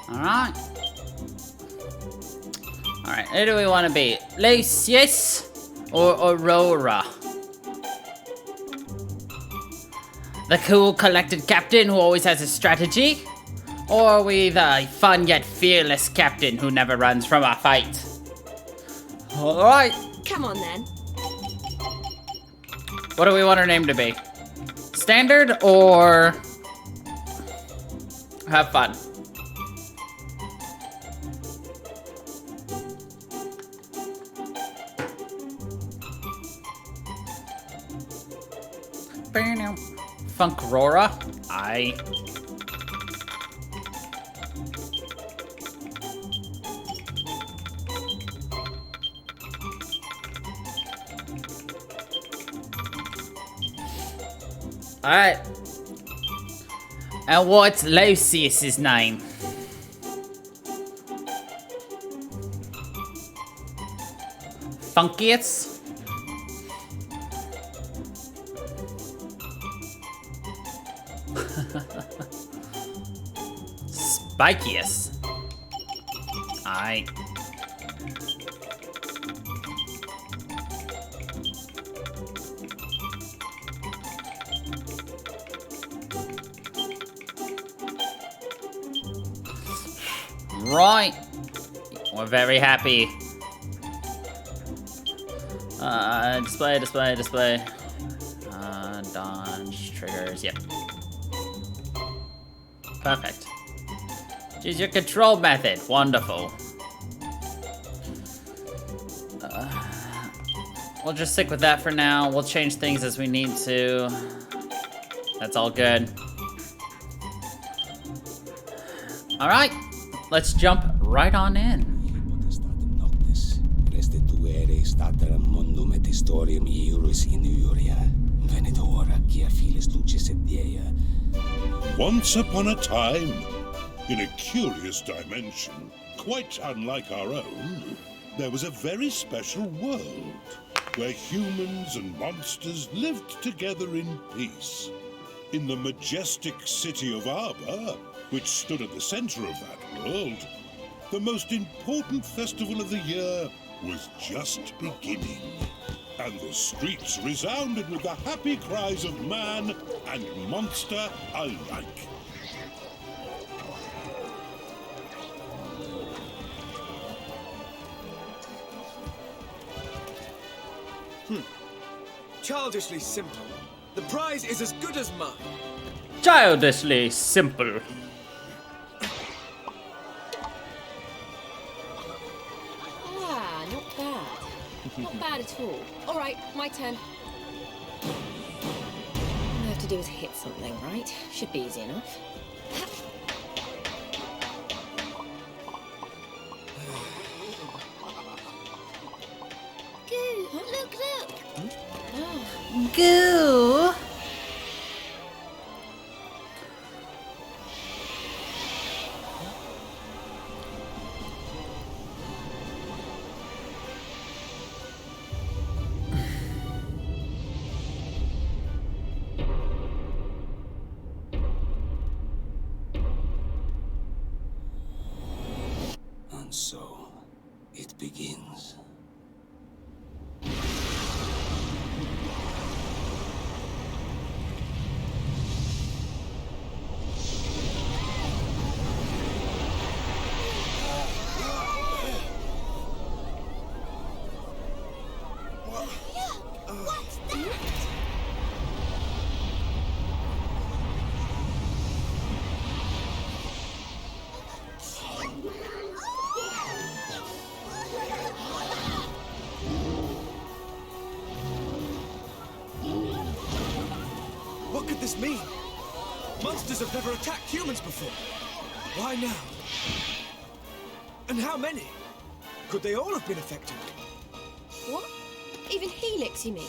Alright. Alright, who do we want to be? Lucius or Aurora? The cool, collected captain who always has a strategy? Or are we the fun yet fearless captain who never runs from a fight? Alright. Come on then. What do we want her name to be? Standard or have fun? Funkrora? Alright. And what's Lucius's name? Funkius? Spikius. Right. We're very happy. Display. Dodge, triggers, yep. Perfect. Choose your control method. Wonderful. We'll just stick with that for now. We'll change things as we need to. That's all good. Alright, let's jump right on in. Once upon a time, in a curious dimension, quite unlike our own, there was a very special world where humans and monsters lived together in peace. In the majestic city of Arbor, which stood at the center of that world, the most important festival of the year was just beginning. And the streets resounded with the happy cries of man and monster alike. Childishly simple. The prize is as good as mine. Childishly simple. Ah, not bad. Not bad at all. All right, my turn. All I have to do is hit something, right? Should be easy enough. Goo, look. Goo. And so, it begins. What's that? What could this mean? Monsters have never attacked humans before. Why now? And how many? Could they all have been affected? What? Even Helix, you mean?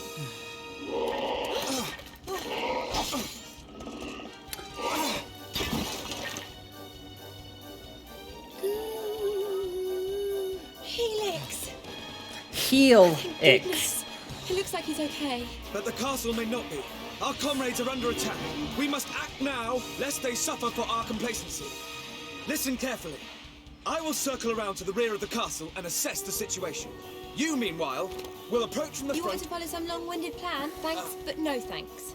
Helix! Heal Thank X. goodness. It looks like he's okay. But the castle may not be. Our comrades are under attack. We must act now, lest they suffer for our complacency. Listen carefully. I will circle around to the rear of the castle and assess the situation. You, meanwhile, will approach from the You front... want to follow some long-winded plan? Thanks, but no thanks.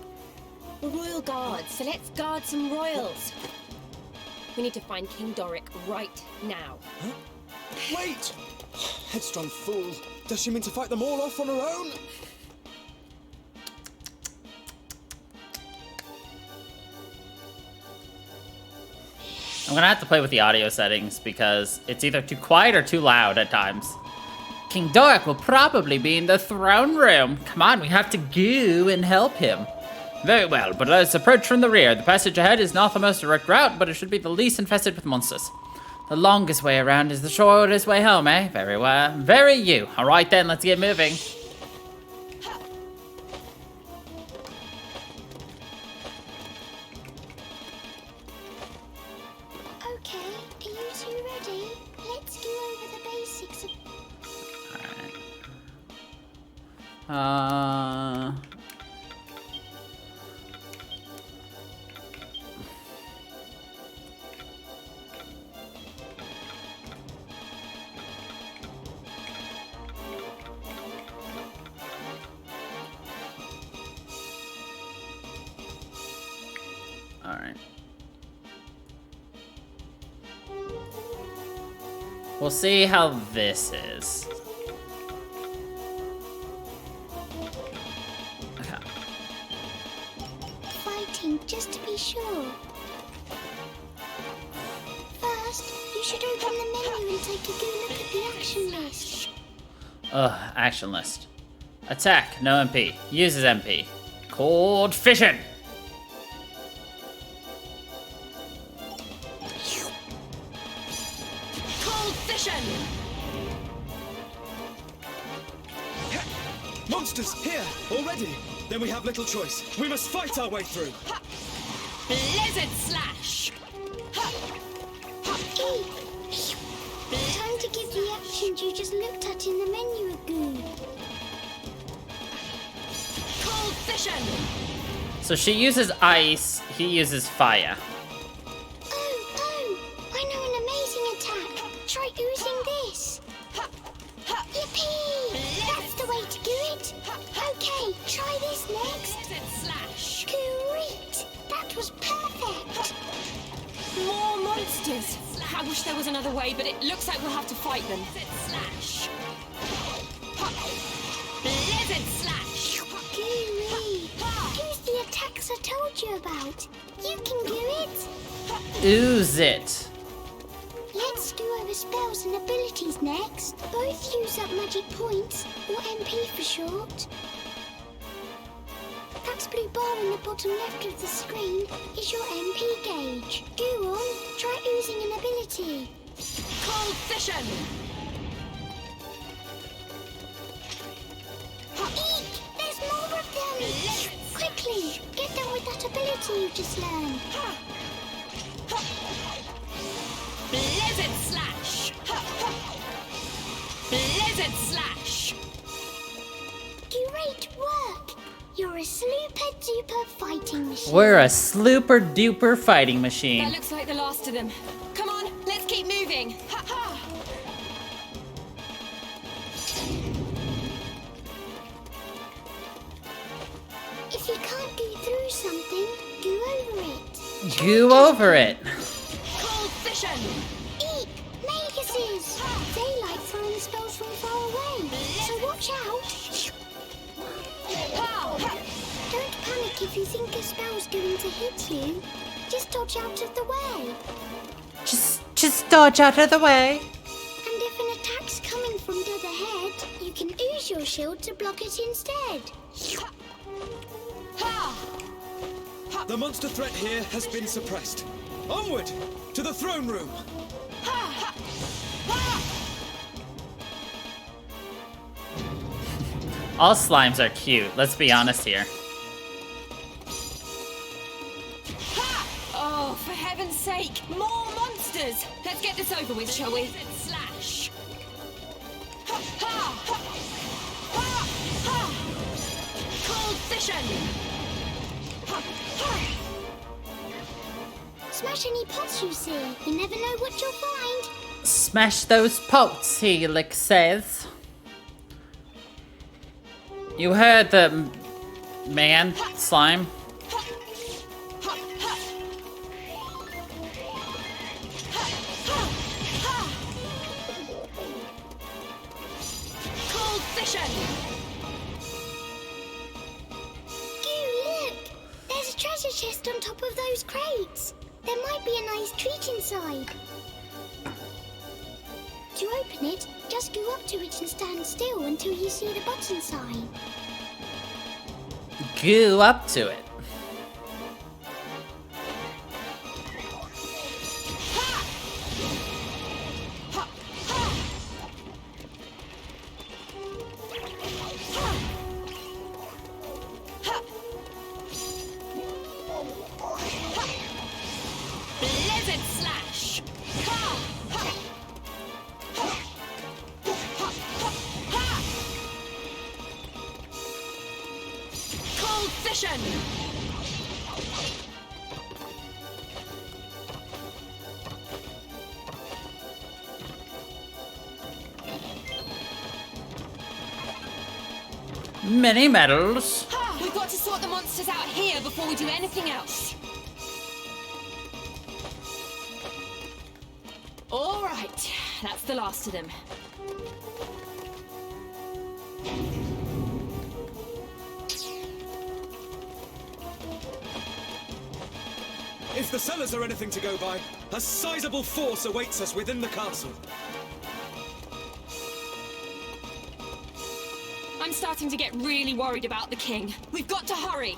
We're royal guards, so let's guard some royals. We need to find King Doric right now. Huh? Wait! Headstrong fool. Does she mean to fight them all off on her own? I'm gonna have to play with the audio settings because it's either too quiet or too loud at times. King Doric will probably be in the throne room. Come on, we have to go and help him. Very well, but let's approach from the rear. The passage ahead is not the most direct route, but it should be the least infested with monsters. The longest way around is the shortest way home, eh? Very well. Very you. All right then, let's get moving. Okay, are you two ready? Let's go over the basics of... Alright. Alright. We'll see how this is. Okay. Fighting, just to be sure. First, you should open the menu and take a good look at the action list. Ugh, action list. Attack, no MP. Uses MP. Cold Fission! Cold Fission! Monsters, here, already. Then we have little choice. We must fight our way through. Blizzard Slash! Time to give the actions you just looked at in the menu a go. Cold Fission! So she uses ice, he uses fire. Oh, I know an amazing attack. Try using this. Yippee! That's the way to do it. Okay, try this next. Blizzard Slash! Great! That was perfect. More monsters! I wish there was another way, but it looks like we'll have to fight them. Blizzard Slash! Blizzard Slash! Gooey! Use the attacks I told you about. You can do it. Ooze it. Let's go over spells and abilities next. Both use up magic points, or MP for short. That blue bar in the bottom left of the screen is your MP gauge. Go on, try using an ability. Cold Fission! Eek! There's more of them! Quickly, get them with that ability you just learned. Blizzard Slash! Blizzard Slash! Great work! You're a super duper fighting machine. We're a slooper duper fighting That machine. looks like the last of them. Come on, let's keep moving. Ha ha! If you can't go through something, go over it. Goo over it. Cold Fission! Eek! Maguses! They like throwing spells from far away, so watch out. Pow! Don't panic if you think a spell's going to hit you. Just dodge out of the way. Just dodge out of the way. And if an attack's coming from dead ahead, you can use your shield to block it instead. Ha! The monster threat here has been suppressed. Onward! To the throne room! All slimes are cute, let's be honest here. Ha! Oh, for heaven's sake, more monsters! Let's get this over with, shall we? Slash! Ha! Ha! Ha! Ha! Cold Fission! Smash any pots you see. You never know what you'll find. Smash those pots, Helix says. You heard the man, slime. Cold vision! Goo, look! There's a treasure chest on top of those crates. There might be a nice treat inside. To open it, just go up to it and stand still until you see the button sign. Go up to it. Blizzard slash! Cold vision! Mini medals. We've got to sort the monsters out here before we do anything else. All right, that's the last of them. If the cellars are anything to go by, a sizable force awaits us within the castle. I'm starting to get really worried about the king. We've got to hurry.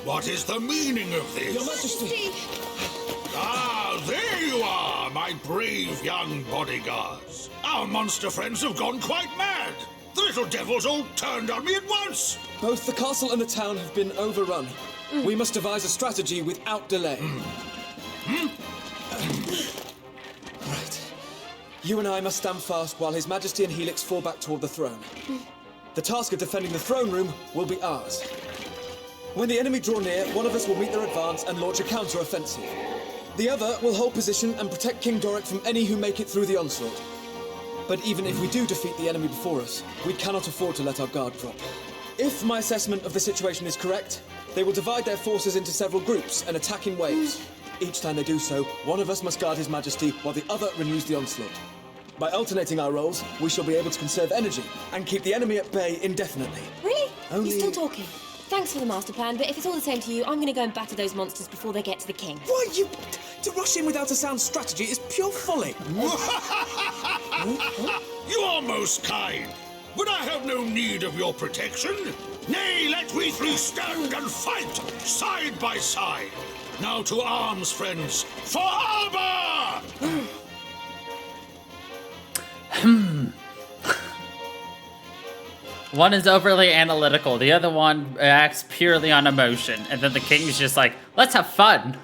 What is the meaning of this? Your Majesty! Ah, there you are, my brave young bodyguards. Our monster friends have gone quite mad. The little devils all turned on me at once. Both the castle and the town have been overrun. We must devise a strategy without delay. Right. You and I must stand fast while His Majesty and Helix fall back toward the throne. The task of defending the throne room will be ours. When the enemy draw near, one of us will meet their advance and launch a counter-offensive. The other will hold position and protect King Doric from any who make it through the onslaught. But even if we do defeat the enemy before us, we cannot afford to let our guard drop. If my assessment of the situation is correct, they will divide their forces into several groups and attack in waves. Each time they do so, one of us must guard His Majesty while the other renews the onslaught. By alternating our roles, we shall be able to conserve energy and keep the enemy at bay indefinitely. Really? Only- You're still talking. Thanks for the master plan, but if it's all the same to you, I'm going to go and batter those monsters before they get to the king. Why, you... To rush in without a sound strategy is pure folly. You are most kind, but I have no need of your protection. Nay, let we three stand and fight, side by side. Now to arms, friends, for armor! One is overly analytical, the other one acts purely on emotion, and then the king's just like, let's have fun.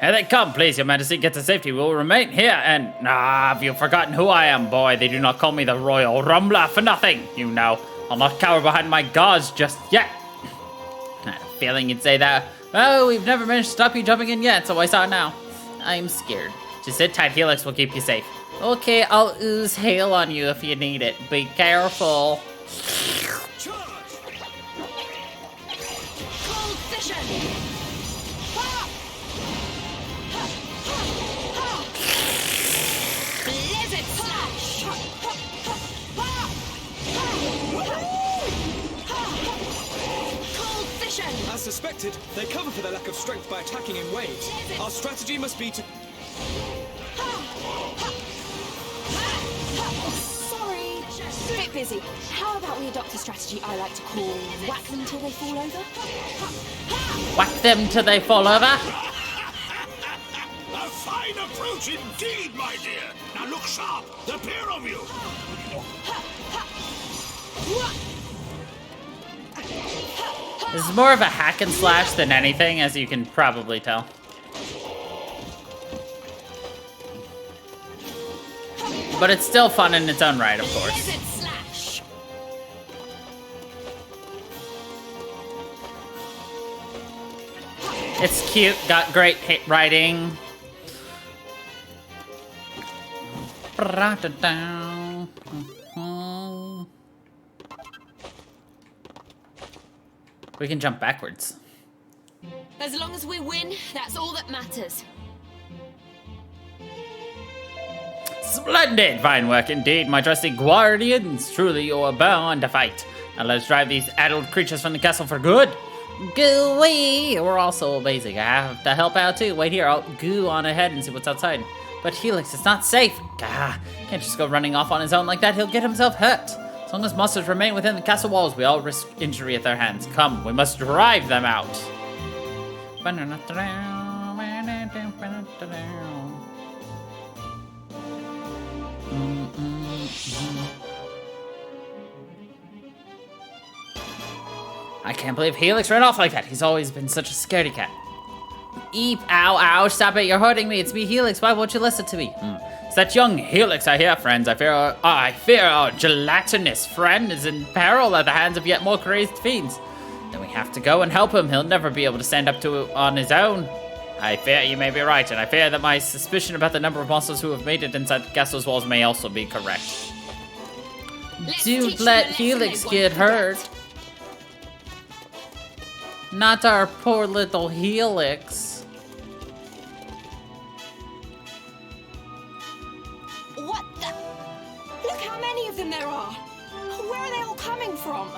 Here they come, please, your majesty, get to safety. We will remain here, and... have you forgotten who I am, boy? They do not call me the Royal Rumbler for nothing, you know. I'll not cower behind my guards just yet. I had a feeling you'd say that. Oh, we've never managed to stop you jumping in yet, so why start now? I'm scared. Just sit tight, Helix will keep you safe. Okay, I'll ooze hail on you if you need it. Be careful. Charge! Cold vision! Blizzard slash! Cold vision! As suspected, they cover for their lack of strength by attacking in waves. Our strategy must be to... Sorry, bit busy. How about we adopt a strategy I like to call whack them till they fall over? Whack them till they fall over. A fine fine approach indeed, my dear. Now look sharp, the pair of you. This is more of a hack and slash than anything, as you can probably tell. But it's still fun in its own right, of course. Lizard slash. It's cute, got great hit writing. We can jump backwards. As long as we win, that's all that matters. Splendid! Fine work indeed, my trusty guardians. Truly you are bound to fight. Now let's drive these addled creatures from the castle for good. Gooey! We're also amazing. I have to help out too. Wait here, I'll goo on ahead and see what's outside. But Helix, it's not safe. Gah, can't just go running off on his own like that. He'll get himself hurt. As long as monsters remain within the castle walls, we all risk injury at their hands. Come, we must drive them out. I can't believe Helix ran off like that. He's always been such a scaredy cat. Eep, ow, ow, stop it, you're hurting me. It's me, Helix. Why won't you listen to me? It's that young Helix I hear, friends. I fear our gelatinous friend is in peril at the hands of yet more crazed fiends. Then we have to go and help him. He'll never be able to stand up to it on his own. I fear you may be right, and I fear that my suspicion about the number of monsters who have made it inside the castle's walls may also be correct. Don't let Helix get hurt. Not our poor little Helix. What the? Look how many of them there are. Where are they all coming from?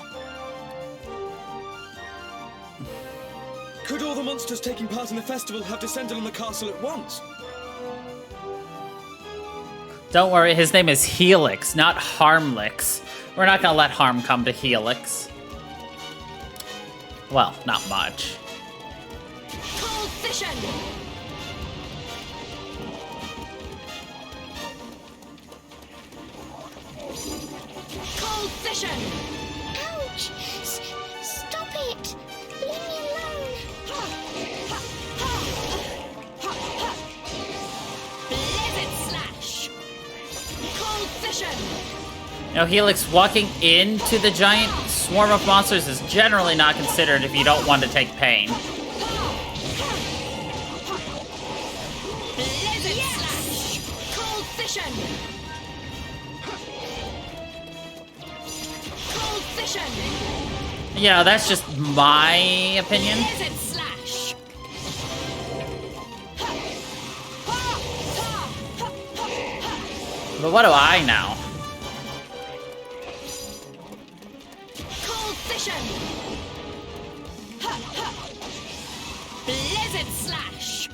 Could all the monsters taking part in the festival have descended on the castle at once? Don't worry, his name is Helix, not Harmlix. We're not gonna let harm come to Helix. Well, not much. Cold vision. Cold vision. Ouch! Stop it! Leave me alone! Blizzard slash. Cold vision. Now, Helix walking into the giant swarm of monsters is generally not considered if you don't want to take pain. Blizzard slash. Cold vision. Cold vision. You know, that's just my opinion. Blizzard slash. But what do I know? Cold vision. Blizzard slash.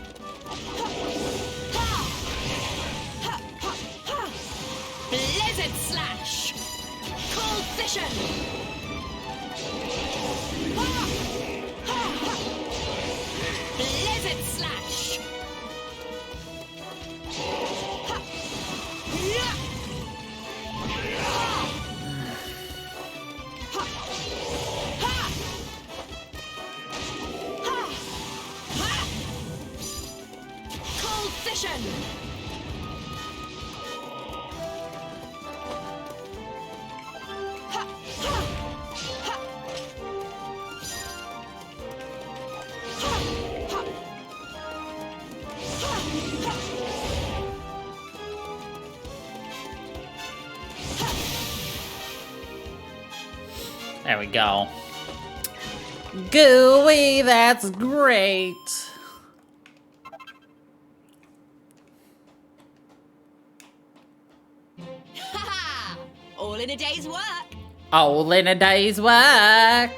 Blizzard slash. Cold vision. Blizzard slash. Cold vision. There we go. Gooey, that's great. Ha! All in a day's work. All in a day's work.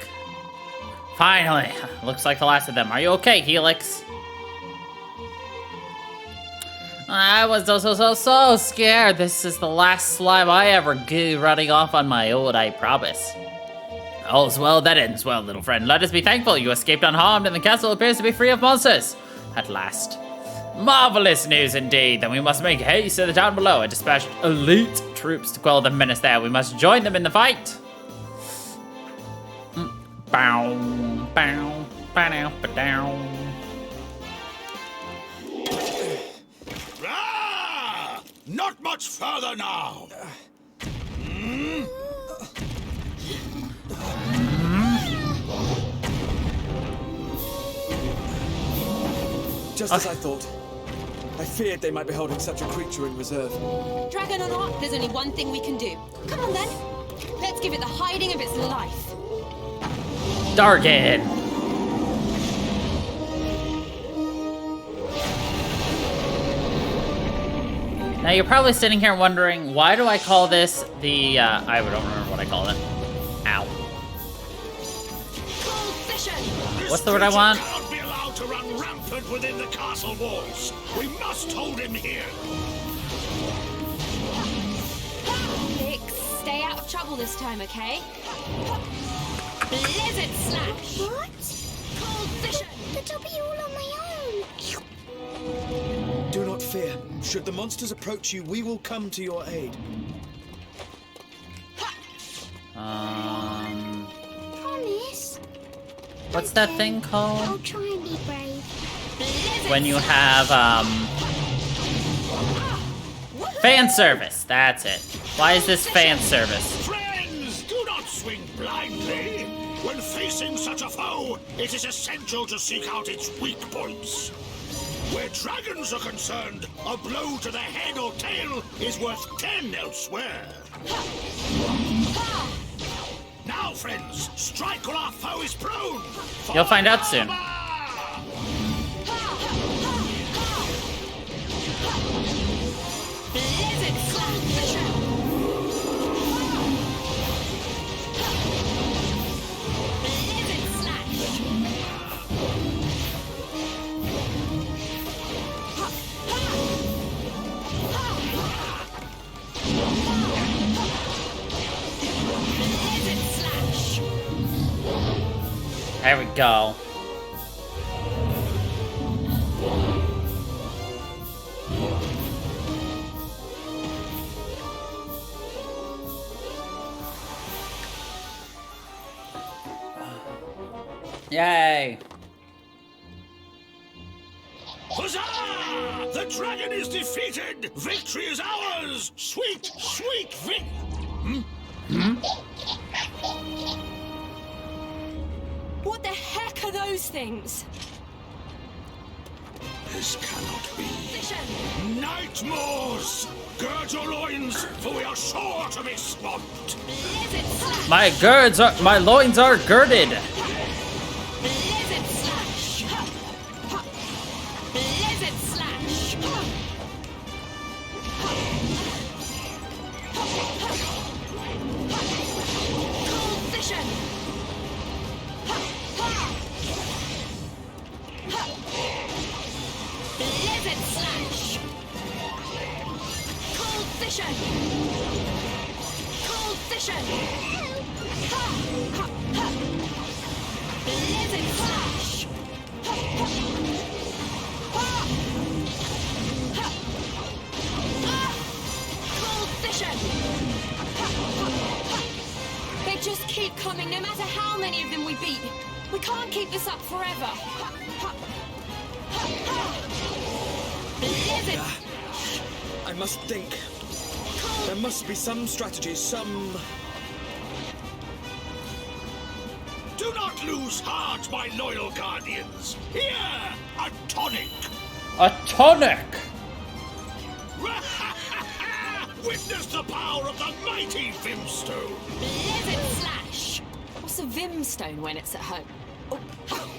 Finally, looks like the last of them. Are you okay, Helix? I was so scared. This is the last slime I ever goo running off on my own, I promise. All's well that ends well, little friend. Let us be thankful you escaped unharmed and the castle appears to be free of monsters. At last. Marvelous news indeed. Then we must make haste to the town below and dispatch elite troops to quell the menace there. We must join them in the fight. Bow, bow, bow, bow. Not much further now. Just as I thought. I feared they might be holding such a creature in reserve. Dragon or not, there's only one thing we can do. Come on then. Let's give it the hiding of its life. Dargan. Now you're probably sitting here wondering, why do I call this the, I don't remember what I call it. Ow. What's the word I want? Cannot be allowed to run rampant within the castle walls. We must hold him here. Vix, stay out of trouble this time, okay? Blizzard slash. What? Cold vision. But I'll be all on my own. Do not fear. Should the monsters approach you, we will come to your aid. Promise? What's that thing I'll called? try and be brave. When you have, fan service. That's it. Why is this fan service? Friends, do not swing blindly. When facing such a foe, it is essential to seek out its weak points. Where dragons are concerned, a blow to the head or tail is worth 10 elsewhere. Now, friends, strike while our foe is prone. You'll find out soon. Blizzard slash vision. Blizzard slash. Blizzard slash. There we go. Yay! Huzzah! The dragon is defeated! Victory is ours! Sweet, sweet What the heck are those things? This cannot be. Vision. Nightmares! Gird your loins, for we are sure to be swamped! Blizzard slash. My loins are girded. Blizzard slash. Blizzard slash. Cold vision. Blizzard slash. Cold vision. Cold vision. Blizzard slash. Cold vision. They just keep coming, no matter how many of them we beat. We can't keep this up forever. Blizzard. I must think. There must be some strategy, some... Do not lose heart, my loyal guardians! Here, a tonic! A tonic! Witness the power of the mighty Vimstone! Blizzard slash. What's a Vimstone when it's at home? Oh,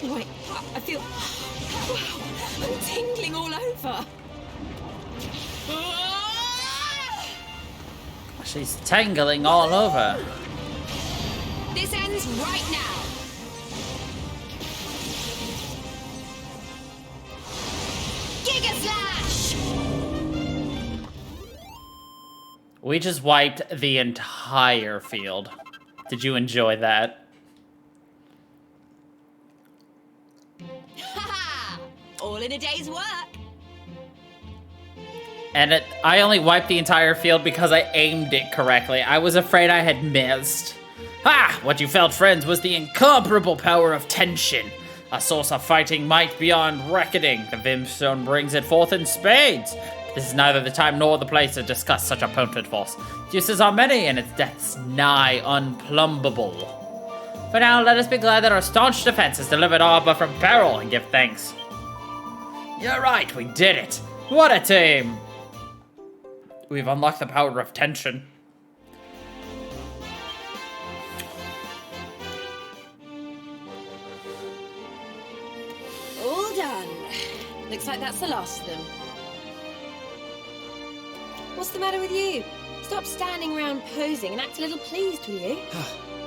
wait, I feel... Wow, I'm tingling all over. She's tangling all over. This ends right now. Giga slash. We just wiped the entire field. Did you enjoy that? Haha! All in a day's work. And I only wiped the entire field because I aimed it correctly. I was afraid I had missed. Ah! What you felt, friends, was the incomparable power of tension. A source of fighting might beyond reckoning. The Vimstone brings it forth in spades. This is neither the time nor the place to discuss such a potent force. Its uses are many, and its depths nigh unplumbable. For now, let us be glad that our staunch defense has delivered Arbor from peril, and give thanks. You're right, we did it. What a team! We've unlocked the power of tension. All done. Looks like that's the last of them. What's the matter with you? Stop standing around posing and act a little pleased, will you?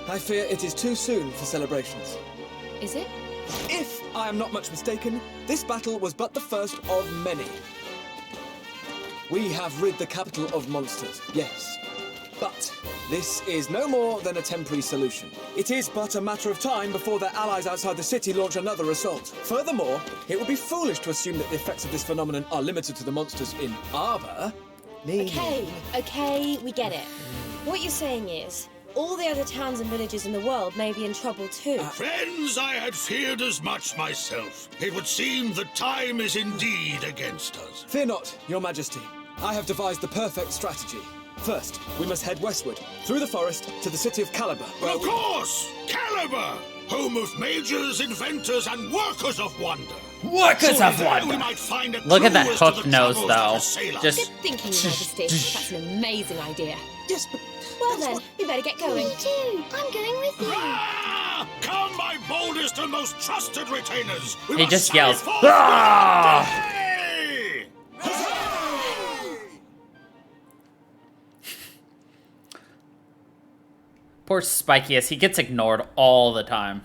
I fear it is too soon for celebrations. Is it? If I am not much mistaken, this battle was but the first of many. We have rid the capital of monsters, yes. But this is no more than a temporary solution. It is but a matter of time before their allies outside the city launch another assault. Furthermore, it would be foolish to assume that the effects of this phenomenon are limited to the monsters in Arbor. Okay, we get it. What you're saying is, all the other towns and villages in the world may be in trouble too. Friends, I had feared as much myself. It would seem the time is indeed against us. Fear not, your majesty. I have devised the perfect strategy. First, we must head westward, through the forest, to the city of Caliber. Of course! Caliber! Home of mages, inventors, and workers of wonder. Workers of wonder! Look at that hook nose, though. Good Just... thinking, Your Majesty. That's an amazing idea. Yes, but... Well then, we better get going. Me too. I'm going with you. Ah! Come, my boldest and most trusted retainers! We He must just sally yells, forth "Ah!" today! Poor Spikeus, he gets ignored all the time.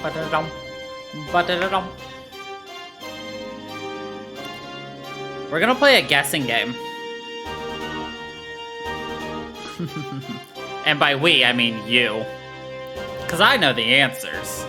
Ba-da-dum. Ba-da-da-dum. We're gonna play a guessing game. And by we, I mean you. Because I know the answers.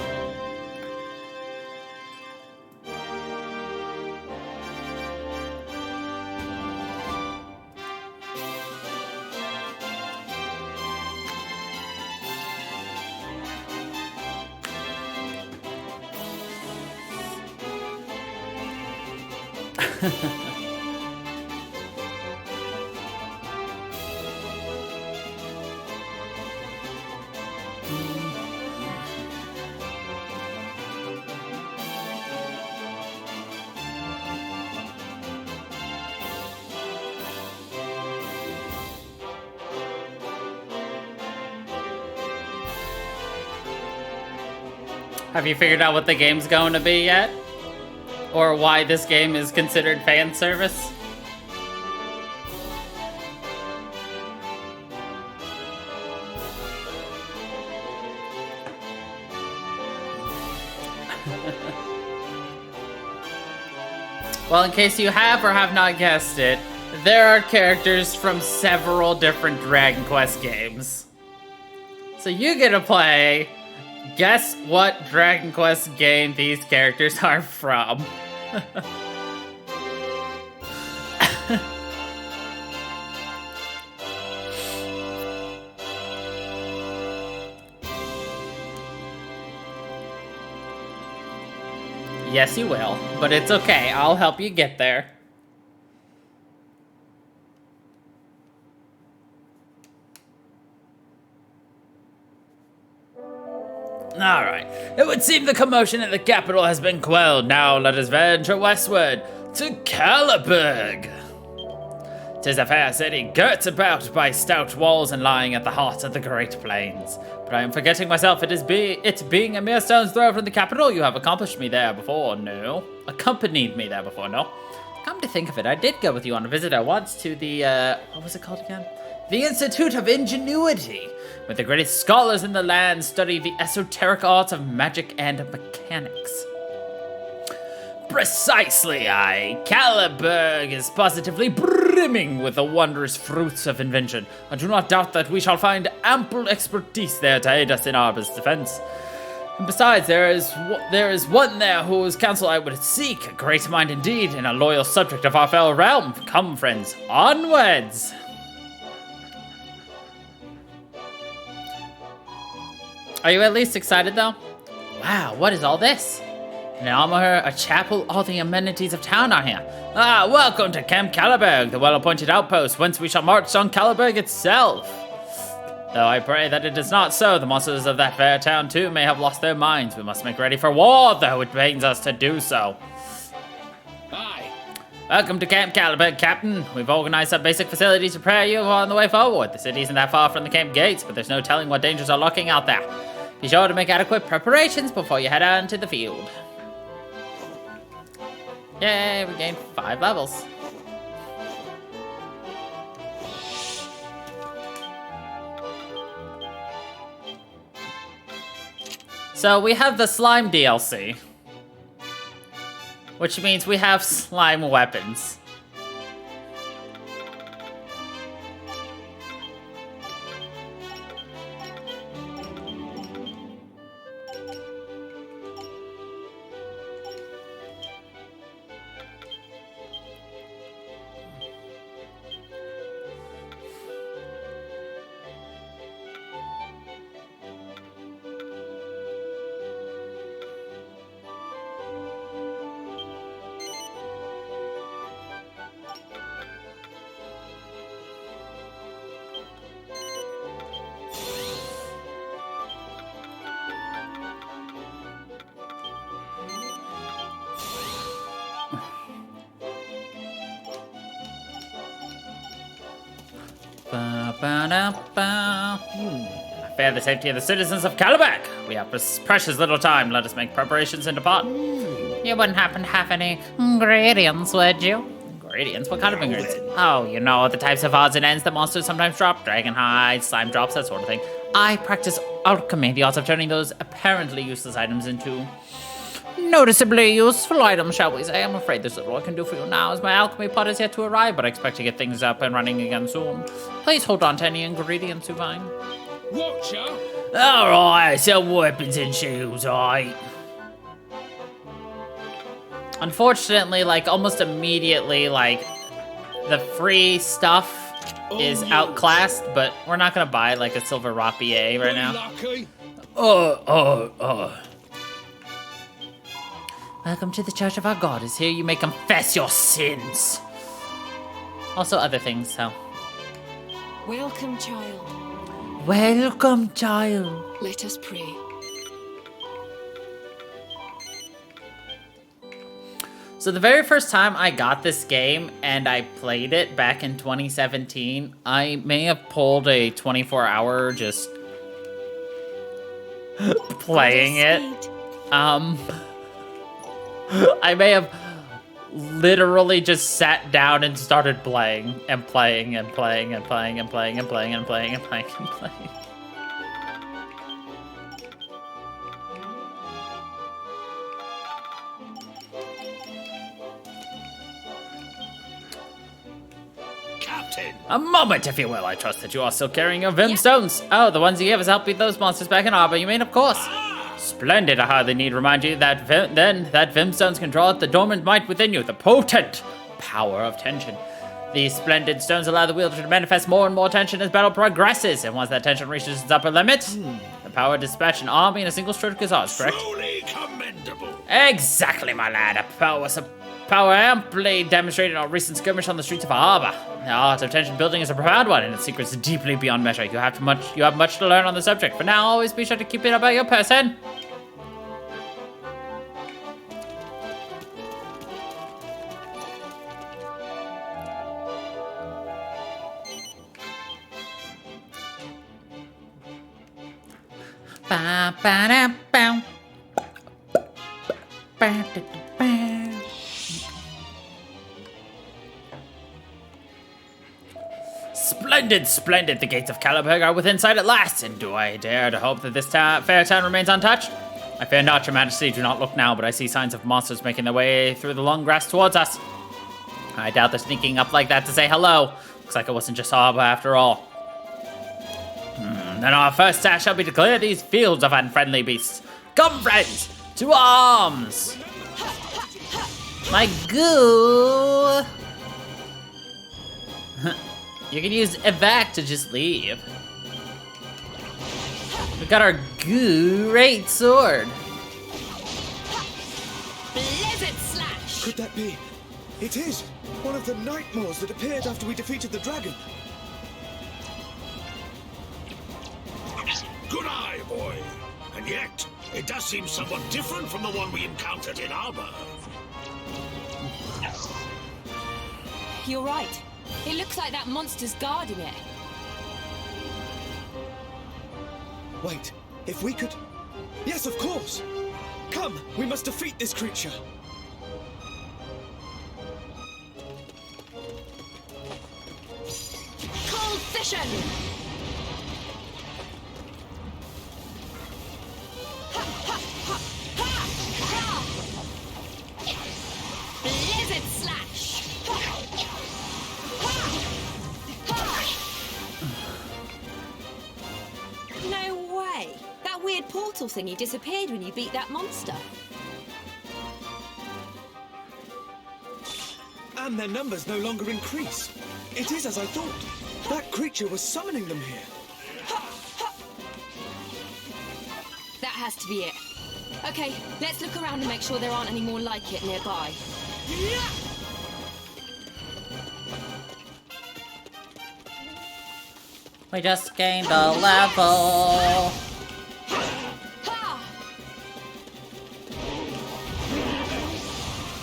Have you figured out what the game's going to be yet? Or why this game is considered fan service? Well, in case you have or have not guessed it, there are characters from several different Dragon Quest games. So you get to play. Guess what Dragon Quest game these characters are from. Yes, you will, but it's okay. I'll help you get there. Alright, it would seem the commotion in the capital has been quelled. Now let us venture westward to Caliburg. 'Tis a fair city, girt about by stout walls and lying at the heart of the Great Plains. But I am forgetting myself, it being a mere stone's throw from the capital, you have accompanied me there before, no? Come to think of it, I did go with you on a visit once to the, what was it called again? The Institute of Ingenuity, where the greatest scholars in the land study the esoteric arts of magic and mechanics. Precisely, aye. Caliburg is positively brimming with the wondrous fruits of invention. I do not doubt that we shall find ample expertise there to aid us in Arbor's defense. And besides, there is one there whose counsel I would seek, a great mind indeed, and a loyal subject of our fellow realm. Come, friends, onwards! Are you at least excited, though? Wow, what is all this? An armor, a chapel, all the amenities of town are here. Ah, welcome to Camp Caliburg, the well-appointed outpost, whence we shall march on Caliburg itself. Though I pray that it is not so, the monsters of that fair town too may have lost their minds. We must make ready for war, though it pains us to do so. Aye. Welcome to Camp Caliburg, Captain. We've organized some basic facilities to prepare you on the way forward. The city isn't that far from the camp gates, but there's no telling what dangers are lurking out there. Be sure to make adequate preparations before you head on to the field. Yay, we gained 5 levels. So we have the slime DLC, which means we have slime weapons. I fear the safety of the citizens of Caliburg. We have precious little time. Let us make preparations and depart. You wouldn't happen to have any ingredients, would you? Ingredients? What kind of ingredients? Oh, you know, the types of odds and ends that monsters sometimes drop. Dragon hides, slime drops, that sort of thing. I practice alchemy, the art of turning those apparently useless items into noticeably useful items, shall we say. I'm afraid there's little I can do for you now, as my alchemy pot is yet to arrive, but I expect to get things up and running again soon. Please hold on to any ingredients you find. Watcher? Alright, some weapons and shields, alright. Unfortunately, like, almost immediately, like, the free stuff is outclassed, but we're not gonna buy, like, a silver rapier right now. Lucky? Welcome to the Church of our Goddess. Here you may confess your sins. Also other things, so. Welcome, child. Welcome, child. Let us pray. So the very first time I got this game and I played it back in 2017, I may have pulled a 24-hour just playing it. I may have literally just sat down and started playing and playing and playing and playing and playing and playing and playing and playing and playing. Captain! A moment, if you will. I trust that you are still carrying your Vim stones. Oh, the ones you gave us helped beat those monsters back in Arbor. You mean, of course. Splendid. I hardly need remind you that that Vim stones can draw out the dormant might within you, the potent power of tension. These splendid stones allow the wielder to manifest more and more tension as battle progresses, and once that tension reaches its upper limit, the power to dispatch an army in a single stroke is ours, correct? Truly commendable! Exactly, my lad. A power amply demonstrated in our recent skirmish on the streets of Arbor. The art of tension building is a profound one, and its secrets are deeply beyond measure. You have much to learn on the subject. For now, always be sure to keep it about your person. Splendid, splendid. The gates of Caliburg are within sight at last, and do I dare to hope that this fair town remains untouched? I fear not, your majesty. Do not look now, but I see signs of monsters making their way through the long grass towards us. I doubt they're sneaking up like that to say hello. Looks like it wasn't just Arbor after all. Then our first task shall be to clear these fields of unfriendly beasts. Come, friends, to arms! My goo! You can use evac to just leave. We got our great sword. Blizzard slash! Could that be? It is! One of the nightmares that appeared after we defeated the dragon. Good eye, boy. And yet, it does seem somewhat different from the one we encountered in armor. You're right. It looks like that monster's guarding it. Wait, if we could... Yes, of course! Come, we must defeat this creature. Cold Vision! Blizzard Slash! No way! That weird portal thingy disappeared when you beat that monster. And their numbers no longer increase. It is as I thought. That creature was summoning them here. That has to be it. Okay, let's look around and make sure there aren't any more like it nearby. We just gained a level.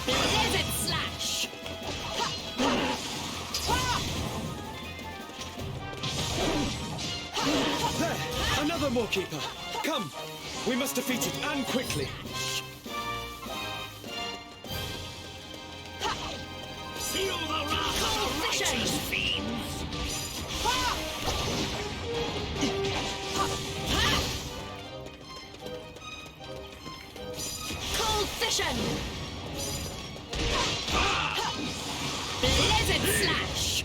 Blizzard Slash! There! Another Moorkeeper! Come! We must defeat it, and quickly! Feel the wrath of the righteous fiends! Cold Vision! Blizzard Slash!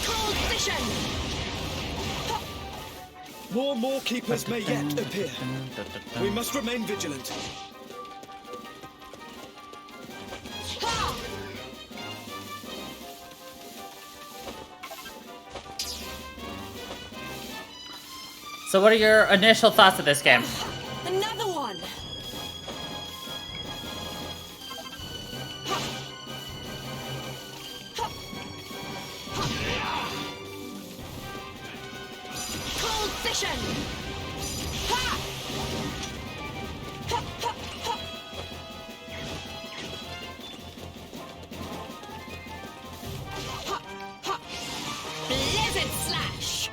Cold Vision! More Moorkeepers may yet appear. We must remain vigilant. So what are your initial thoughts of this game? Another one! Cold Vision! Blizzard Slash!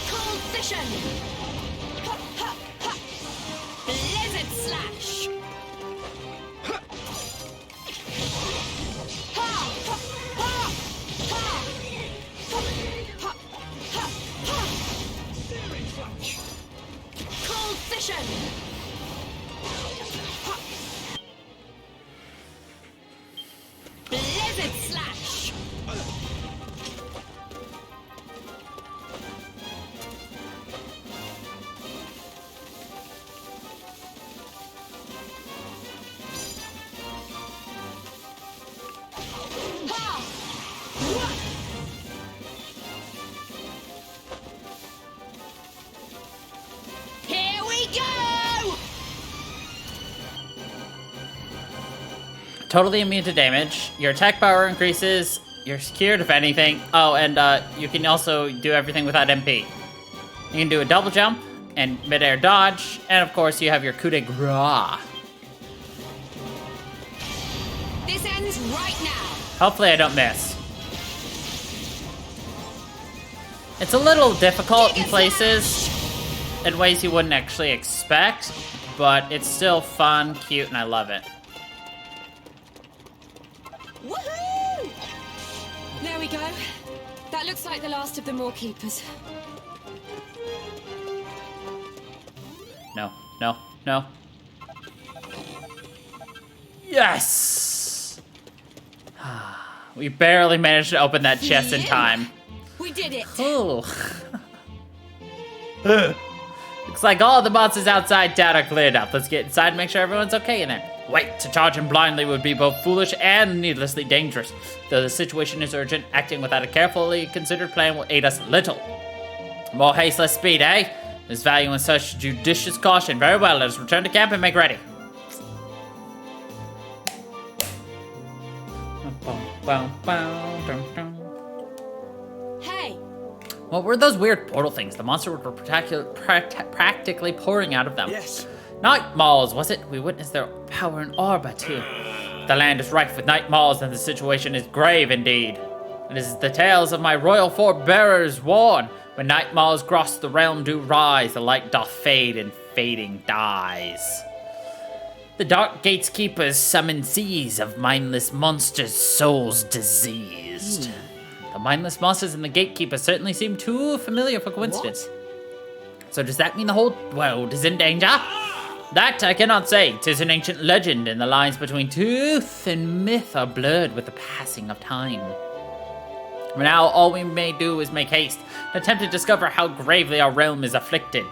Cold Vision! Blizzard Slash! Cold Vision! Blizzard Slash! Here we go! Totally immune to damage. Your attack power increases. You're secured if anything. Oh, and you can also do everything without MP. You can do a double jump and mid-air dodge, and of course you have your coup de grace. This ends right now. Hopefully I don't miss. It's a little difficult in places, in ways you wouldn't actually expect, but it's still fun, cute, and I love it. Woohoo! There we go. That That looks like the last of the Moor Keepers. No, no, no. Yes! We barely managed to open that chest in time. We did it! Oh. Looks like all the monsters outside town are cleared up. Let's get inside and make sure everyone's okay in there. Wait, to charge him blindly would be both foolish and needlessly dangerous. Though the situation is urgent, acting without a carefully considered plan will aid us little. More haste, less speed, eh? There's value in such judicious caution. Very well, let us return to camp and make ready. Hey! What were those weird portal things? The monster were practically pouring out of them. Yes. Night Mauls, was it? We witnessed their power in Orba, too. The land is rife with Night Mauls, and the situation is grave indeed. It is the tales of my royal forebearers warn. When Night Mauls cross the realm do rise, the light doth fade, and fading dies. The dark gate's keepers summon seas of mindless monsters, souls diseased. The mindless monsters and the gatekeepers certainly seem too familiar for coincidence. What? So does that mean the whole world is in danger? That I cannot say. 'Tis an ancient legend, and the lines between truth and myth are blurred with the passing of time. For now, all we may do is make haste, and attempt to discover how gravely our realm is afflicted.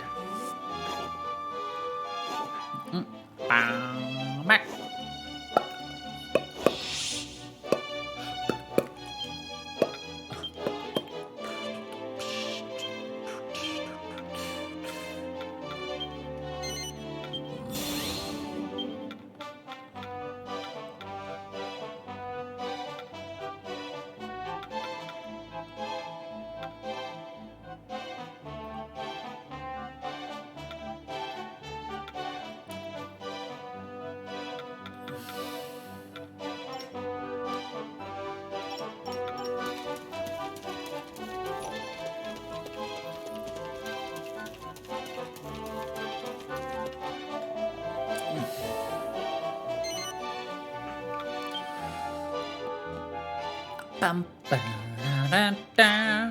Bum, ba-da-da-da.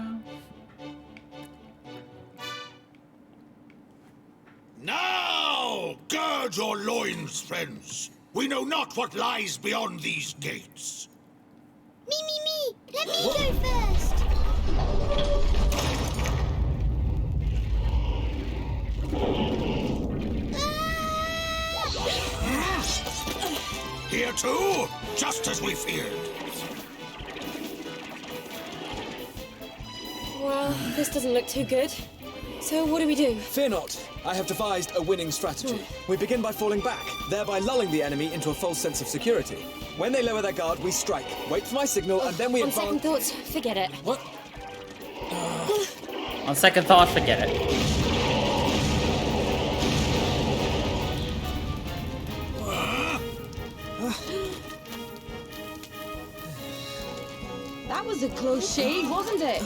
Now, gird your loins, friends. We know not what lies beyond these gates. Me. Let me go first. Here too, just as we feared. Well, this doesn't look too good. So what do we do? Fear not. I have devised a winning strategy. We begin by falling back, thereby lulling the enemy into a false sense of security. When they lower their guard, we strike. Wait for my signal, and then we On advance. second thoughts, forget it. What? On second thought, forget it. That was a close shave, wasn't it?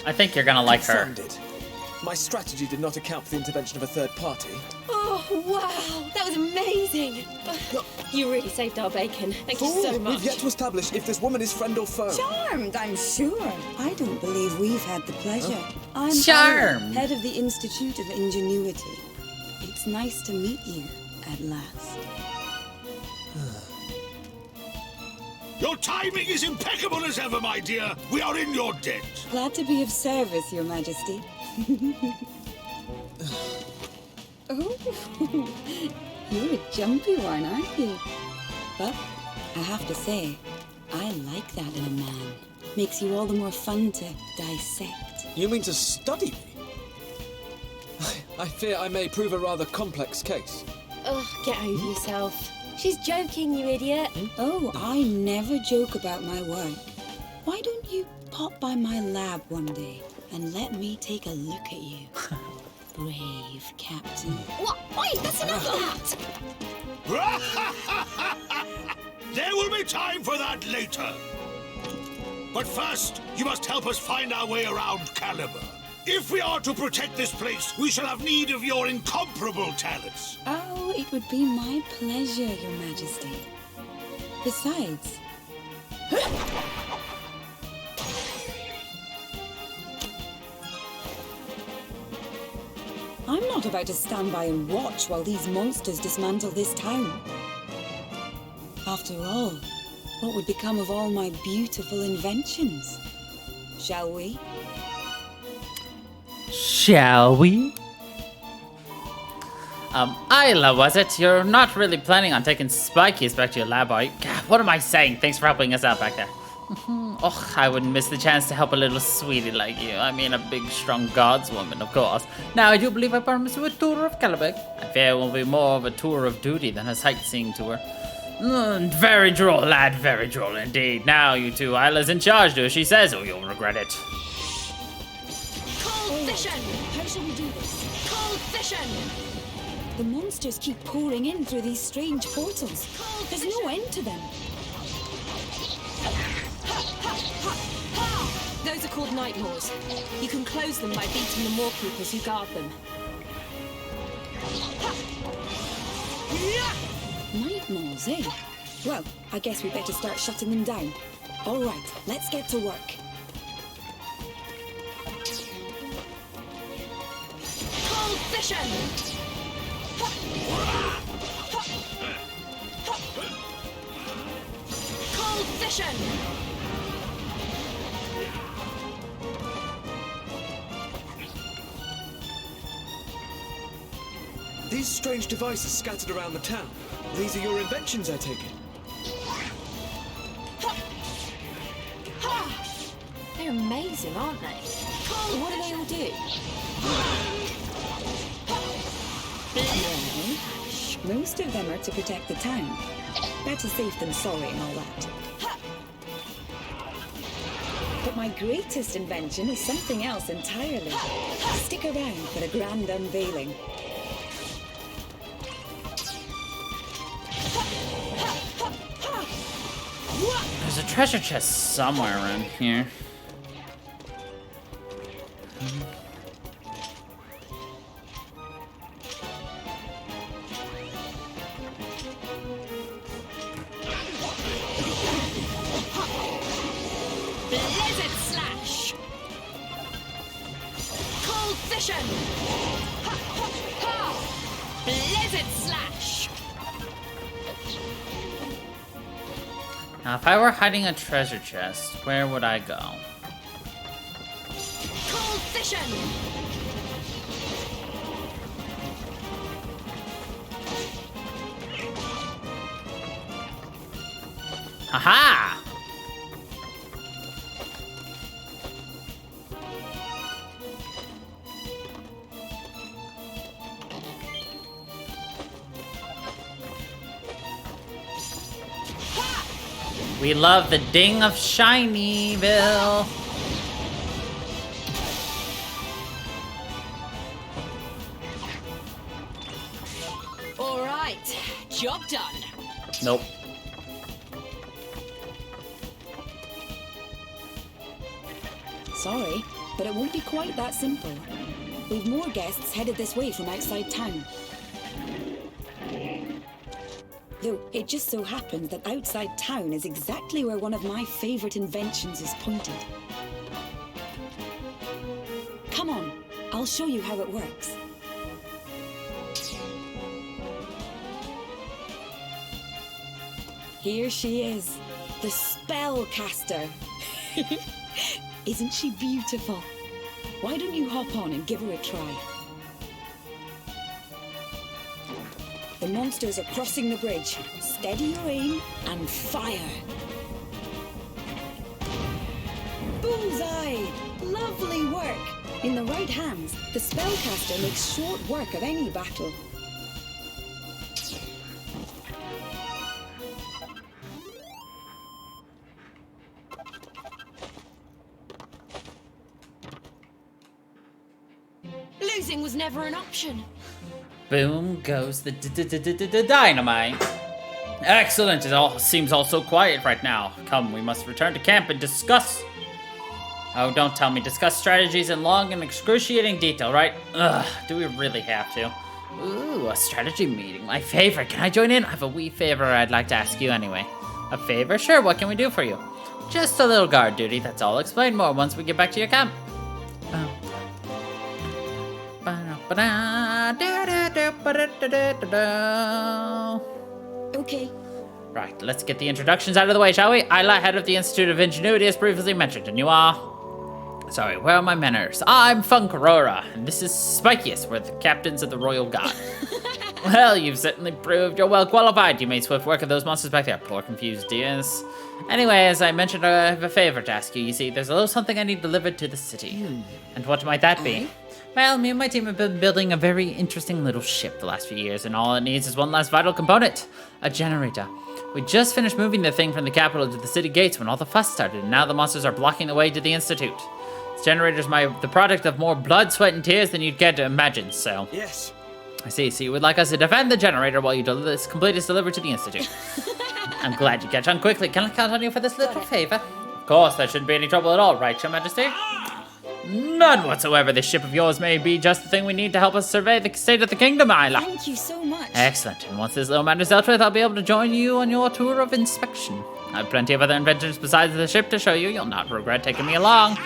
I think you're gonna like her. Confounded. My strategy did not account for the intervention of a third party. Oh, wow! That was amazing! You really saved our bacon. Thank you so much. We've yet to establish if this woman is friend or foe. Charmed, I'm sure. I don't believe we've had the pleasure. I'm Charmed. Ira, head of the Institute of Ingenuity. It's nice to meet you, at last. Your timing is impeccable as ever, my dear. We are in your debt. Glad to be of service, Your Majesty. Oh, you're a jumpy one, aren't you? But I have to say, I like that in a man. Makes you all the more fun to dissect. You mean to study me? I fear I may prove a rather complex case. Ugh, get over yourself. She's joking, you idiot. Oh, I never joke about my work. Why don't you pop by my lab one day and let me take a look at you? Brave Captain. What? Wait, that's enough of that! There will be time for that later. But first, you must help us find our way around Caliber. If we are to protect this place, we shall have need of your incomparable talents. Oh, it would be my pleasure, Your Majesty. Besides... I'm not about to stand by and watch while these monsters dismantle this town. After all, what would become of all my beautiful inventions? Shall we? Shall we? Isla, was it? You're not really planning on taking Spikies back to your lab, are you? God, what am I saying? Thanks for helping us out back there. Oh, I wouldn't miss the chance to help a little sweetie like you. I mean, a big, strong godswoman, of course. Now, I do believe I promised you a tour of Calabec. I fear it will be more of a tour of duty than a sightseeing tour. Very droll, lad, very droll indeed. Now, you two, Isla's in charge, do as she says, or you'll regret it. Cold vision! How shall we do this? Cold vision! The monsters keep pouring in through these strange portals. There's no end to them. Those are called Nightmaws. You can close them by beating the Moorkeepers who guard them. Nightmares, eh? Well, I guess we better start shutting them down. All right, let's get to work. Cold vision! Cold vision! These strange devices scattered around the town. These are your inventions, I take it. They're amazing, aren't they? What do they all do? Well, most of them are to protect the town. Better safe than sorry and all that. But my greatest invention is something else entirely. Stick around for a grand unveiling. There's a treasure chest somewhere around here. Blizzard slash! Cold vision! Blizzard slash! Now, if I were hiding a treasure chest, where would I go? Cold vision! Haha! We love the ding of Shinyville. All right, job done. Nope. Sorry, but it won't be quite that simple. We've more guests headed this way from outside town. Though it just so happens that outside town is exactly where one of my favorite inventions is pointed. Come on, I'll show you how it works. Here she is, the spellcaster. Isn't she beautiful? Why don't you hop on and give her a try? The monsters are crossing the bridge. Steady your aim and fire. Bullseye! Lovely work! In the right hands, the spellcaster makes short work of any battle. Losing was never an option. Boom goes the dynamite. Excellent. It all seems all so quiet right now. Come, we must return to camp and discuss. Oh, don't tell me. Discuss strategies in long and excruciating detail, right? Ugh, do we really have to? Ooh, a strategy meeting. My favorite. Can I join in? I have a wee favor I'd like to ask you anyway. A favor? Sure, what can we do for you? Just a little guard duty, that's all. Explain more once we get back to your camp. Okay. Right, let's get the introductions out of the way, shall we? Isla, head of the Institute of Ingenuity, as previously mentioned, and you are... Sorry, where are my manners? I'm Funk Aurora, and this is Spicius. We're the captains of the Royal Guard. Well, you've certainly proved you're well qualified. You made swift work of those monsters back there. Poor confused dears. Anyway, as I mentioned, I have a favor to ask you. You see, there's a little something I need delivered to the city. And what might that be? Well, me and my team have been building a very interesting little ship the last few years, and all it needs is one last vital component. A generator. We just finished moving the thing from the capital to the city gates when all the fuss started, and now the monsters are blocking the way to the Institute. This generator's the product of more blood, sweat, and tears than you'd care to imagine, so... Yes. I see, so you would like us to defend the generator while you complete its delivery to the Institute. I'm glad you catch on quickly. Can I count on you for this little favor? Of course, there shouldn't be any trouble at all, right, Your Majesty? None whatsoever. This ship of yours may be just the thing we need to help us survey the state of the kingdom, Isla. Thank you so much. Excellent. And once this little matter's dealt with, I'll be able to join you on your tour of inspection. I have plenty of other inventions besides the ship to show you. You'll not regret taking me along.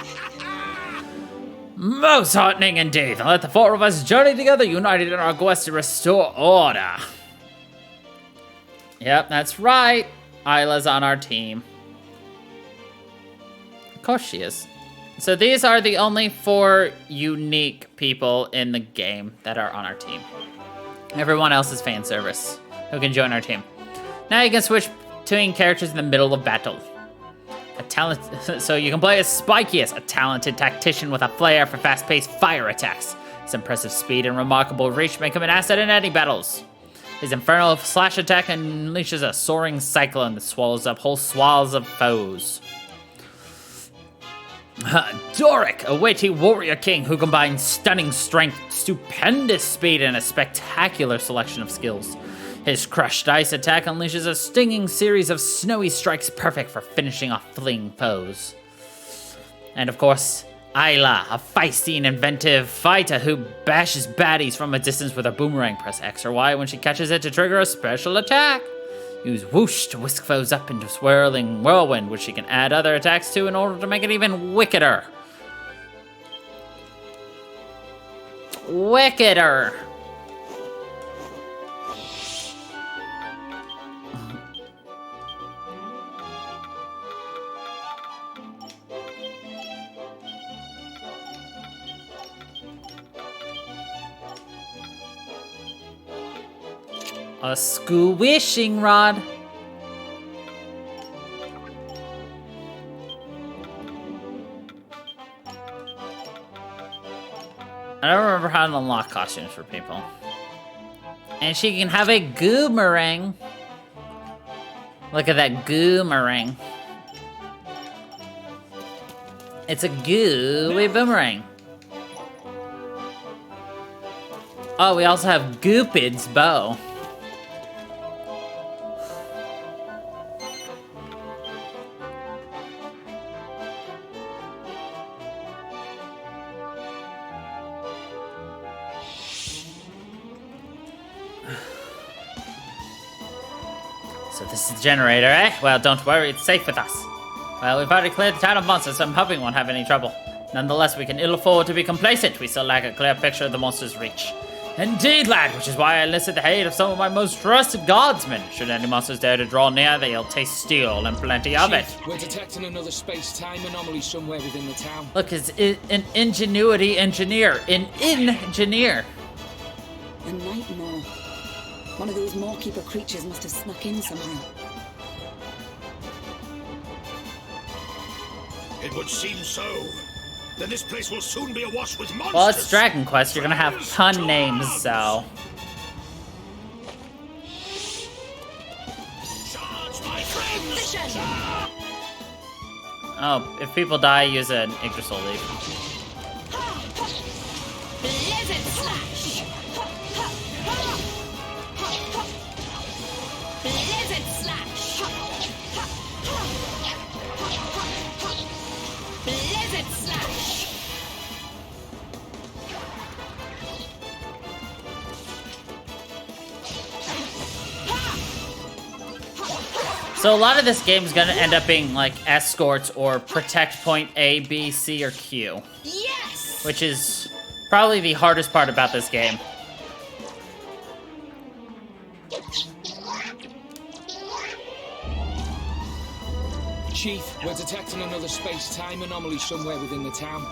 Most heartening indeed. Let the four of us journey together, united in our quest to restore order. Yep, that's right. Isla's on our team. Of course she is. So these are the only 4 unique people in the game that are on our team. Everyone else is fan service who can join our team. Now you can switch between characters in the middle of battle. So you can play as Spicius, a talented tactician with a flair for fast-paced fire attacks. His impressive speed and remarkable reach make him an asset in any battles. His infernal slash attack unleashes a soaring cyclone that swallows up whole swaths of foes. Doric, a witty warrior king who combines stunning strength, stupendous speed, and a spectacular selection of skills. His crushed ice attack unleashes a stinging series of snowy strikes perfect for finishing off fleeing foes. And of course, Isla, a feisty and inventive fighter who bashes baddies from a distance with a boomerang. Press X or Y when she catches it to trigger a special attack. Use whoosh to whisk foes up into a swirling whirlwind, which she can add other attacks to in order to make it even wickeder. Wickeder! A squishing rod. I don't remember how to unlock costumes for people. And she can have a goomerang. Look at that goomerang. It's a gooey boomerang. Oh, we also have Goopid's bow. So this is the generator, eh? Well, don't worry, it's safe with us. Well, we've already cleared the town of monsters, so I'm hoping we won't have any trouble. Nonetheless, we can ill afford to be complacent. We still lack a clear picture of the monster's reach. Indeed, lad, which is why I enlisted the aid of some of my most trusted guardsmen. Should any monsters dare to draw near, they'll taste steel and plenty of it. We're detecting another space-time anomaly somewhere within the town. Look, it's an ingenuity engineer. An engineer. A night maw. One of those Mawkeeper creatures must have snuck in somehow. It would seem so. Then this place will soon be awash with monsters. Well, it's Dragon Quest. You're gonna have pun names, so. Charge, my friends! Oh, if people die, use an Yggdrasil leaf. Blizzard slash! Blizzard slash! Blizzard Blizzard slash. So a lot of this game is going to end up being like escorts or protect point A, B, C, or Q. Yes. Which is probably the hardest part about this game. Chief, we're detecting another space-time anomaly somewhere within the town.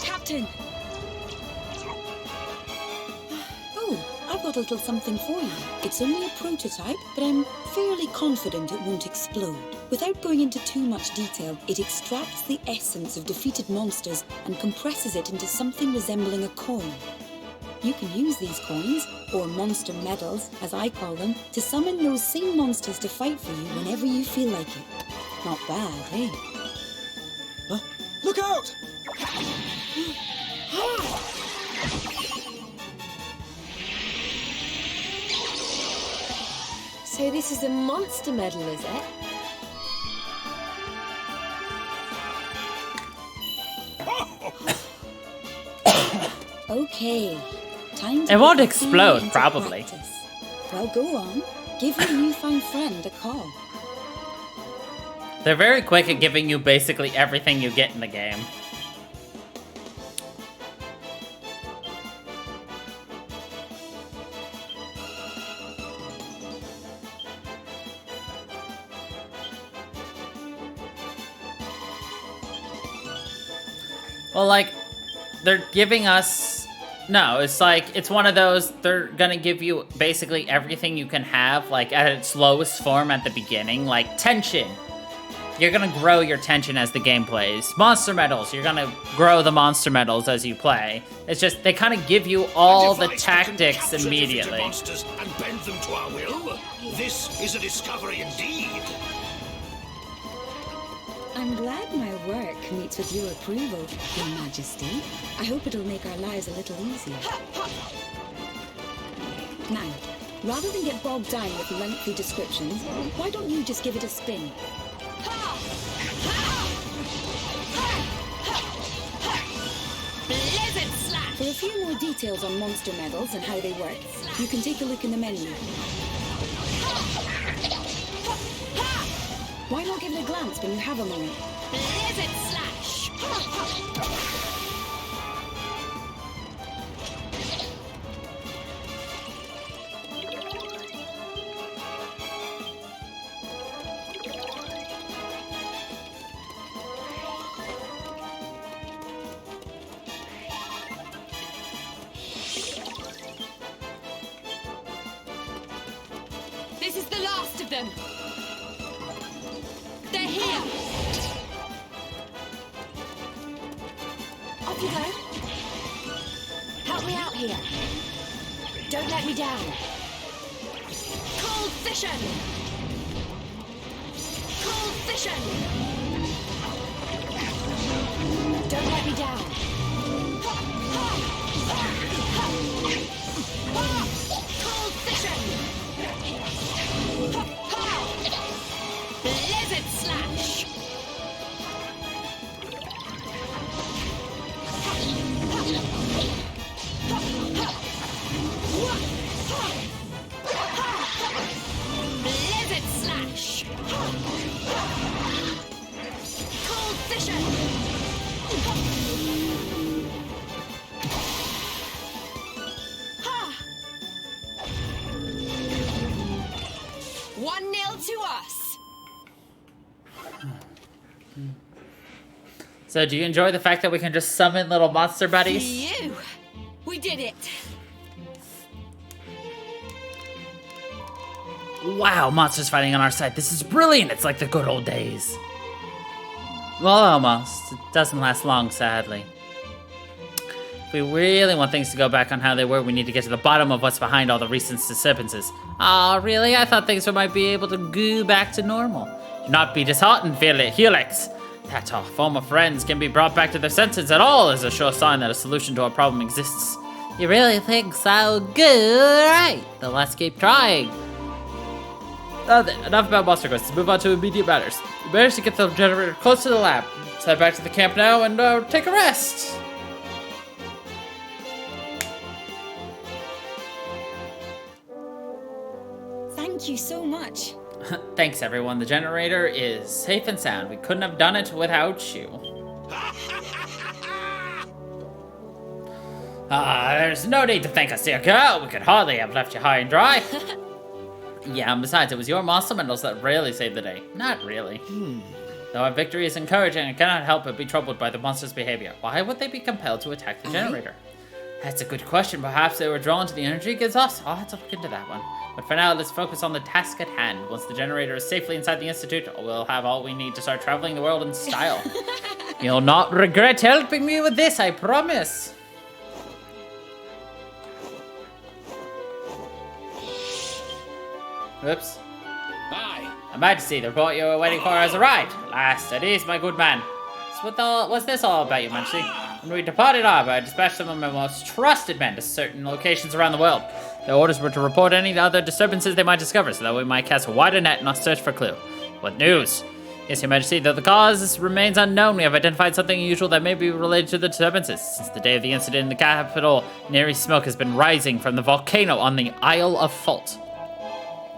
Captain! Oh, I've got a little something for you. It's only a prototype, but I'm fairly confident it won't explode. Without going into too much detail, it extracts the essence of defeated monsters and compresses it into something resembling a coin. You can use these coins, or monster medals, as I call them, to summon those same monsters to fight for you whenever you feel like it. Not bad, eh? Look out! So this is a monster medal, is it? Okay. Time to It won't put the explode, theory into probably. practice. Well, go on. Give your newfound friend a call. They're very quick at giving you basically everything you get in the game. Well, like, they're giving us... No, it's like, it's one of those, they're gonna give you basically everything you can have, like, at its lowest form at the beginning. Like, tension. You're gonna grow your tension as the game plays. Monster medals, you're gonna grow the monster medals as you play. It's just, they kind of give you all the tactics immediately. Monsters and bend them to our will. This is a discovery indeed. I'm glad my work meets with your approval, Your Majesty. I hope it'll make our lives a little easier. Now, rather than get bogged down with lengthy descriptions, why don't you just give it a spin? Blizzard slash. For a few more details on monster medals and how they work, you can take a look in the menu. Why not give it a glance when you have a moment? Blizzard slash. This is the last of them. They're here. Off you go. Help me out here. Don't let me down. Cold vision. Cold vision. Don't let me down. Cold vision. Blizzard slash. Blizzard slash. Cold vision. 1-0 to us. So do you enjoy the fact that we can just summon little monster buddies? You. We did it. Wow, monsters fighting on our side. This is brilliant. It's like the good old days. Well, almost. It doesn't last long, sadly. If we really want things to go back on how they were, we need to get to the bottom of what's behind all the recent disturbances. Aw, really? I thought things might be able to go back to normal. Do not be disheartened, Helix. That our former friends can be brought back to their senses at all is a sure sign that a solution to our problem exists. You really think so? Good, right. Then let's keep trying. Now then, enough about monster quests. Let's move on to immediate matters. We managed to get the generator close to the lab. Let's head back to the camp now and take a rest. Thank you so much. Thanks, everyone. The generator is safe and sound. We couldn't have done it without you. There's no need to thank us, dear girl. We could hardly have left you high and dry. Yeah, and besides, it was your monster medals that really saved the day. Not really. Though our victory is encouraging, I cannot help but be troubled by the monster's behavior. Why would they be compelled to attack the generator? That's a good question. Perhaps they were drawn to the energy it gives us. I'll have to look into that one. But for now, let's focus on the task at hand. Once the generator is safely inside the Institute, we'll have all we need to start traveling the world in style. You'll not regret helping me with this, I promise. Oops. Aye. Her Majesty, the report you were waiting for has arrived. Last, at ease, my good man. So what's this all about, Your Majesty? When we departed Arbor, I dispatched some of my most trusted men to certain locations around the world. Their orders were to report any other disturbances they might discover, so that we might cast a wider net in our search for a clue. What news? Yes, Your Majesty, though the cause remains unknown, we have identified something unusual that may be related to the disturbances. Since the day of the incident in the capital, an eerie smoke has been rising from the volcano on the Isle of Fault.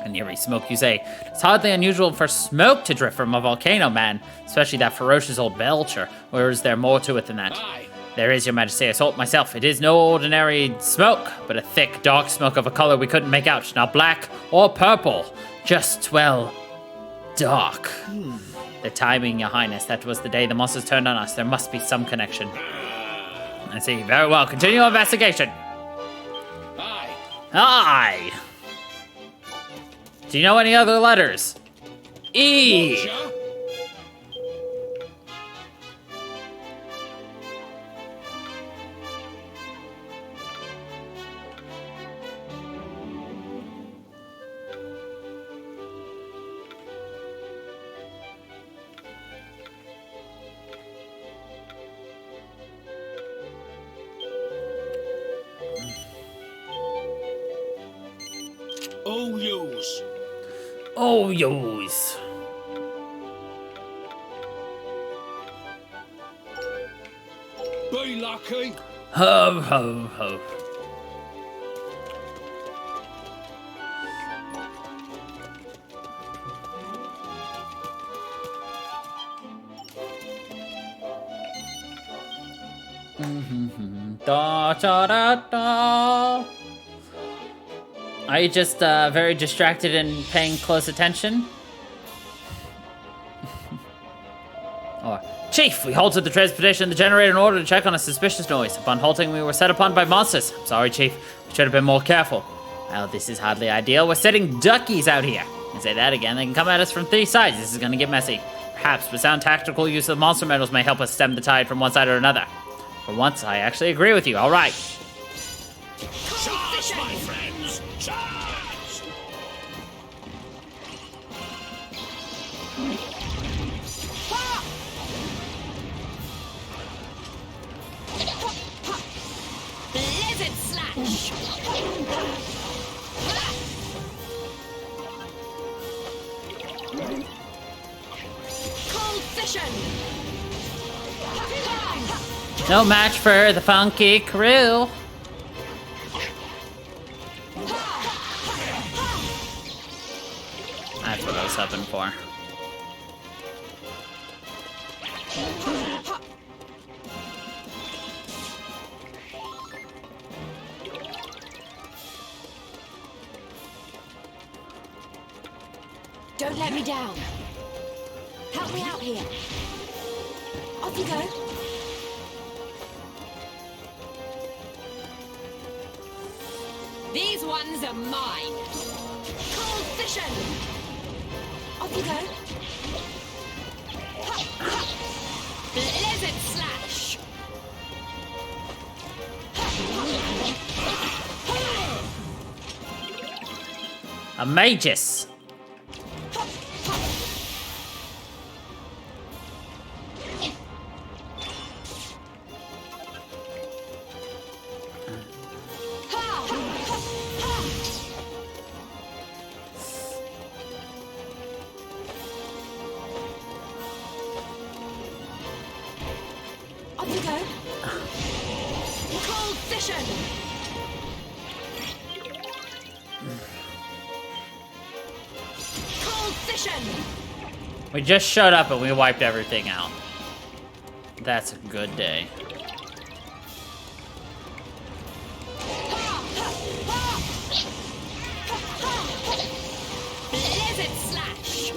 An eerie smoke, you say? It's hardly unusual for smoke to drift from a volcano, man. Especially that ferocious old belcher. Or is there more to it than that? Aye. There is, Your Majesty. I saw it myself. It is no ordinary smoke, but a thick, dark smoke of a color we couldn't make out. Not black or purple. Just, well, dark. The timing, Your Highness. That was the day the monsters turned on us. There must be some connection. I see. Very well. Continue your investigation. Aye. Aye. Do you know any other letters? E. Roger. O's. Oh, yo's. Be lucky. Ho, ho, ho. Da, da, da, da. Are you just very distracted and paying close attention? Or, Chief, we halted the transportation of the generator in order to check on a suspicious noise. Upon halting, we were set upon by monsters. I'm sorry, Chief. We should have been more careful. Well, this is hardly ideal. We're setting duckies out here. I say that again. They can come at us from 3 sides. This is going to get messy. Perhaps with sound tactical use of monster medals may help us stem the tide from one side or another. For once, I actually agree with you. All right. Charge, my friends! Charge! Blizzard slash! Cold fission! No match for the funky crew. That's what I was hoping for. Don't let me down. Help me out here. Off you go. These ones are mine. Cold fission. Off you go. Blizzard slash. A magus. Vision! Cold Vision! We just showed up and we wiped everything out. That's a good day. Blizzard Slash!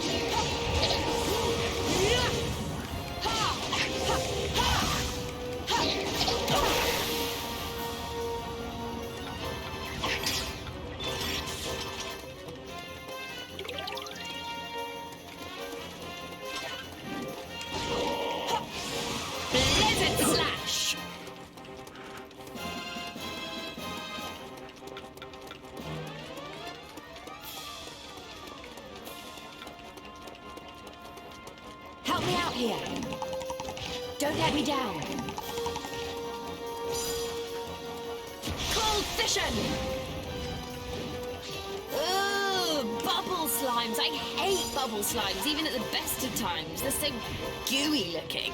Blizzard Slash! Help me out here. Don't let me down. Cold Vision! Ooh, bubble slimes. I hate bubble slimes, even at the best of times. They're so gooey looking.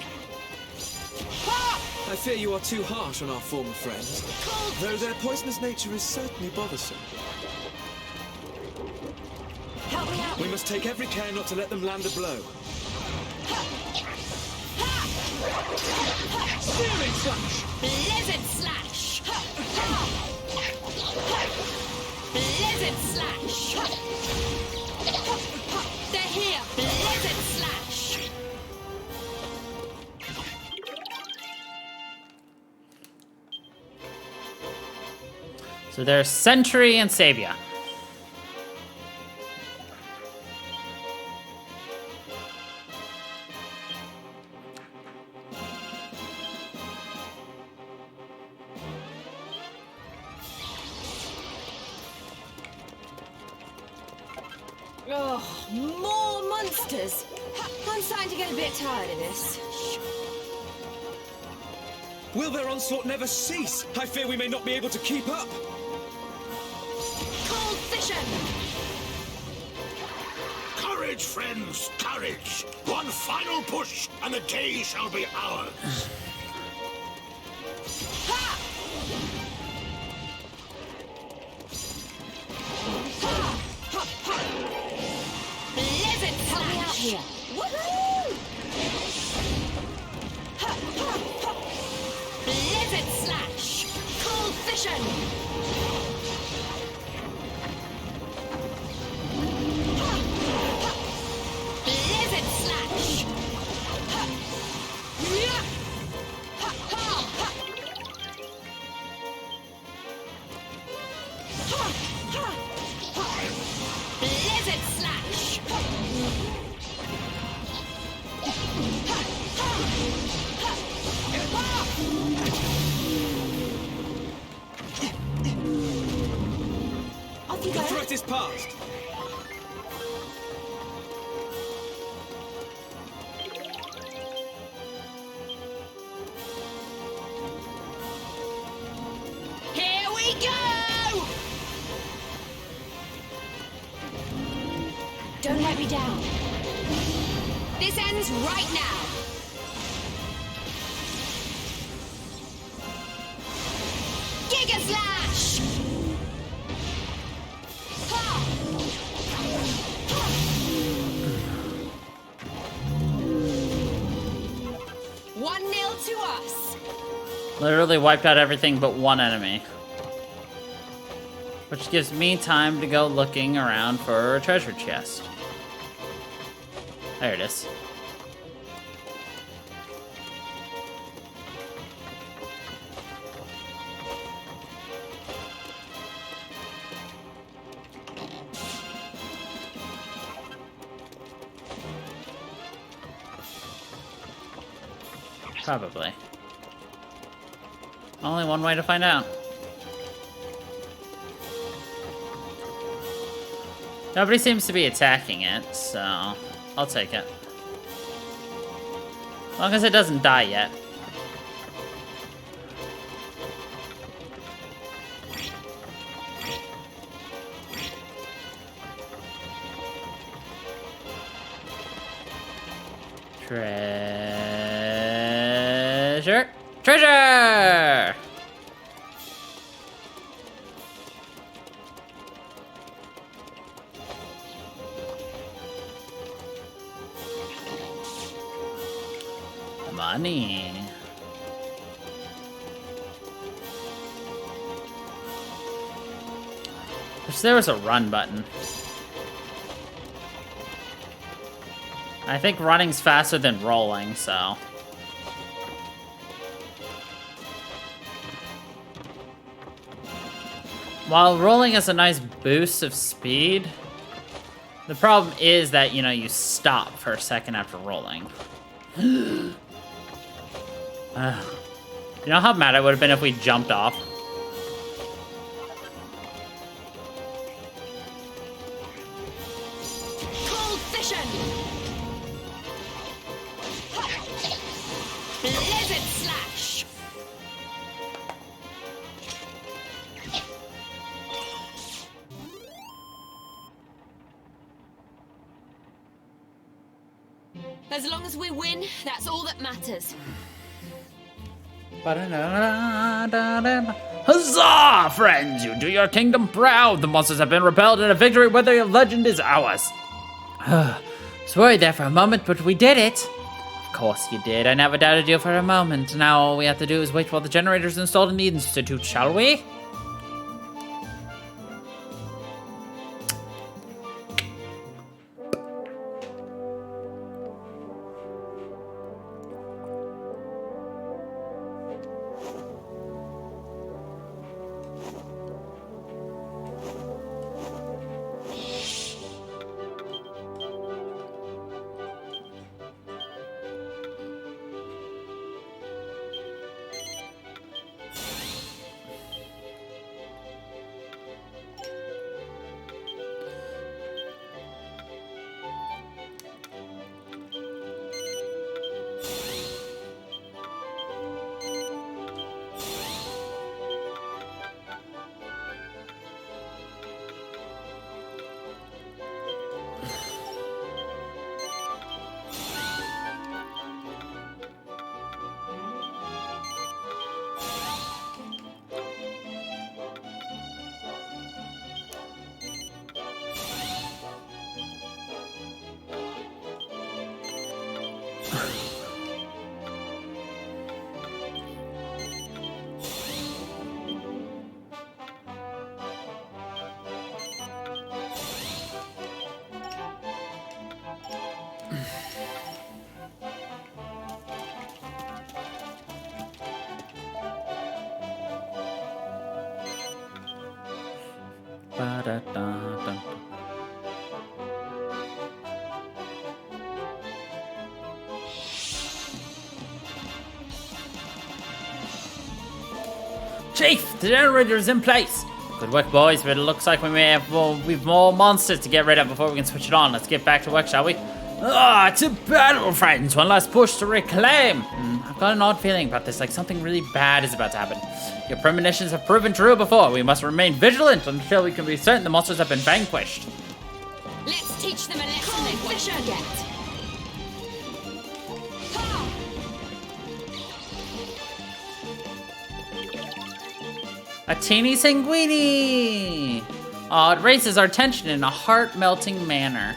I fear you are too harsh on our former friends, Cold though their poisonous nature is certainly bothersome. Help me out. We must take every care not to let them land a blow. Searing Slash! Blizzard Slash! Blizzard Slash! They're here! Blizzard Slash! So there's Sentry and Sabia. Oh, more monsters! I'm starting to get a bit tired of this. Will their onslaught never cease? I fear we may not be able to keep up. Cold Vision! Courage, friends, courage! One final push, and the day shall be ours. Ha! Blizzard Slash! Help me out here. Woohoo! Blizzard Slash! Cold Vision! Blizzard Slash! Blizzard Slash! Off you The go. threat is past. Here we go! Don't let me down. This ends right now. Giga Slash! Ha! 1-0 to us. Literally wiped out everything but one enemy. Which gives me time to go looking around for a treasure chest. There it is. Probably. Only one way to find out. Nobody seems to be attacking it, so I'll take it. As long as it doesn't die yet. Treasure! Treasure! money. Wish there was a run button. I think running's faster than rolling, so. While rolling has a nice boost of speed, the problem is that, you know, you stop for a second after rolling. You know how mad I would have been if we jumped off? Cold vision! Blizzard slash! As long as we win, that's all that matters. Huzzah, friends! You do your kingdom proud. The monsters have been repelled, and a victory with your legend is ours. Was worried there for a moment, but we did it. Of course you did. I never doubted you for a moment. Now all we have to do is wait while the generator's installed in the Institute, shall we? Ba-da-da-dun. Chief, the generator's in place. Good work, boys, but it looks like we may have we've more monsters to get rid of before we can switch it on. Let's get back to work, shall we? Ah, to battle, friends! One last push to reclaim! I've got an odd feeling about this, like something really bad is about to happen. Your premonitions have proven true before. We must remain vigilant until we can be certain the monsters have been vanquished. Let's teach them a lesson they won't forget. Ha! A teeny sanguini! Oh, it raises our tension in a heart-melting manner.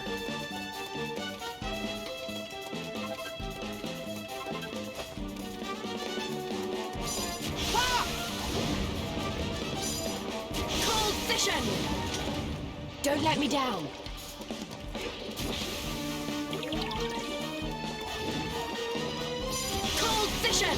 Cold vision! Don't let me down. Cold vision!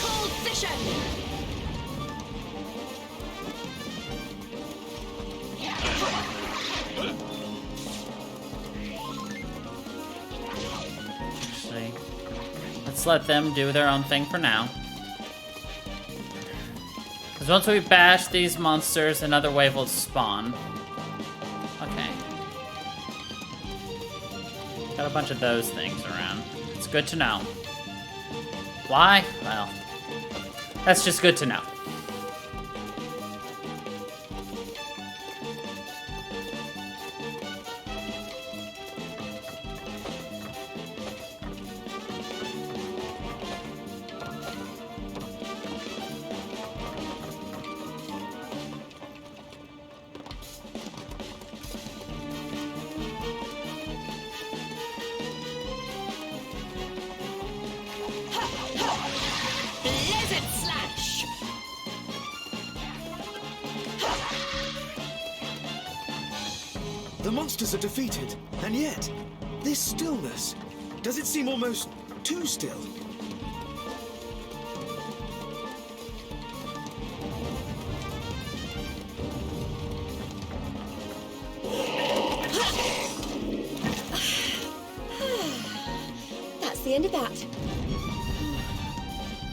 Cold vision! Actually, let's let them do their own thing for now. Because once we bash these monsters, another wave will spawn. Okay. Got a bunch of those things around. It's good to know. Why? Well, that's just good to know. monsters are defeated, and yet, this stillness, does it seem almost too still? That's the end of that.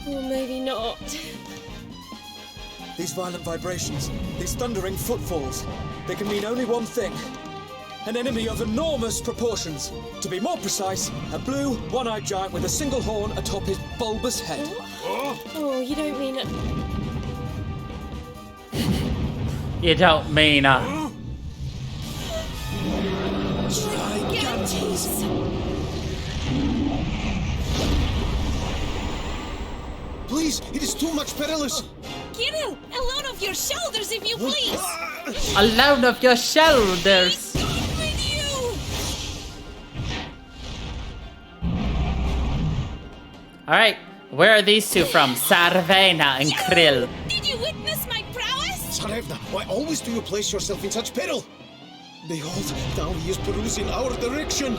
Or maybe not. These violent vibrations, these thundering footfalls, they can mean only one thing. An enemy of enormous proportions. To be more precise, a blue, one-eyed giant with a single horn atop his bulbous head. Oh, you don't mean it. You don't mean Gigantes! Please, it is too much perilous. Kirill, a load off your shoulders if you please! a load of your shoulders. God with you! Alright, where are these two from? Sarvena and Krill. Did you witness my prowess? Tsarevna, why always do you place yourself in such peril? Behold, now he is perusing our direction.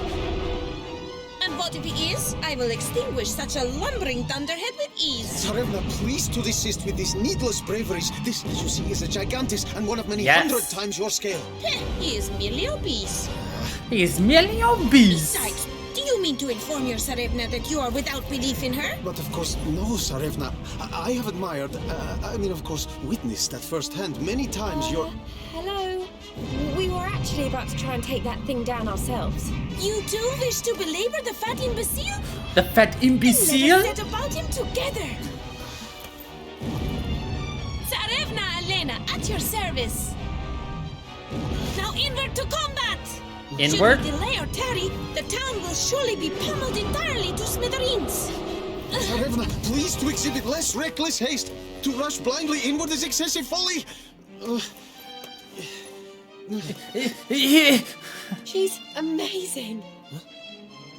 And what if he is? I will extinguish such a lumbering thunderhead with ease. Tsarevna, please to desist with these needless braveries. This, as you see, is a gigantis and one of many Yes. 100 times your scale. He is merely obese. He's merely obese. Besides, do you mean to inform your Tsarevna that you are without belief in her? But of course, no, Tsarevna. I have admired, of course, witnessed at first hand many times your... Hello? We were actually about to try and take that thing down ourselves. You too wish to belabor the fat imbecile? The fat Let imbecile? us set about him together. Tsarevna Elena, at your service. Now inward to combat! Inward? Should we delay or tarry, the town will surely be pummeled entirely to smithereens. Tsarevna, please to exhibit less reckless haste. To rush blindly inward is excessive folly. She's amazing.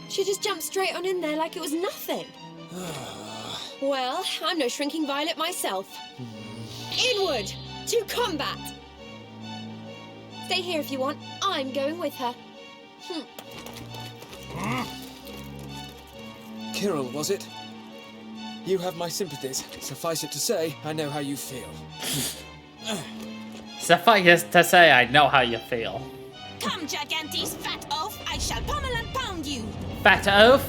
She just jumped straight on in there like it was nothing. Well, I'm no shrinking violet myself. Inward to combat. Stay here if you want. I'm going with her. Kirill, was it? You have my sympathies. Suffice it to say, I know how you feel. Suffice to say, I know how you feel. Come, Gigantes, fat oaf. I shall pummel and pound you. Fat oaf?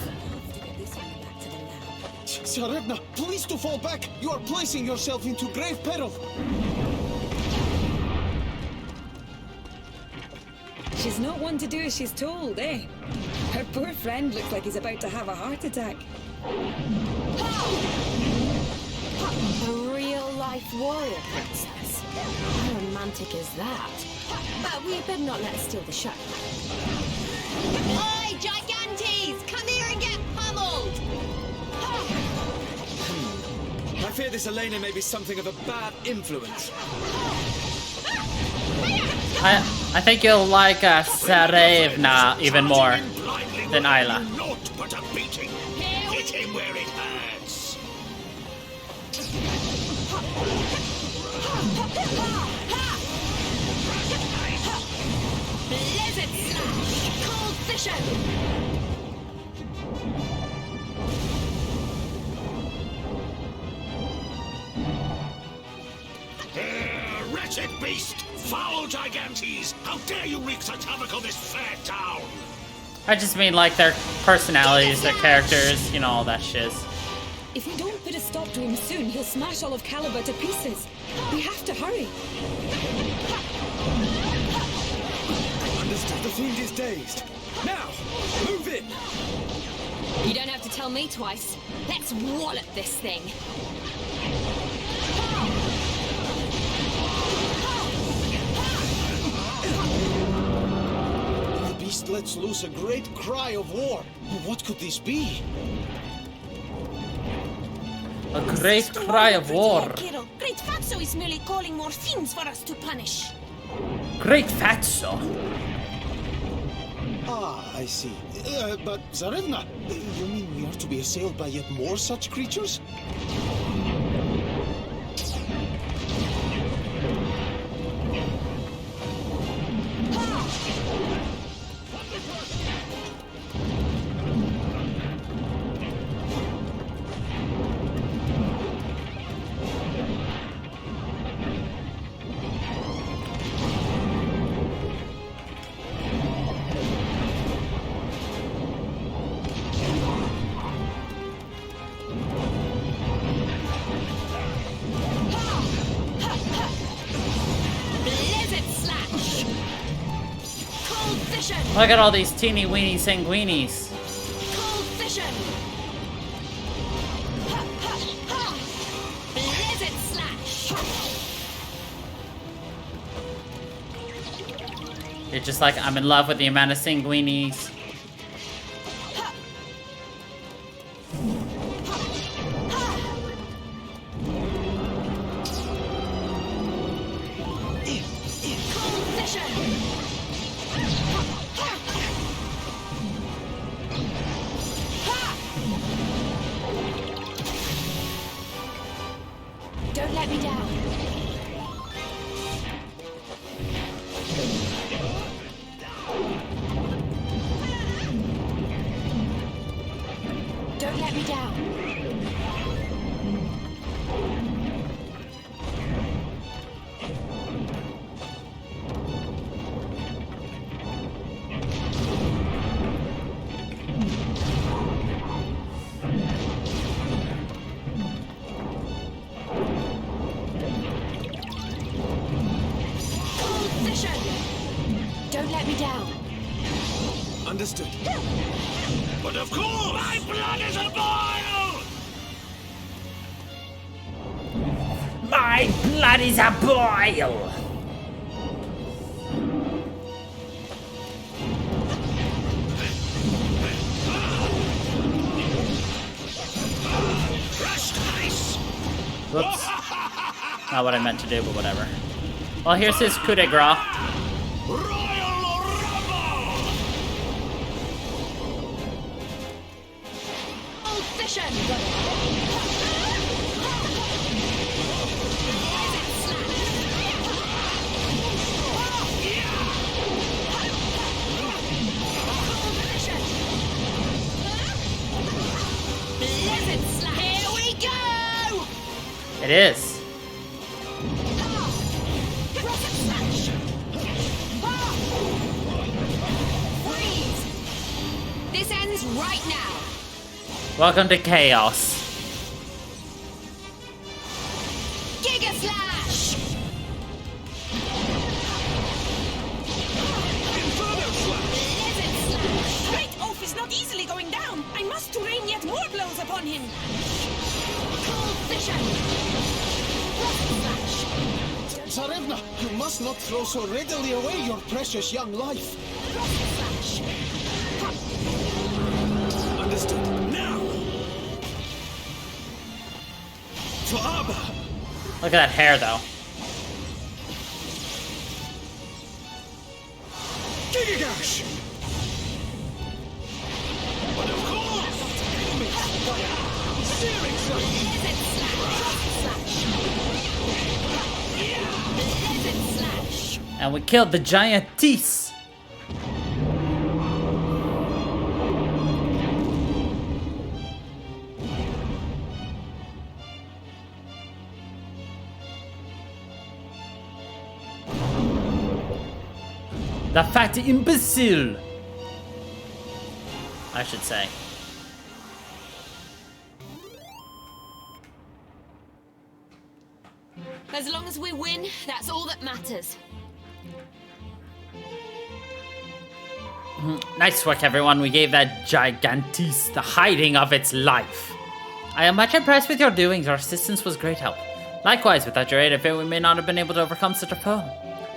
Tsarevna, please to fall back. You are placing yourself into grave peril. She's not one to do as she's told, eh? Her poor friend looks like he's about to have a heart attack. A real-life warrior princess. How romantic is that? But we better not let her steal the show. Oi, Gigantes! Come here and get pummeled! I fear this Elena may be something of a bad influence. I think you'll like Tsarevna even more than Isla. Naught but a beating. Hit him where it hurts. Blizzard slash! Cold vision! Wretched beast! Foul Gigantes! How dare you wreak such havoc on this fair town! I just mean like their personalities, their characters, you know, all that shiz. If we don't put a stop to him soon, he'll smash all of Caliber to pieces. We have to hurry. Understood. The fiend is dazed. Now, move in! You don't have to tell me twice. Let's wallop this thing. The beast lets loose a great cry of war. What could this be? A great cry of war. Kirill, Great Fatso is merely calling more fiends for us to punish. Great fatso. Ah, I see. But Tsarevna, you mean we are to be assailed by yet more such creatures? Look at all these teeny weeny sanguinies. Cold vision. Ha, ha, ha. Blizzard slash. You're just like, I'm in love with the amount of sanguinies. Don't let me down. Don't let me down. Don't let me down. Understood. But of course! My blood is a boil! My blood is a boil! Crushed ice! Whoops. Not what I meant to do, but whatever. Well, here's his coup de grace. Royal Rumble! Cold vision. Blizzard slash. Here we go. It is. Rocket slash. Freeze. This ends right now. Welcome to chaos. Giga slash. Inferno slash! Blizzard slash. Great oaf is not easily going down. I must rain yet more blows upon him. Cold vision. Rocket slash. Tsarevna, you must not throw so readily away your precious young life. Rocket slash. Understood. Now! For Abba! Look at that hair, though. Giga-Gash! But of course! Searing Sun! Blizzard slash. Rocket slash. Blizzard slash. And we killed the giantess. The fat imbecile, I should say. As long as we win, that's all that matters. Nice work, everyone. We gave that gigantis the hiding of its life. I am much impressed with your doings. Your assistance was great help. Likewise, without your aid, I fear we may not have been able to overcome such a foe.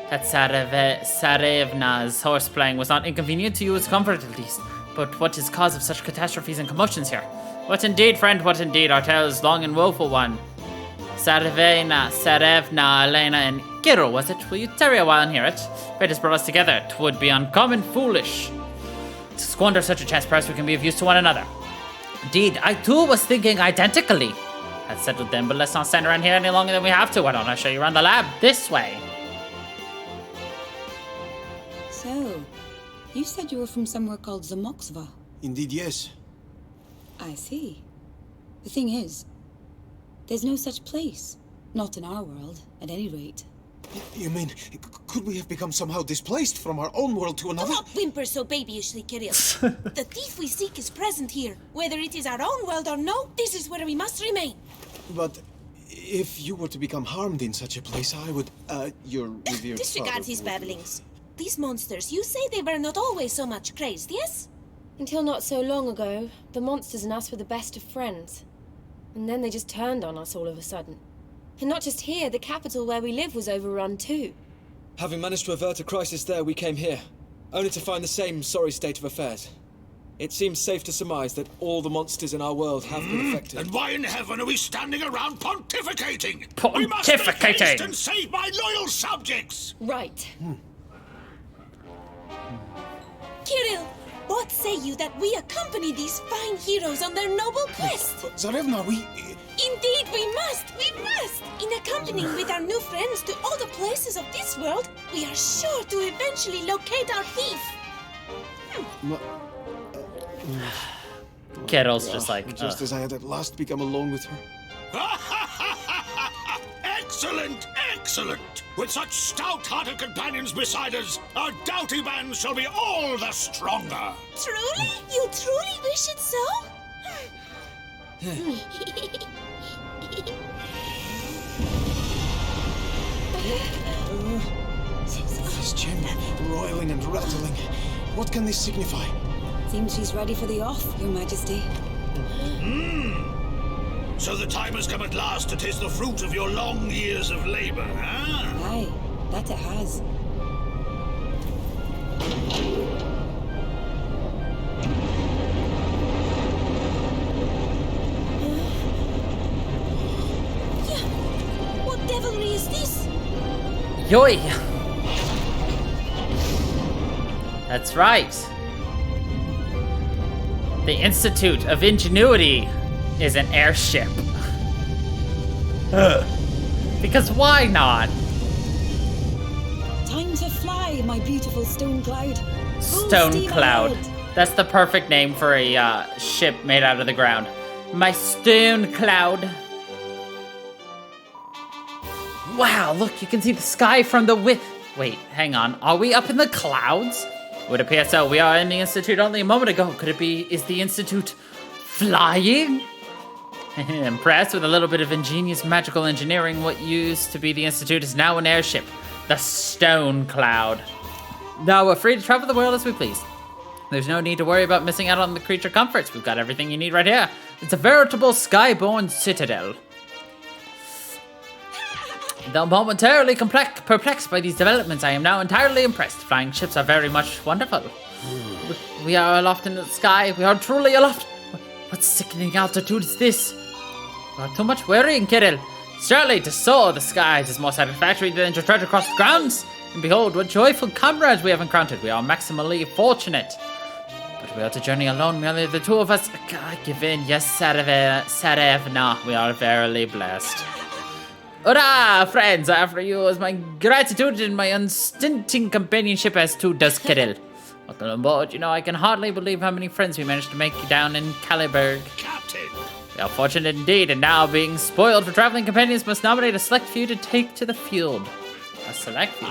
That Sarevna's horseplaying was not inconvenient to you as comfort, at least. But what is cause of such catastrophes and commotions here? What indeed, friend, what indeed? Our tale is long and woeful one. Sarevna, Elena, and Kiro, was it? Will you tarry a while and hear it? Fate has brought us together. 'Twould be uncommon foolish to squander such a chance. Perhaps we can be of use to one another. Indeed, I too was thinking identically. That's settled then, but let's not stand around here any longer than we have to. Why don't I show you around the lab? This way. So, you said you were from somewhere called Zamoxva. Indeed, yes. I see. The thing is, there's no such place. Not in our world, at any rate. You mean, could we have become somehow displaced from our own world to Do another? not whimper so babyishly, Kirill. The thief we seek is present here. Whether it is our own world or no, this is where we must remain. But if you were to become harmed in such a place, I would, your revered Disregard father his would- babblings. These monsters, you say they were not always so much crazed, yes? Until not so long ago, the monsters and us were the best of friends. And then they just turned on us all of a sudden. And not just here, the capital where we live was overrun too. Having managed to avert a crisis there, we came here, only to find the same sorry state of affairs. It seems safe to surmise that all the monsters in our world have been affected. And why in heaven are we standing around pontificating? Pontificating! We must make haste and save my loyal subjects! Right. Kirill, what say you that we accompany these fine heroes on their noble quest? Tsarevna, we... Indeed, we must! We must! In accompanying with our new friends to all the places of this world, we are sure to eventually locate our thief. Kirill's just like, Just as I had at last become alone with her. Excellent, excellent! With such stout-hearted companions beside us, our doughty band shall be all the stronger! Truly? You truly wish it so? This chamber, roiling and rattling. What can this signify? Seems she's ready for the off, Your Majesty. So the time has come at last to taste the fruit of your long years of labor, huh? Aye, that it has. Yeah. What devilry is this? Yoy! That's right. The Institute of Ingenuity is an airship. Because why not? Time to fly, my beautiful stone cloud. Full Stone steam Cloud. ahead. That's the perfect name for a ship made out of the ground. My Stone Cloud. Wow, look, you can see the sky from the Wait, hang on. Are we up in the clouds? Would appear so. We are in the Institute only a moment ago. Could it be, is the Institute flying? Impressed with a little bit of ingenious magical engineering, what used to be the Institute is now an airship. The Stone Cloud. Now we're free to travel the world as we please. There's no need to worry about missing out on the creature comforts. We've got everything you need right here. It's a veritable skyborne citadel. Though momentarily perplexed by these developments, I am now entirely impressed. Flying ships are very much wonderful. We are aloft in the sky. We are truly aloft. What sickening altitude is this? Not too much worrying, Kirill. Surely to soar the skies is more satisfactory than to trudge across the grounds. And behold, what joyful comrades we have encountered. We are maximally fortunate. But we are to journey alone, merely the two of us. God, give in, yes, Tsarevna. We are verily blessed. Hurrah, friends! After you is my gratitude and my unstinting companionship as too does Kirill. Welcome on board. You know, I can hardly believe how many friends we managed to make down in Kaliberg. Captain! We are fortunate indeed, and now being spoiled for traveling companions must nominate a select few to take to the field. A select few?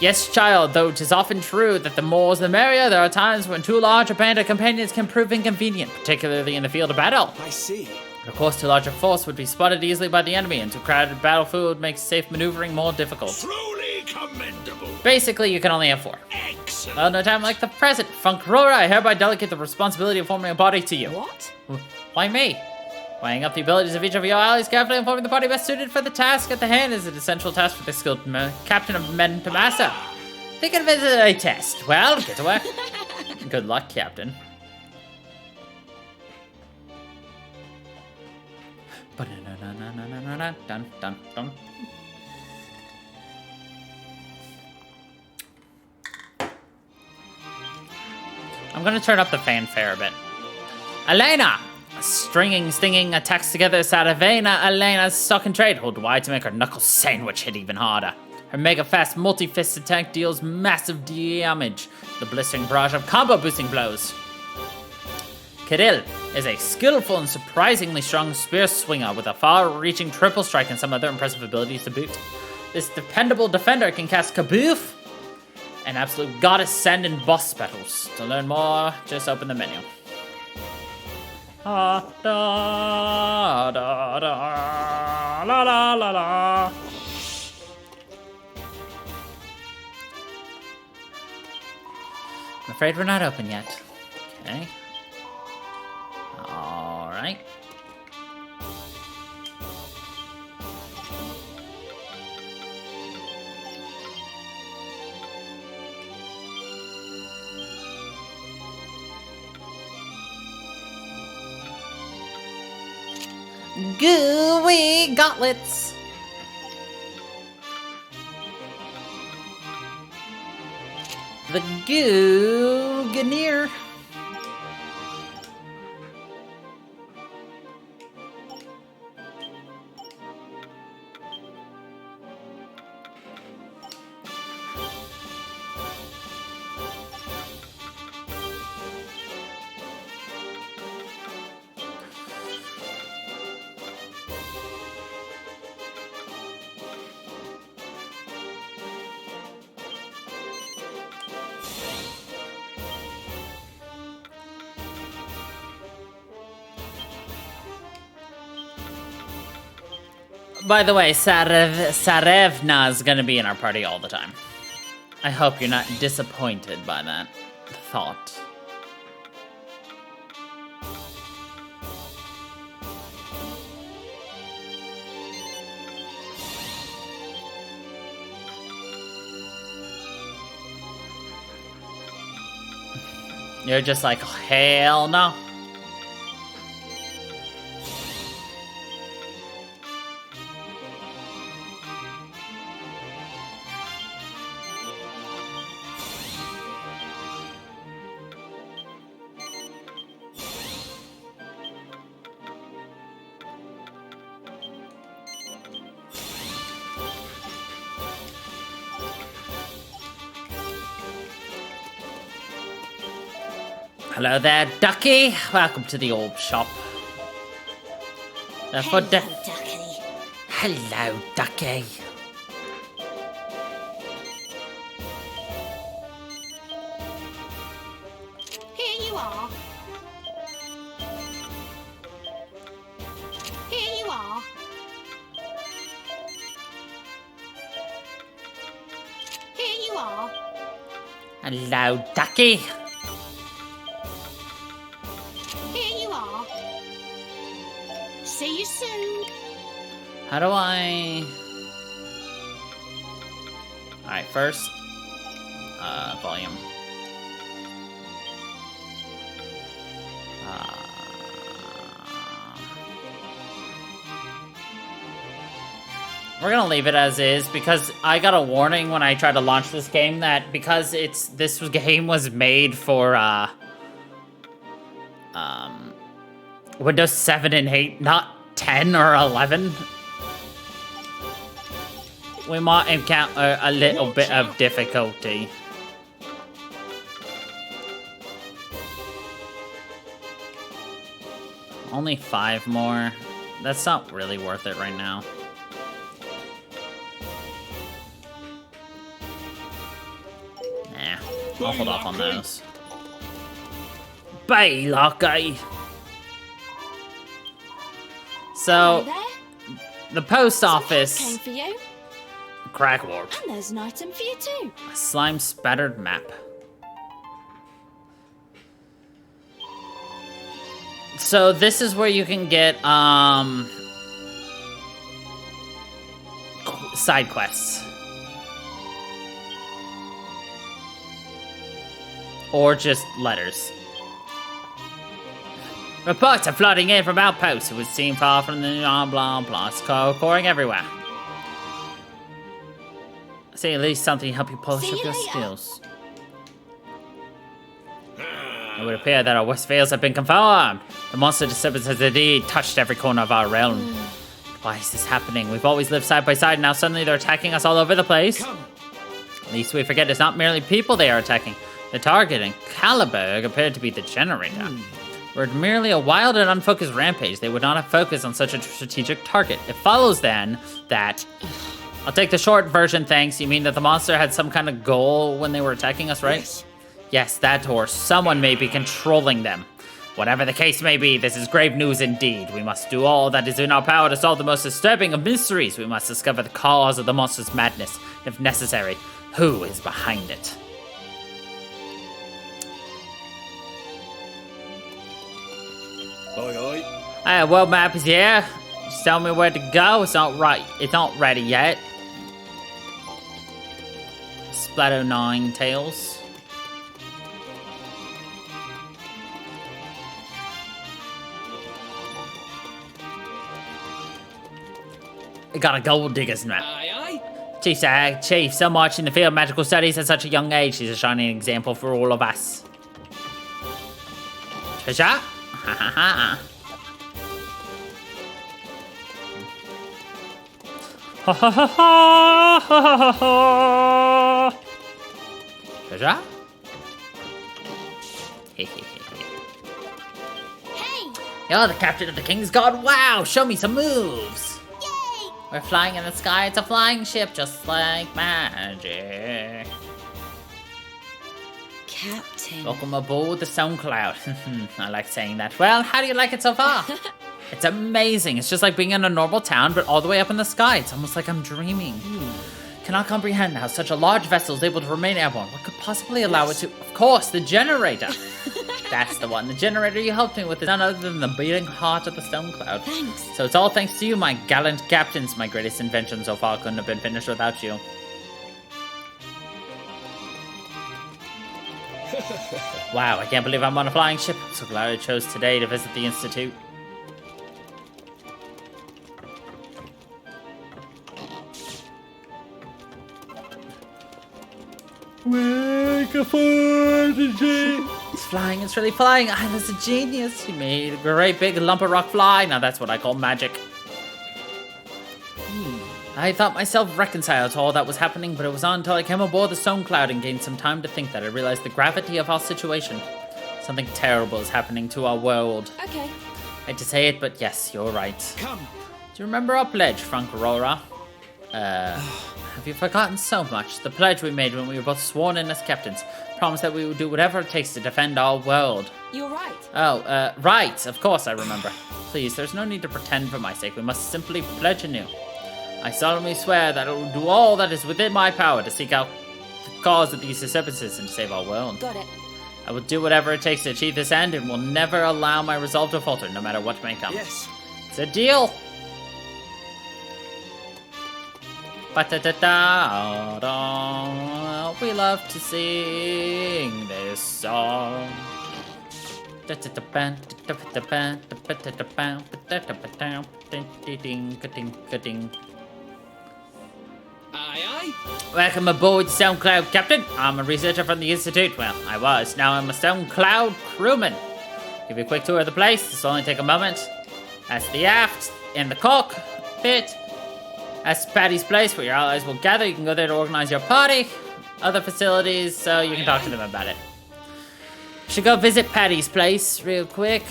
Yes, child, though 'tis often true that the more the merrier, there are times when too large a band of companions can prove inconvenient, particularly in the field of battle. I see. Of course, too large a force would be spotted easily by the enemy, and too crowded battlefield makes safe maneuvering more difficult. Truly commendable! Basically, you can only have 4. Excellent! Well, no time like the present. Funkrora, I hereby delegate the responsibility of forming a body to you. What? Why me? Weighing up the abilities of each of your allies carefully and forming the party best suited for the task at the hand is an essential task for the skilled captain of men to master. Think of it as a test. Well, get to work. Good luck, Captain. Dun, dun, dun. I'm gonna turn up the fanfare a bit. Elena! Stinging attacks together Saravena, Elena's stock and trade. Hold wide to make her knuckle sandwich hit even harder. Her mega fast multi-fist attack deals massive damage. The blistering barrage of combo boosting blows. Kirill is a skillful and surprisingly strong spear swinger with a far-reaching triple strike and some other impressive abilities to boot. This dependable defender can cast Kaboof and absolute goddess send in boss battles. To learn more, just open the menu. Da, da, da, da, la, la, la, la. afraid we're not open yet. Okay. Alright. Gooey gauntlets. The Googaneer. By the way, Sarevna's gonna be in our party all the time. I hope you're not disappointed by that thought. You're just like, hell no. Hello there, Ducky. Welcome to the orb shop. Hello, Ducky. Hello, Ducky. Here you are. Here you are. Here you are. Hello, Ducky. Here you are. See you soon. How do I... Alright, first, volume. We're gonna leave it as is because I got a warning when I tried to launch this game that because this game was made for Windows 7 and 8, not 10 or 11. We might encounter a little bit of difficulty. Only 5 more. That's not really worth it right now. Nah, I'll hold off on those. Bye, Lucky. So, the post office. Came for you. Crack warp. And there's an item for you too. A slime spattered map. So this is where you can get side quests. Or just letters. Reports are flooding in from outposts. It would seem far from the blah blah blah. It's pouring everywhere. See, at least something to help you polish up your skills. It would appear that our worst fails have been confirmed. The monster disturbance has indeed touched every corner of our realm. Why is this happening? We've always lived side by side, and now suddenly they're attacking us all over the place. At least we forget it's not merely people they are attacking. The target in Caliburg appeared to be the generator. Were it merely a wild and unfocused rampage, they would not have focused on such a strategic target. It follows then that... I'll take the short version, thanks. You mean that the monster had some kind of goal when they were attacking us, right? Yes. Yes, that or someone may be controlling them. Whatever the case may be, this is grave news indeed. We must do all that is in our power to solve the most disturbing of mysteries. We must discover the cause of the monster's madness. If necessary, who is behind it? Aye, aye. World map is here. Just tell me where to go. It's not right. It's not ready yet. Splatter 9 tails. I got a gold digger's map. Aye, aye. Chief, so much in the field of magical studies at such a young age. He's a shining example for all of us. Treasure? Ha ha ha. Ha ha ha ha ha ha ha. Treasure? Hey! You're the captain of the King's Guard. Wow, show me some moves. Yay! We're flying in the sky. It's a flying ship, just like magic. Captain. Welcome aboard the Cloud. I like saying that. Well, how do you like it so far? It's amazing. It's just like being in a normal town, but all the way up in the sky. It's almost like I'm dreaming. Cannot comprehend how such a large vessel is able to remain airborne. What could possibly allow it to? Of course, the generator. That's the one. The generator you helped me with is none other than the beating heart of the Cloud. Thanks. So it's all thanks to you, my gallant captains. My greatest invention so far couldn't have been finished without you. Wow, I can't believe I'm on a flying ship. I'm so glad I chose today to visit the Institute. Wake up, it's flying, it's really flying. I was a genius. He made a great big lump of rock fly. Now that's what I call magic. I thought myself reconciled to all that was happening, but it was not until I came aboard the Cloud and gained some time to think that I realized the gravity of our situation. Something terrible is happening to our world. Okay. I hate to say it, but yes, you're right. Come. Do you remember our pledge, Frank Aurora? Have you forgotten so much? The pledge we made when we were both sworn in as captains. Promised that we would do whatever it takes to defend our world. You're right. Oh, right. Of course I remember. Please, there's no need to pretend for my sake. We must simply pledge anew. I solemnly swear that I will do all that is within my power to seek out the cause of these disturbances and to save our world. Got it. I will do whatever it takes to achieve this end and will never allow my resolve to falter, no matter what may come. Yes. It's a deal. Ba-da-da-da-da. We love to sing this song. Aye, aye. Welcome aboard, Cloud Captain. I'm a researcher from the Institute. Well, I was. Now I'm a Cloud crewman. Give you a quick tour of the place. This will only take a moment. That's the aft in the cockpit. That's Patty's place where your allies will gather. You can go there to organize your party. Other facilities, so you can talk to them about it. Should go visit Patty's place real quick.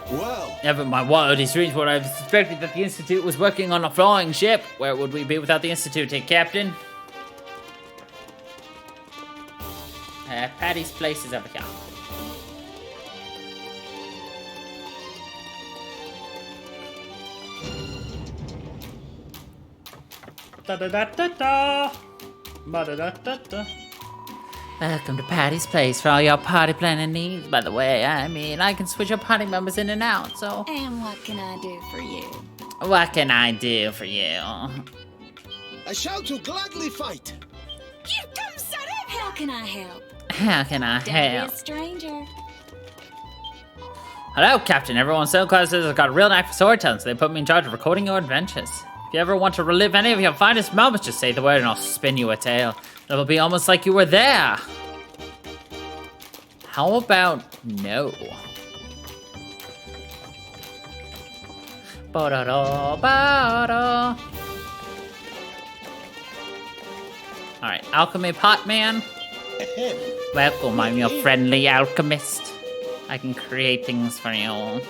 Well, Never my wildest dreams would I have suspected that the Institute was working on a flying ship. Where would we be without the Institute, Captain? Patty's place is over here. Da-da-da-da-da. Ba-da-da-da-da. Welcome to Patty's place for all your party planning needs. By the way, I mean, I can switch your party members in and out, so... And what can I do for you? What can I do for you? I shall to gladly fight. Here comes Sarah! How can I help? How can I Don't be help? a stranger. Hello, Captain. Everyone so close says I've got a real knack for storytelling, so they put me in charge of recording your adventures. If you ever want to relive any of your finest moments, just say the word and I'll spin you a tale. It'll be almost like you were there. How about no? Ba-da-da-ba-da. Alright, Alchemy Pot Man. Welcome, I'm your friendly alchemist. I can create things for you.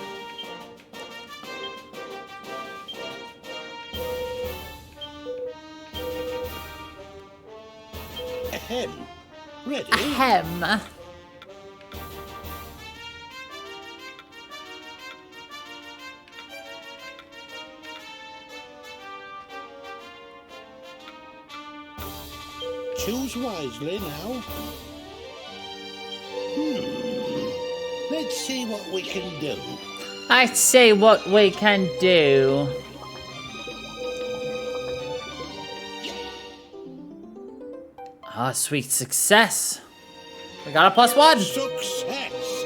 Ahem. Ready? Ahem. Choose wisely now. Let's see what we can do. Let's see what we can do. Ah, sweet success. We got a +1. Success!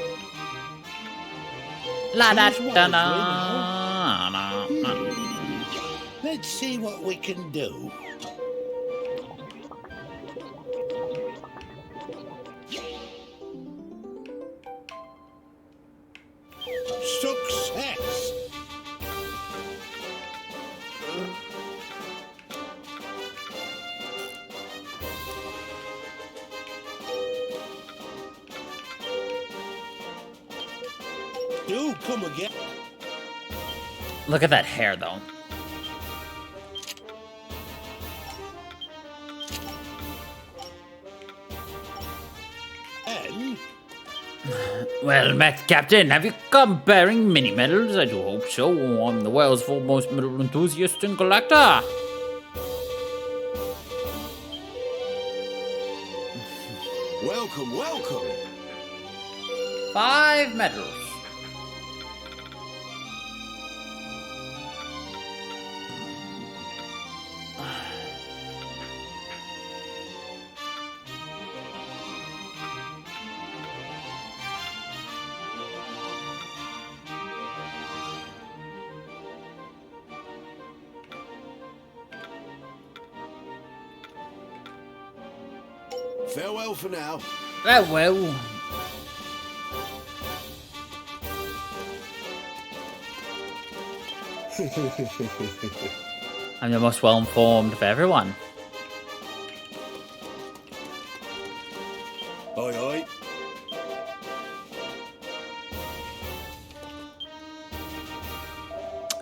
La da Choose da wisely da. Let's see what we can do. Success! Do come again. Look at that hair, though. And Well met, Captain. Have you come bearing mini medals? I do hope so. I'm the world's foremost medal enthusiast and collector. Welcome, welcome. 5 medals. Farewell for now. Well. I'm the most well-informed of everyone. Aye, aye.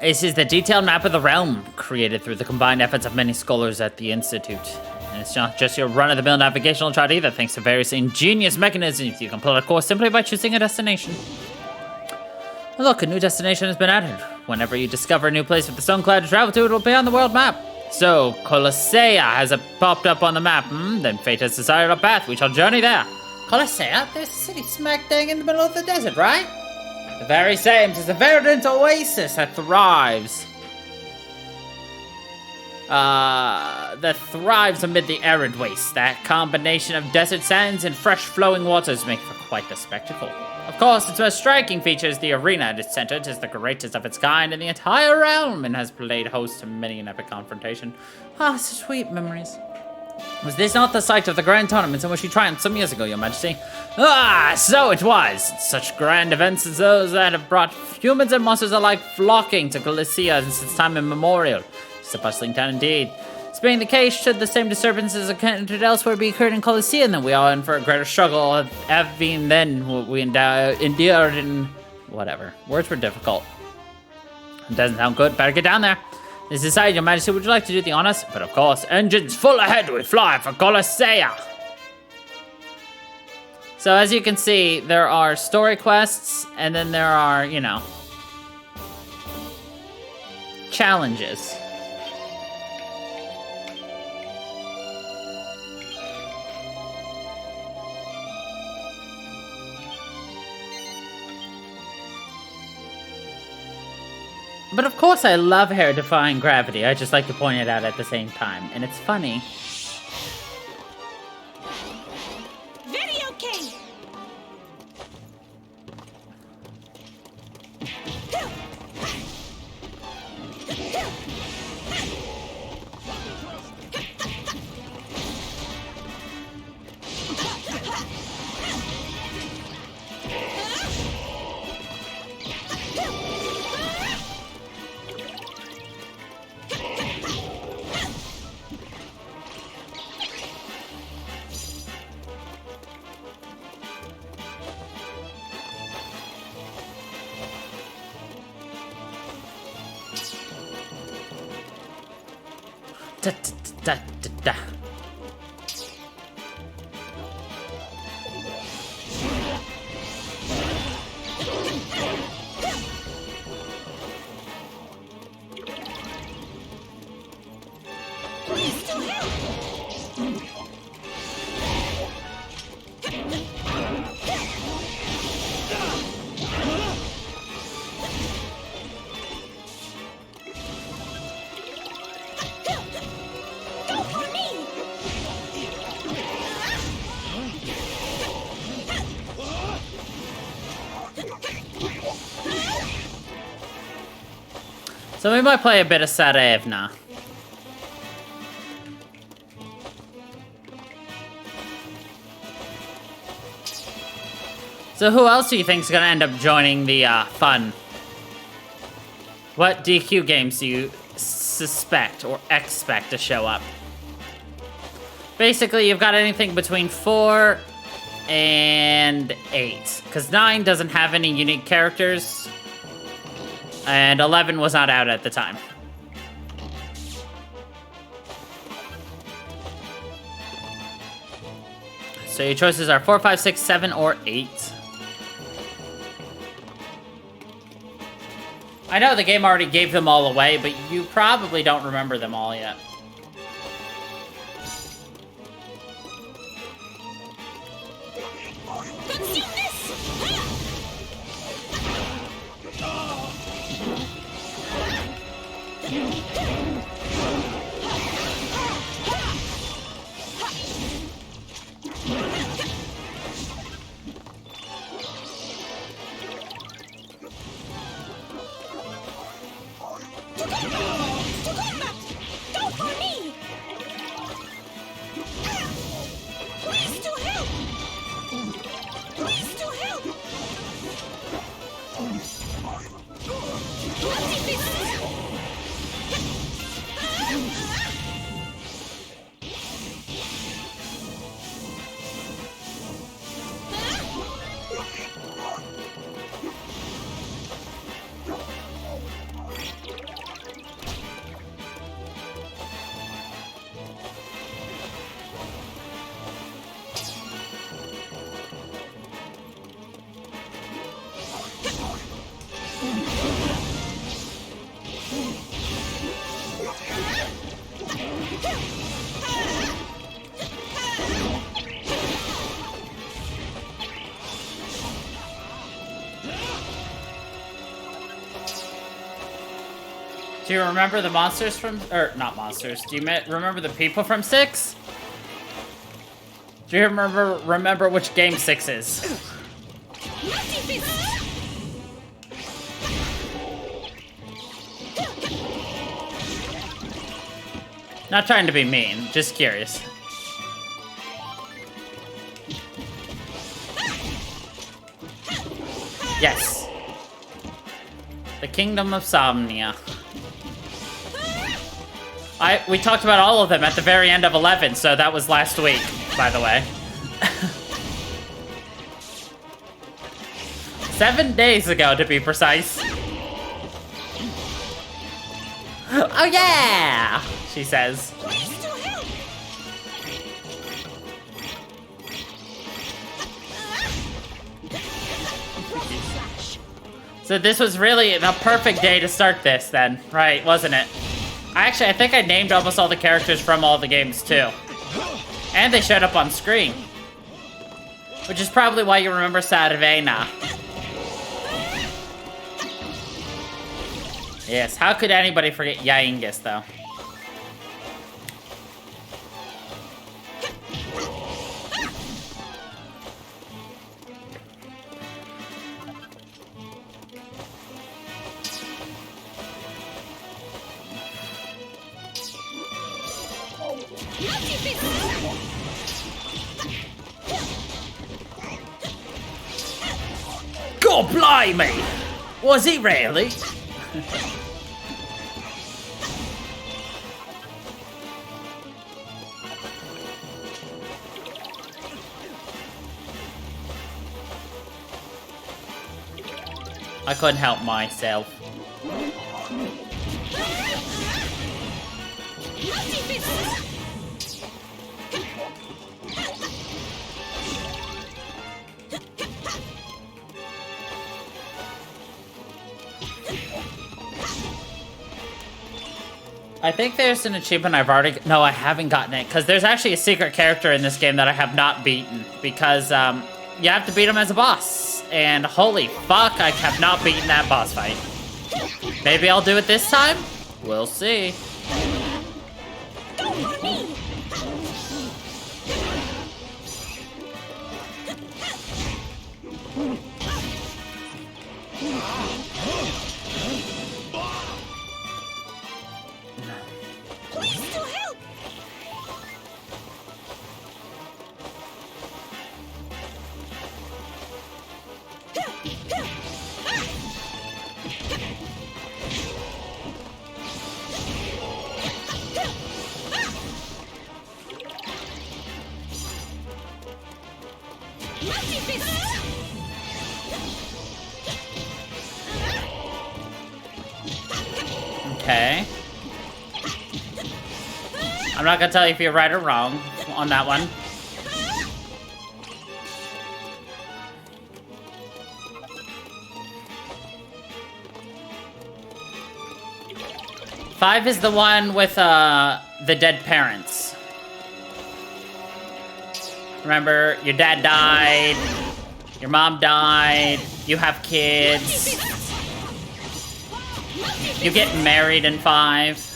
This is the detailed map of the realm, created through the combined efforts of many scholars at the Institute. And it's not just your run-of-the-mill navigational chart either, thanks to various ingenious mechanisms. You can plot a course simply by choosing a destination. Look, a new destination has been added. Whenever you discover a new place with the stone cloud to travel to, it will appear on the world map. So, Colossia has popped up on the map. Then fate has decided our path. We shall journey there. Colossia? There's a city smack dang in the middle of the desert, right? The very same. It's a verdant oasis that thrives. That thrives amid the arid waste. That combination of desert sands and fresh flowing waters make for quite the spectacle. Of course, its most striking feature is the arena at its center. It is the greatest of its kind in the entire realm and has played host to many an epic confrontation. Ah, sweet memories. Was this not the site of the grand tournaments in which you triumphed some years ago, Your Majesty? Ah, so it was. Such grand events as those that have brought humans and monsters alike flocking to Colossia since time immemorial. It's a bustling town indeed. This being the case, should the same disturbances encountered elsewhere be occurred in Colosseum, then we are in for a greater struggle, having then what we endured in... whatever. Words were difficult. It doesn't sound good. Better get down there. This is decided, Your Majesty. Would you like to do the honors? But of course, engines full ahead, we fly for Colosseum. So as you can see, there are story quests, and then there are, you know, challenges. But of course I love hair defying gravity. I just like to point it out at the same time. And it's funny. Video game! Da, da, da, da, da. Please to help! So we might play a bit of Tsarevna. So who else do you think is going to end up joining the fun? What DQ games do you suspect or expect to show up? Basically, you've got anything between 4 and 8. Because 9 doesn't have any unique characters. And 11 was not out at the time. So your choices are 4, 5, 6, 7, or 8. I know the game already gave them all away, but you probably don't remember them all yet. Do you remember the monsters from, or not monsters, do you remember the people from 6? Do you remember which game 6 is? Not trying to be mean, just curious. Yes. The Kingdom of Somnia. We talked about all of them at the very end of 11, so that was last week, by the way. 7 days ago, to be precise. Oh yeah! She says. So this was really the perfect day to start this then, right, wasn't it? I think I named almost all the characters from all the games too. And they showed up on screen. Which is probably why you remember Tsarevna. Yes, how could anybody forget Yaingis though? God blimey! Was he really? I couldn't help myself. I think there's an achievement I've already... No, I haven't gotten it, because there's actually a secret character in this game that I have not beaten, because you have to beat him as a boss. And holy fuck, I have not beaten that boss fight. Maybe I'll do it this time? We'll see. Okay. I'm not gonna tell you if you're right or wrong on that one. Five is the one with the dead parents. Remember, your dad died, your mom died, you have kids. You get married in 5.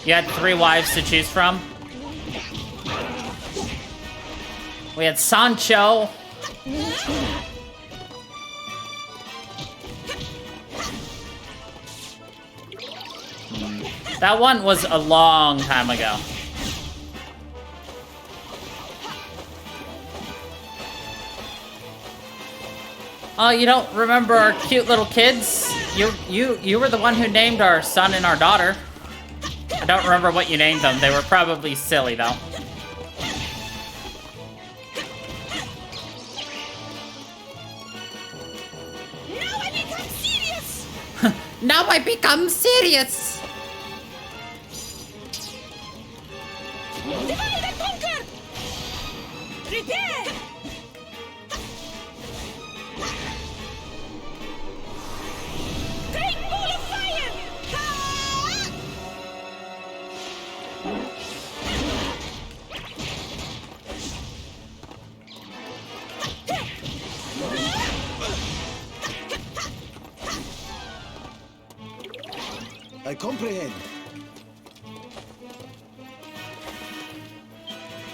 You had 3 wives to choose from. We had Sancho. That one was a long time ago. Oh, you don't remember our cute little kids? You were the one who named our son and our daughter. I don't remember what you named them. They were probably silly, though. Now I become serious! Now I become serious! Divide and conquer! Prepare! Great ball of fire! Ha! I comprehend.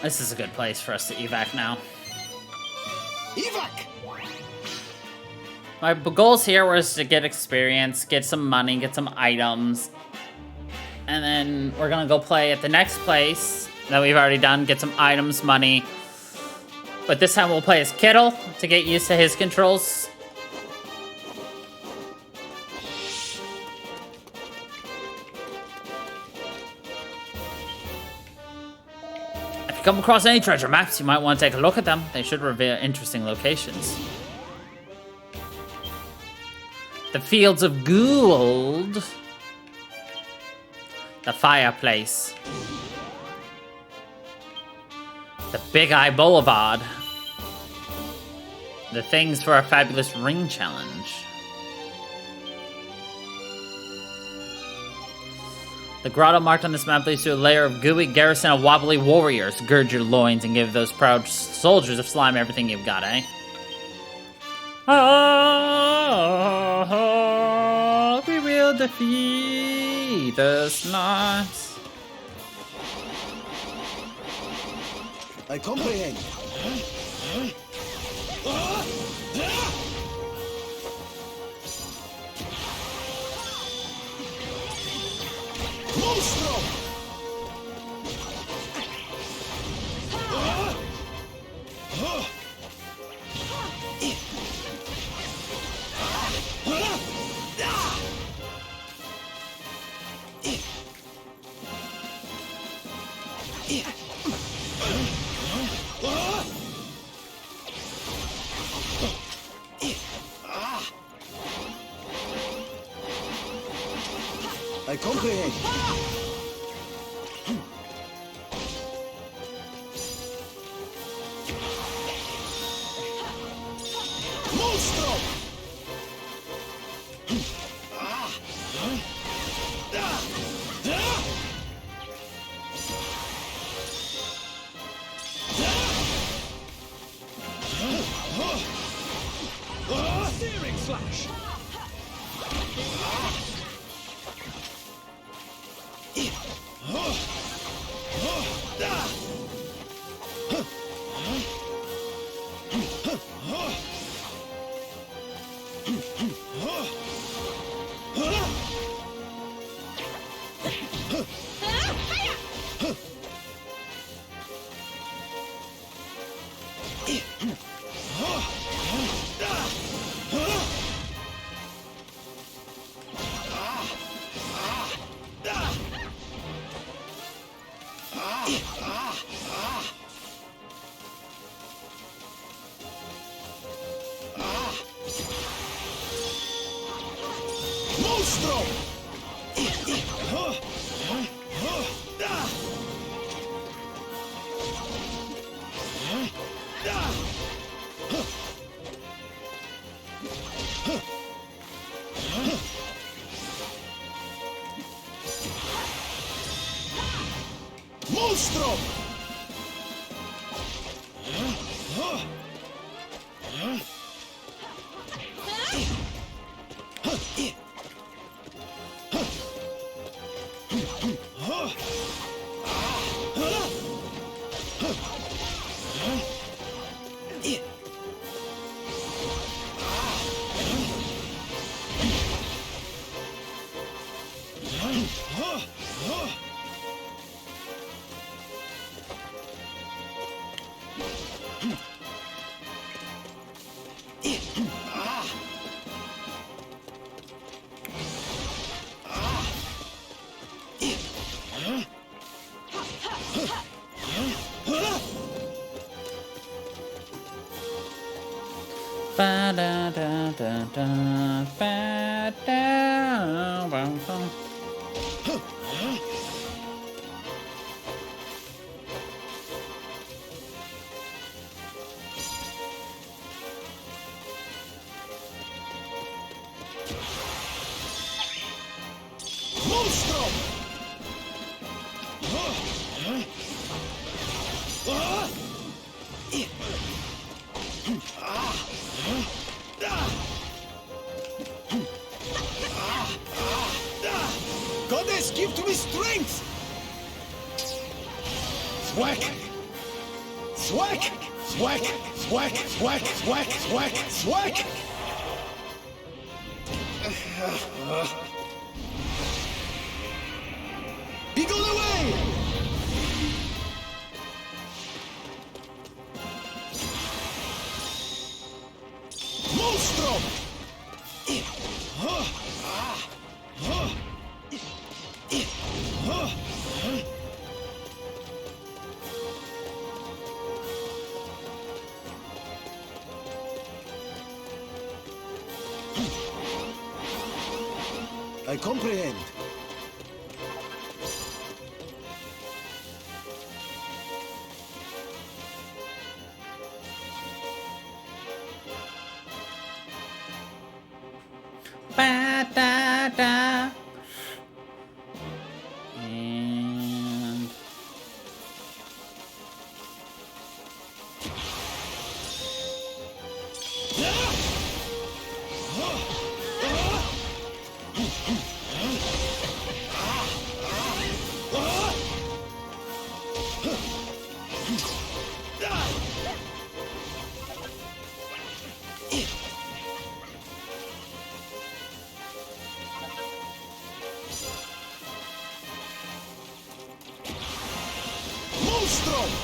This is a good place for us to evac now. Evac! My goals here was to get experience, get some money, get some items. And then we're gonna go play at the next place that we've already done, get some items, money. But this time we'll play as Kittle to get used to his controls. If you come across any treasure maps, you might want to take a look at them. They should reveal interesting locations. The Fields of Gould. The Fireplace. The Big Eye Boulevard. The Things for a Fabulous Ring Challenge. The grotto marked on this map leads to a layer of gooey garrison of wobbly warriors. Gird your loins and give those proud soldiers of slime everything you've got, eh? We will defeat the slots. I comprehend. Monstro! I comprehend. Monstro! Searing slash! Monstro! Monstro! Ba da da da da ba da ba ba. Monstro! Goddess, give to me strength! Thwack! Thwack! Thwack! Thwack! Thwack! Thwack! Thwack! Thwack! Beagle away! Monstro! I comprehend. Ba da da. And Monstro!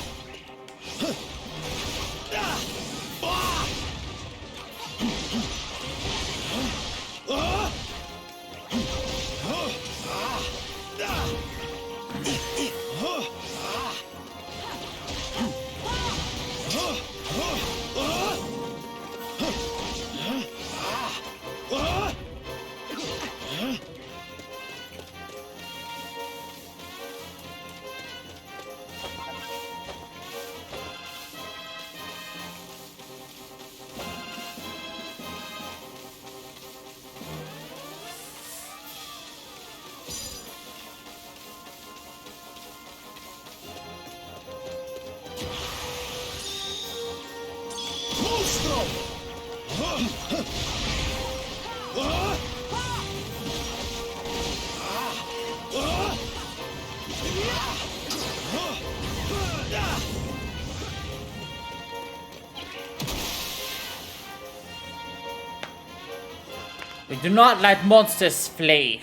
we do not let monsters flee.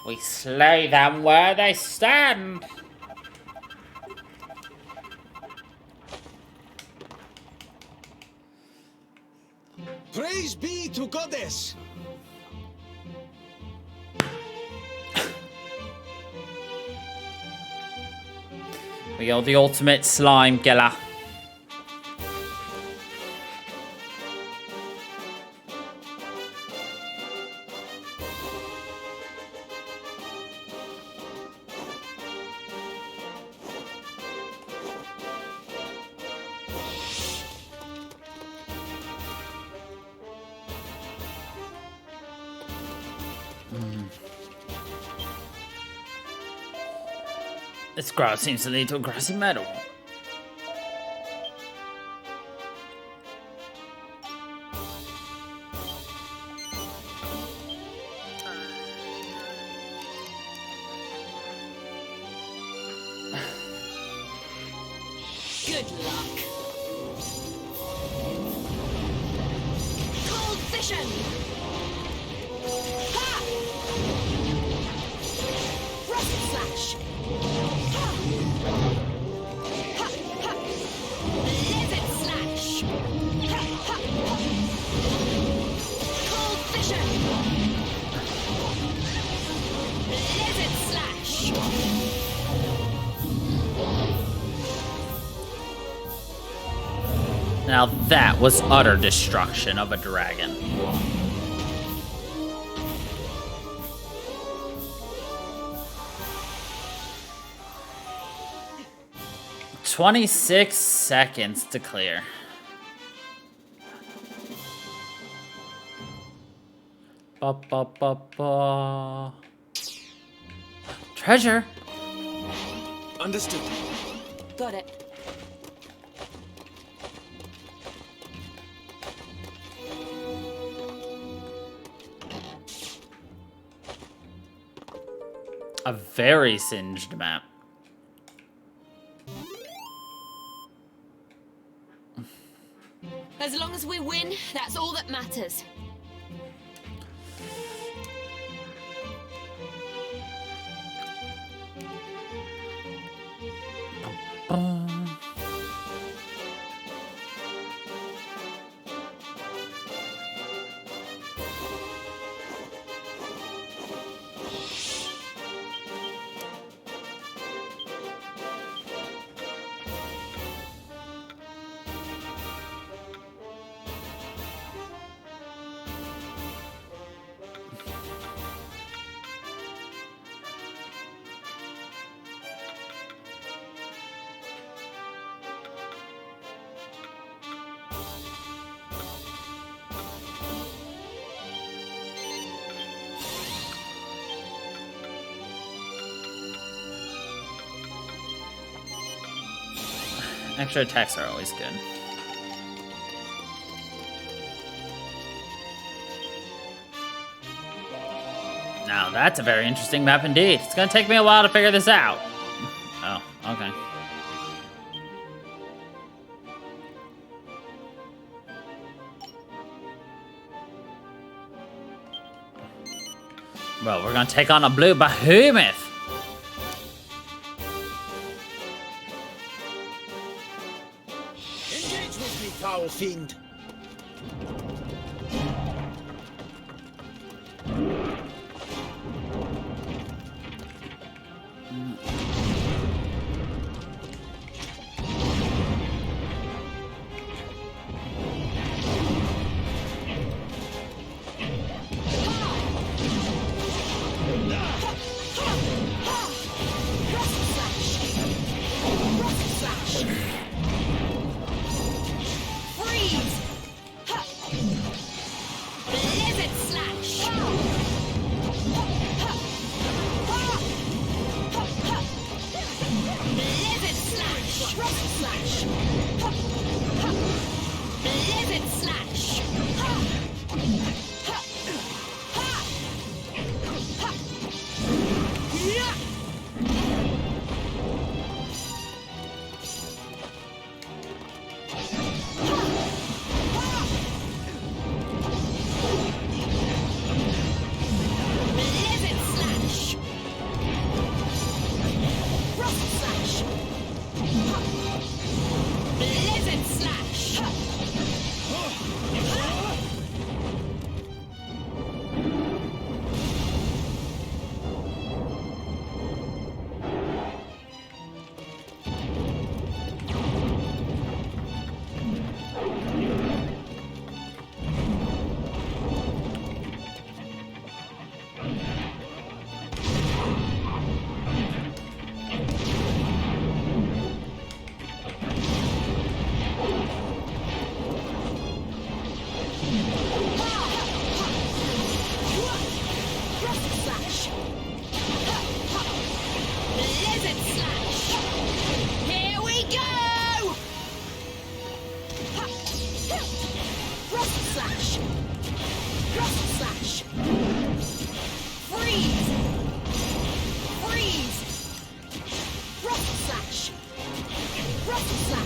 We slay them where they stand. Praise be to Goddess! We are the ultimate slime killer. This ground seems to lead to a grassy meadow. Good luck. Cold vision. Ha! Rocket slash. Ha! Ha! Ha! Lizard slash. Ha! Ha! Ha! Cold vision. Lizard slash. Now that was utter destruction of a dragon. "26 seconds to clear." Ba ba ba ba. Treasure. Understood. Got it. A very singed map. As long as we win, that's all that matters. Extra attacks are always good. Now that's a very interesting map indeed. It's gonna take me a while to figure this out. Oh, okay. Well, we're gonna take on a blue behemoth. Engage with me, foul fiend.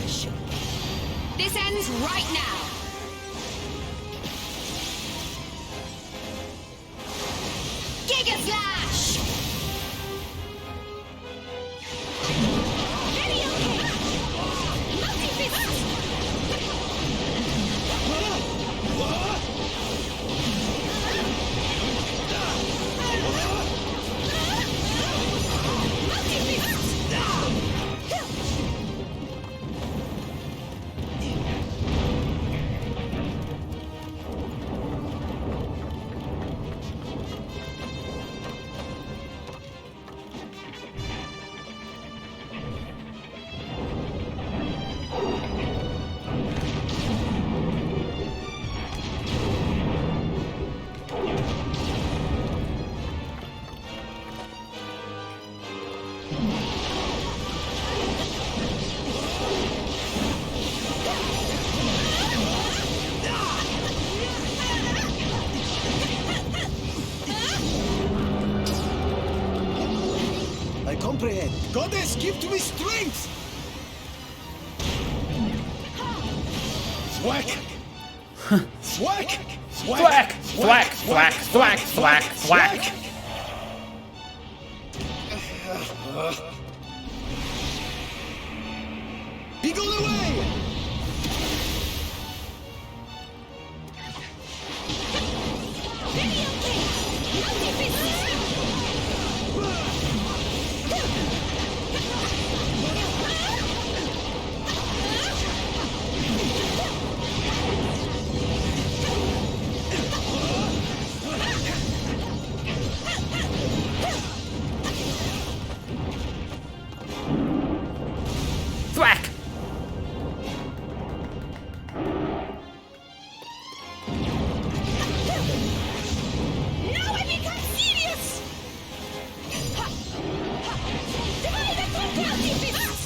Gash! This ends right now! Giga Slash! Video kick! Multi-fist! I comprehend. Goddess, give to me strength! Thwack! Thwack! Thwack! Thwack! Thwack! Thwack! Thwack! Thwack! Eagle away! Video kick! Multi-fist! Thwack! Now I become serious! Divide attack multi-fist!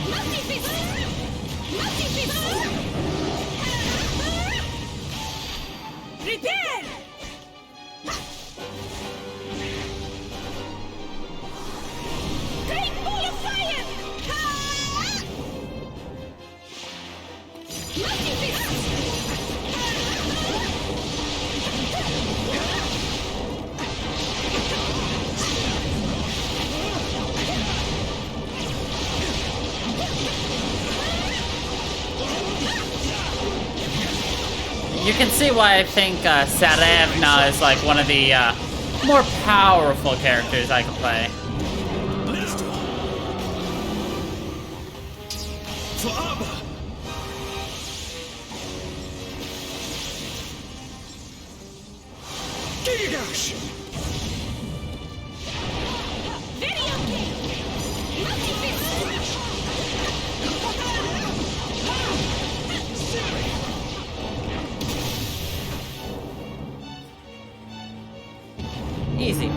Multi-fist! Multi-fist! Repair! Great ball of fire! Multi-fist! You can see why I think Sarevna is like one of the more powerful characters I can play. For armor! Giga Gash! Video kick! Multi-fist! Easy.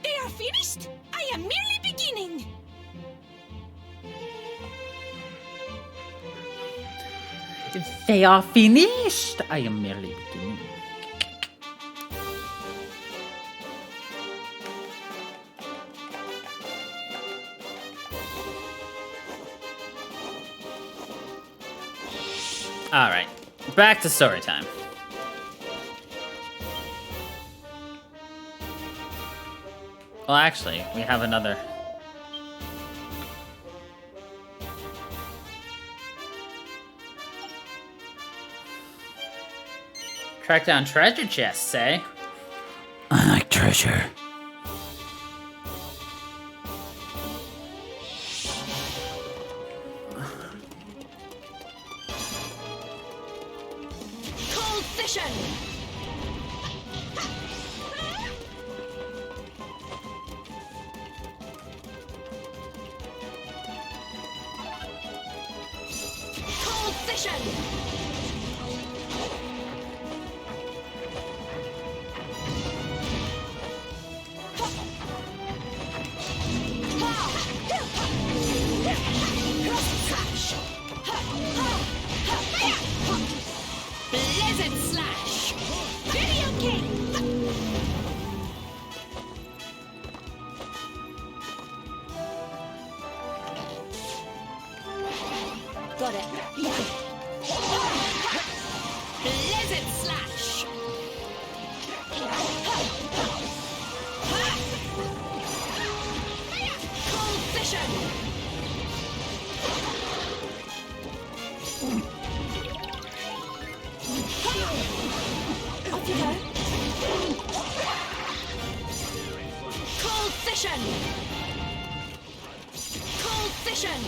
They are finished? I am merely beginning! They are finished! I am merely beginning. Alright, back to story time. Well, actually, we have another. Track down treasure chests, eh? I like treasure. Cold vision! Cold vision! Blizzard slash! Video king! Got it. Blizzard slash! Cold vision! Off you go. Cold vision! Cold vision!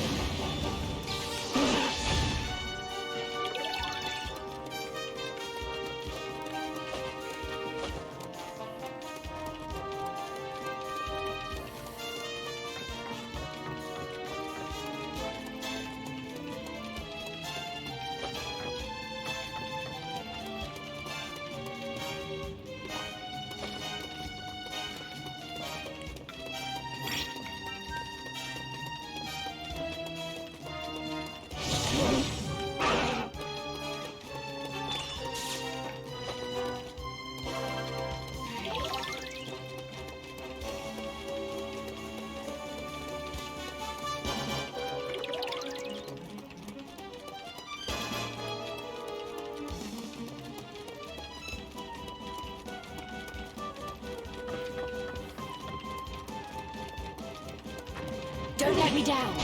Don't let me down.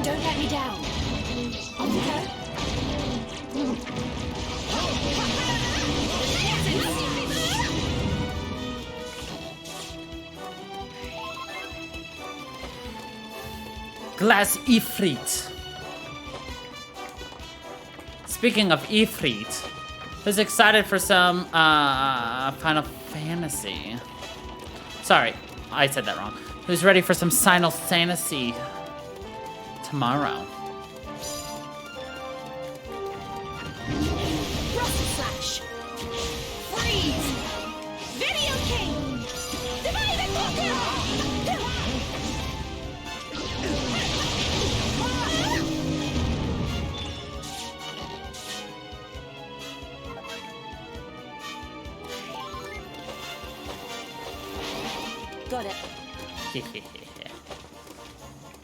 Don't let me down. On you go. Glass Ifrit. Speaking of Ifrit, who's excited for some Final Fantasy? Sorry, I said that wrong. Who's ready for some Final Fantasy tomorrow? Rocket slash. Freeze. Video king. Divide and conquer. Got it.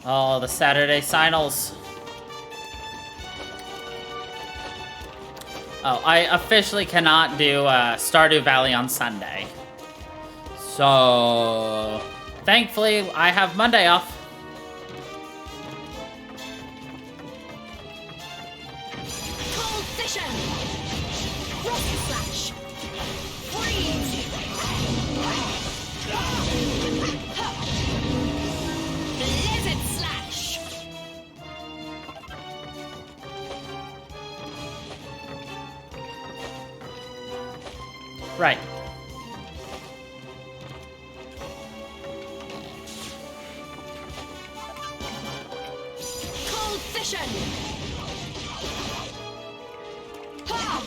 Oh, the Saturday finals. Oh, I officially cannot do Stardew Valley on Sunday. So, thankfully, I have Monday off. Cold vision. Rocket slash. Freeze. Blizzard slash. Right. Cold vision. Ha!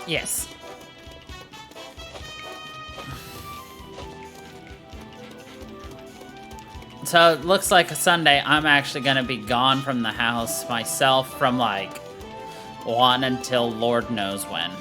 Yes. So it looks like a Sunday I'm actually gonna be gone from the house myself from like 1 until Lord knows when.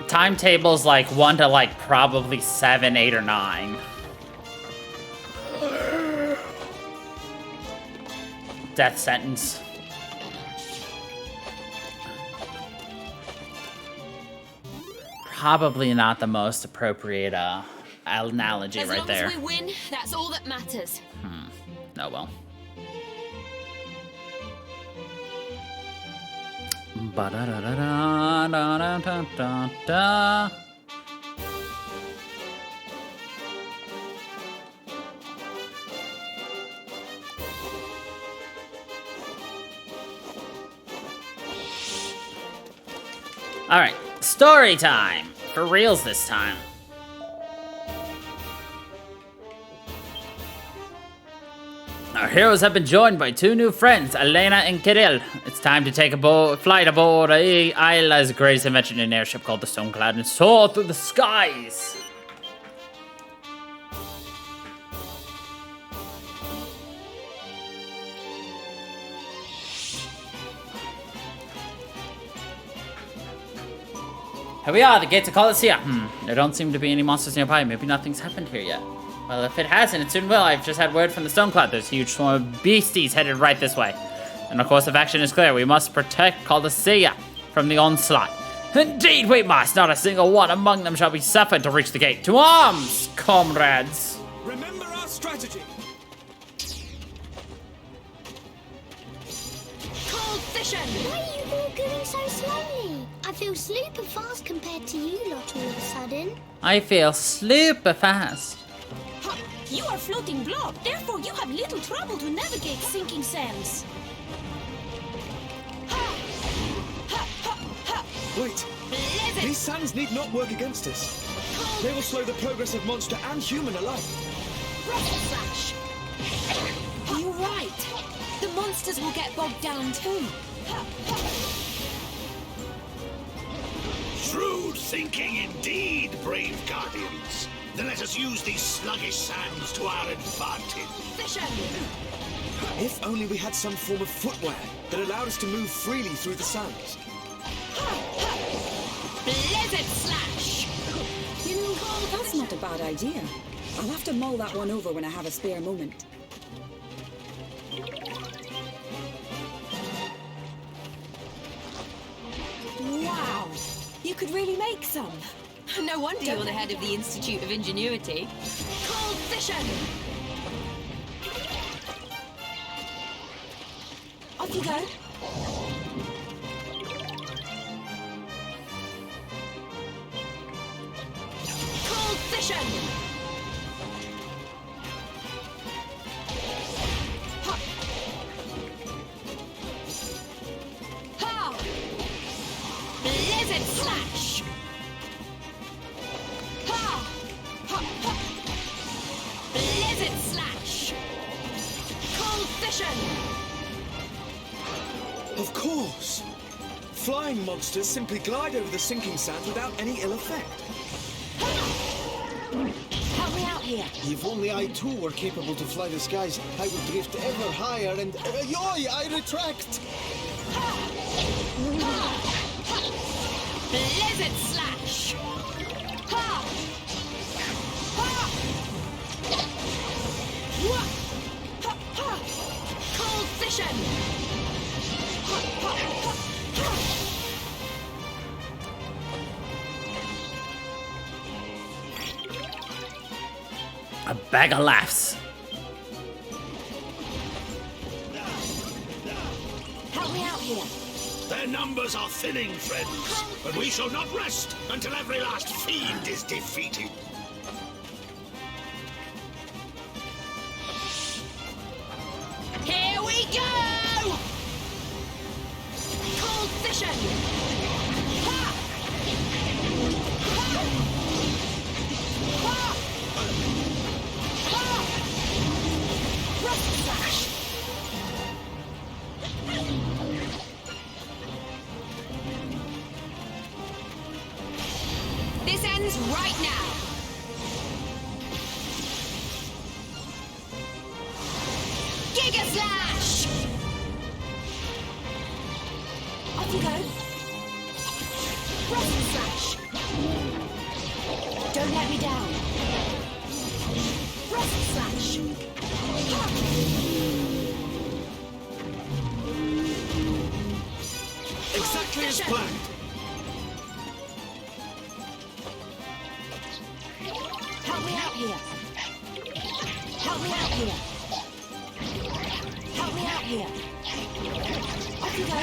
timetables like 1 to like probably 7, 8, or 9. Death sentence. Probably not the most appropriate analogy right there. As long as we win, that's all that matters. Oh well. Ba-da-da-da-da-da-da-da-da. All right, story time. For reals this time. Our heroes have been joined by 2 new friends, Elena and Kirill. It's time to take a flight aboard Isla's greatest invention, an airship called the Stonecloud, and soar through the skies. Here we are, the gates of Colosseum. There don't seem to be any monsters nearby. Maybe nothing's happened here yet. Well, if it hasn't, it soon will. I've just had word from the Stonecloud. There's a huge swarm of beasties headed right this way. And our course of action is clear. We must protect Colosseum from the onslaught. Indeed we must. Not a single one among them shall be suffered to reach the gate. To arms, comrades. Remember our strategy. Cold vision! Why are you all going so slowly? I feel super fast compared to you lot all of a sudden. I feel super fast. Ha! You are floating blob, therefore you have little trouble to navigate sinking sands. Wait, these sands need not work against us. They will slow the progress of monster and human alike. Flash! You're right. The monsters will get bogged down too. Shrewd thinking indeed, brave guardians. Then let us use these sluggish sands to our advantage. Vision! If only we had some form of footwear that allowed us to move freely through the sands. Blizzard slash! You know, that's not a bad idea. I'll have to mull that one over when I have a spare moment. Wow! You could really make some. No wonder you're the head of the Institute of Ingenuity. Cold vision! Off you go. Cold vision! Ha! Ha! Blizzard slash! Ha! Ha! Ha! Blizzard slash! Cold vision! Of course. Flying monsters simply glide over the sinking sands without any ill effect. Help me out here. If only I too were capable to fly the skies, I would drift ever higher and... yoy, I retract! Blizzard slash! Ha! Ha! Wha! Ha! Ha! Cold vision! Ha! Ha! Ha! Ha! A bag of laughs. Help me out here. Their numbers are thinning, friends, but we shall not rest until every last fiend is defeated. Here we go! Cold vision! Ha! Ha! Ha! Ha! Rocket slash! This ends right now! Giga Slash! Off you go! Rocket Slash! Don't let me down. Frost slash. Exactly as planned. Help me out here. Help me out here. Help me out here. Off you go.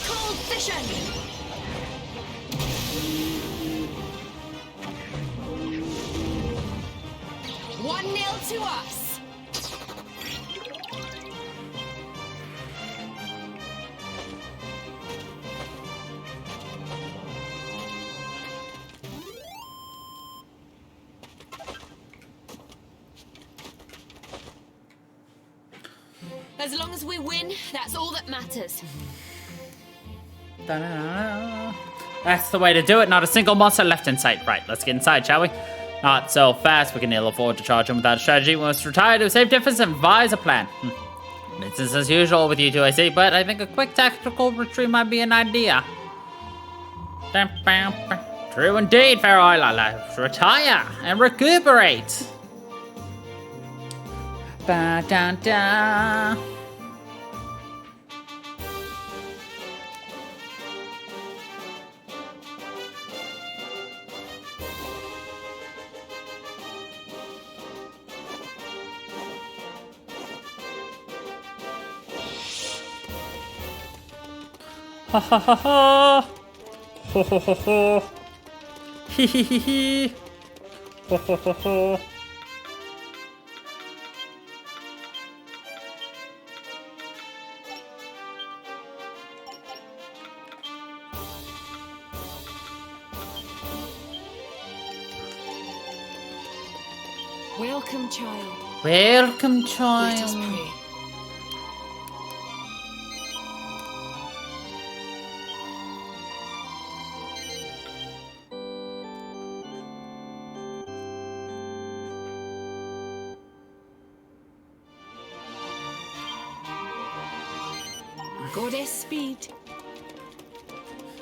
Cold vision. 1-0 to us. As long as we win, that's all that matters. Da-da-da-da. That's the way to do it. Not a single monster left in sight. Right, let's get inside, shall we? Not so fast. We can ill afford to charge him without a strategy. We must retire to a safe distance and devise a plan. Business as usual with you two, I see, but I think a quick tactical retreat might be an idea. True indeed, fair Isla. Let's retire and recuperate. Ba-da-da. Ha ha ha ha! Ho ho ho ho! Hee hee hee hee! Ho ho ho ho! Welcome, child. Welcome, Let us child. pray. Goddess speed.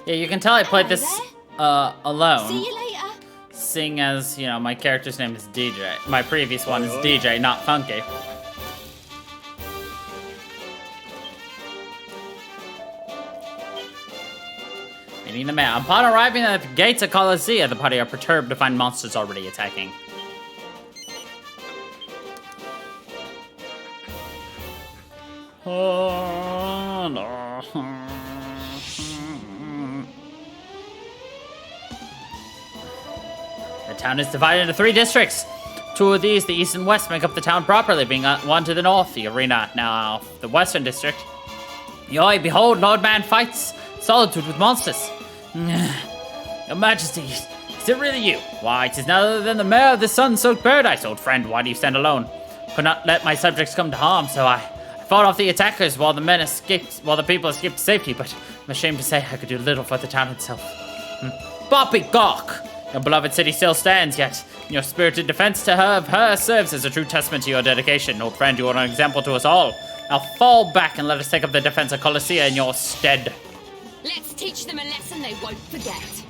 Yeah, you can tell I played this alone. See you later. Seeing as, you know, my character's name is DJ. My previous one is DJ, not Funky. Meeting the man. Upon arriving at the gates of Colossia, the party are perturbed to find monsters already attacking. Oh, no. The town is divided into 3 districts. 2 of these, the east and west, make up the town properly, being one to the north, the arena. Now, the western district. Yoi, behold, Lord Man fights solitude with monsters. Your Majesty, is it really you? Why, 'tis none other than the mayor of this sun-soaked paradise, old friend. Why do you stand alone? Could not let my subjects come to harm, so I fought off the attackers while the people escaped to safety, but I'm ashamed to say I could do little for the town itself. Boppy Gawk! Your beloved city still stands, yet your spirited defense of her serves as a true testament to your dedication. Old friend, you are an example to us all. Now fall back and let us take up the defense of Colossia in your stead. Let's teach them a lesson they won't forget.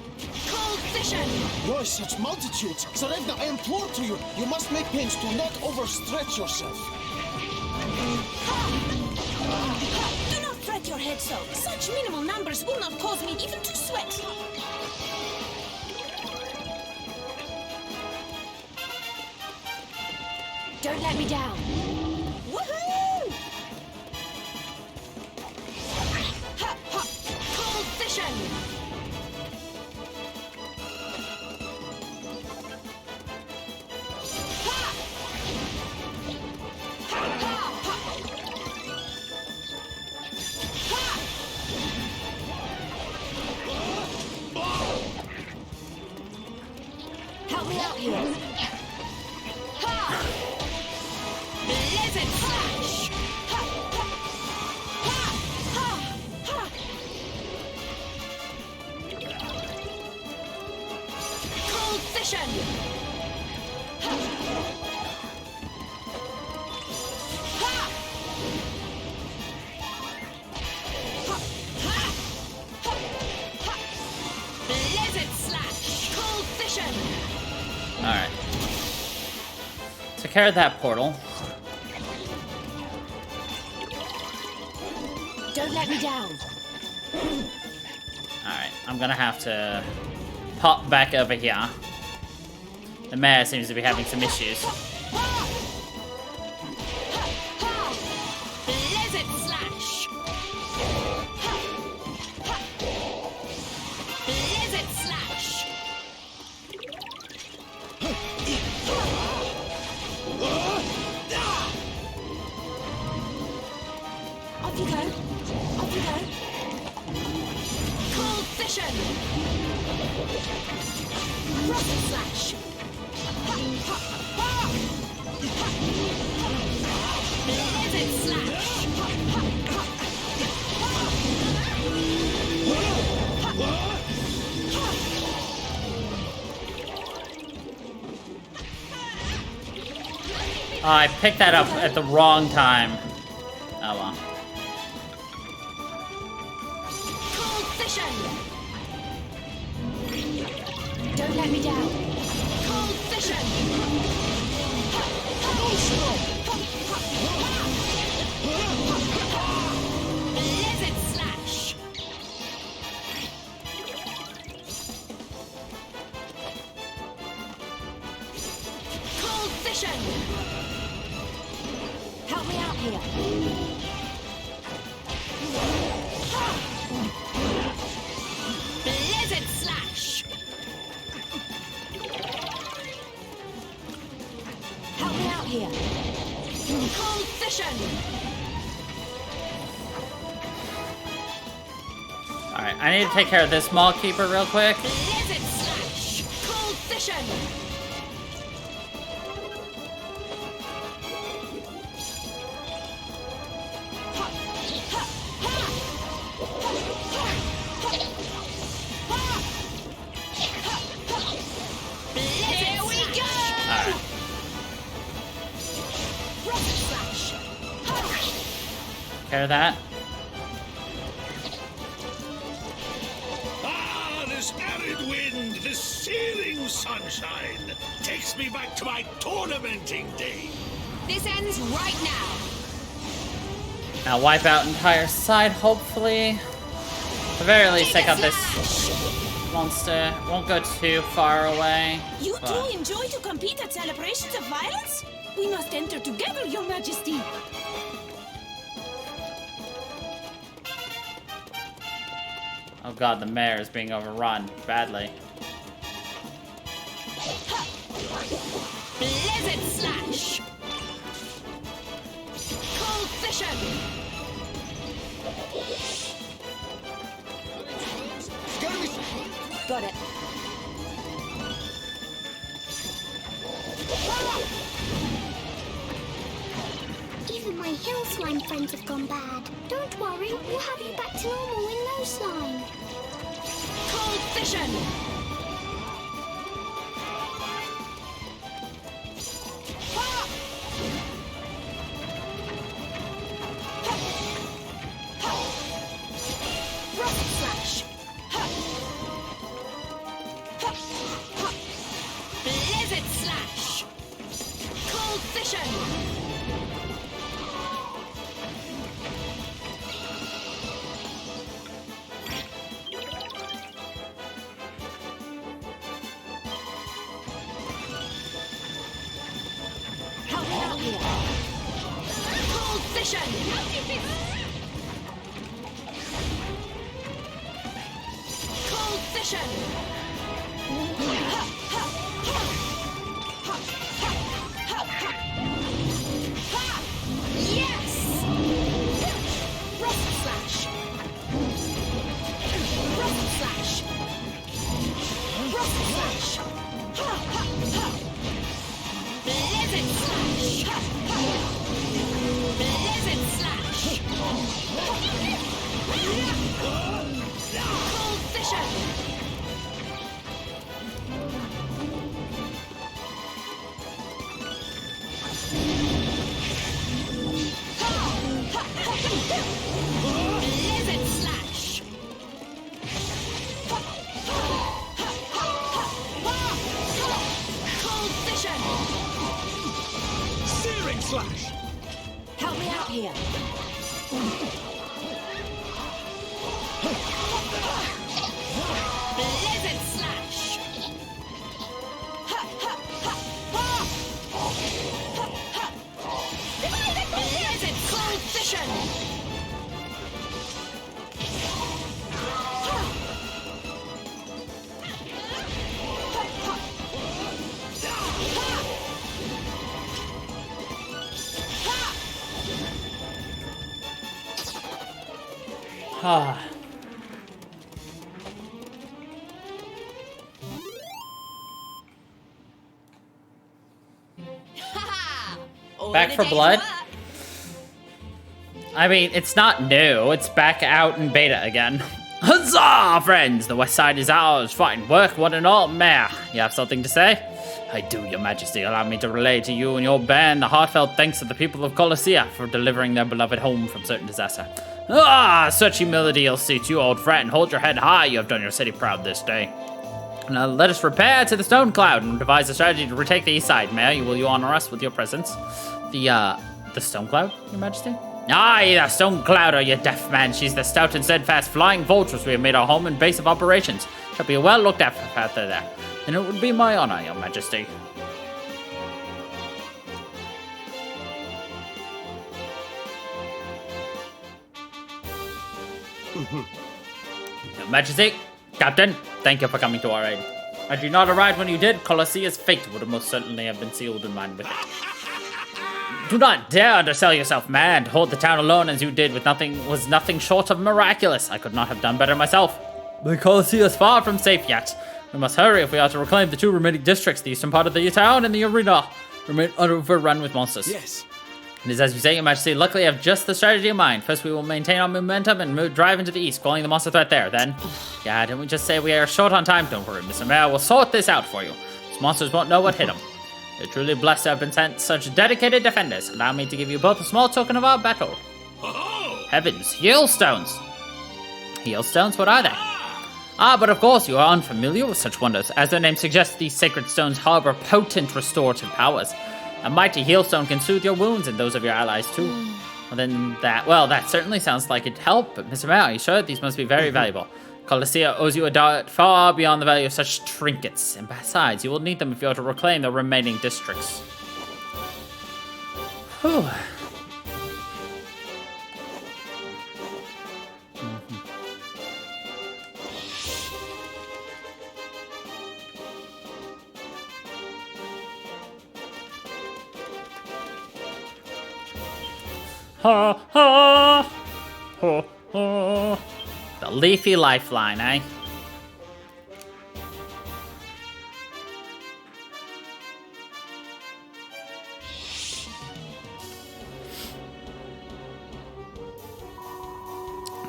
Cold vision. You are such multitudes. Zarevna, I implore to you, you must make pains to not overstretch yourself. Do not fret your head so. Such minimal numbers will not cause me even to sweat. Don't let me down. Woohoo! Ha, ha. Cold vision. Ha! Ha, ha, ha. Ha! Help me out here. Ha! Blizzard flash! Ha, ha. Ha, ha, ha. Cold vision! Ha. Blizzard slash. Cold vision. All right. Took care of that portal. Don't let me down. Alright, I'm gonna have to pop back over here. The mayor seems to be having some issues. Blizzard slash. Blizzard slash. Off you go. Off you go. Cold vision. Rocket slash. Blizzard slash. I picked that up at the wrong time. Oh well. Cold vision. Don't let me down. Cold vision. Blizzard slash. Cold vision. Help me out here. Blizzard slash. Help me out here. Cold vision. Alright, I need to take care of this mall keeper real quick. Blizzard slash. Cold vision. Here we go. Alright. Rocket slash. Care of that. Ah, this arid wind, this searing sunshine takes me back to my tournamenting day. This ends right now. Now wipe out entire side, hopefully. At the very least, take out this monster. Won't go too far away. You but- two enjoy to compete at celebrations of violence? We must enter together, Your Majesty. Oh god, the mayor is being overrun badly. Blizzard slash. Cold vision. Got it. Even my hill slime friends have gone bad. Don't worry, we'll have you back to normal in no slime. Cold vision. Rocket slash. Blizzard slash. Cold vision. Help me out here. Cold vision. Cold vision. Yes. Rocket slash. Rocket slash. Rocket slash. Blizzard slash. Blizzard slash. here. Blizzard slash! Ha, ha, ha, ha! Ha, ha. Blizzard cold vision! Ah. Back for blood? I mean, it's not new. It's back out in beta again. Huzzah, friends! The west side is ours. Fine work, one and all. Meh. You have something to say? I do, your majesty. Allow me to relay to you and your band the heartfelt thanks of the people of Colossia for delivering their beloved home from certain disaster. Ah, such humility will suit you, old friend. Hold your head high. You have done your city proud this day. Now let us repair to the Stone Cloud and devise a strategy to retake the east side. Mayor, will you honor us with your presence? The Stone Cloud, your majesty? Aye, the Stone Cloud, you deaf man. She's the stout and steadfast flying fortress we have made our home and base of operations. Shall be well looked after there. And it would be my honor, your majesty. Your majesty, captain, thank you for coming to our aid. Had you not arrived when you did, Colossia's fate would have most certainly have been sealed in line with it. Do not dare undersell yourself, man. To hold the town alone as you did with was nothing short of miraculous. I could not have done better myself. The Colossia is far from safe yet. We must hurry if we are to reclaim the two remaining districts, the eastern part of the town and the arena. Remain overrun with monsters. Yes. It is as you say, your majesty. Luckily, I have just the strategy in mind. First, we will maintain our momentum and drive into the east, quelling the monster threat there. Then, yeah, didn't we just say we are short on time? Don't worry, Mr. Mayor. We'll sort this out for you. These monsters won't know what hit them. You're truly blessed to have been sent such dedicated defenders. Allow me to give you both a small token of our battle. Heavens, Healstones! Healstones? What are they? Ah, but of course you are unfamiliar with such wonders. As their name suggests, these sacred stones harbor potent restorative powers. A mighty Healstone can soothe your wounds and those of your allies too. Well, that certainly sounds like it'd help, but Mr. Mayor, are you sure? These must be very valuable. Colossia owes you a debt far beyond the value of such trinkets, and besides, you will need them if you are to reclaim the remaining districts. Whew. Ha ha! Ha ha! The leafy lifeline, eh?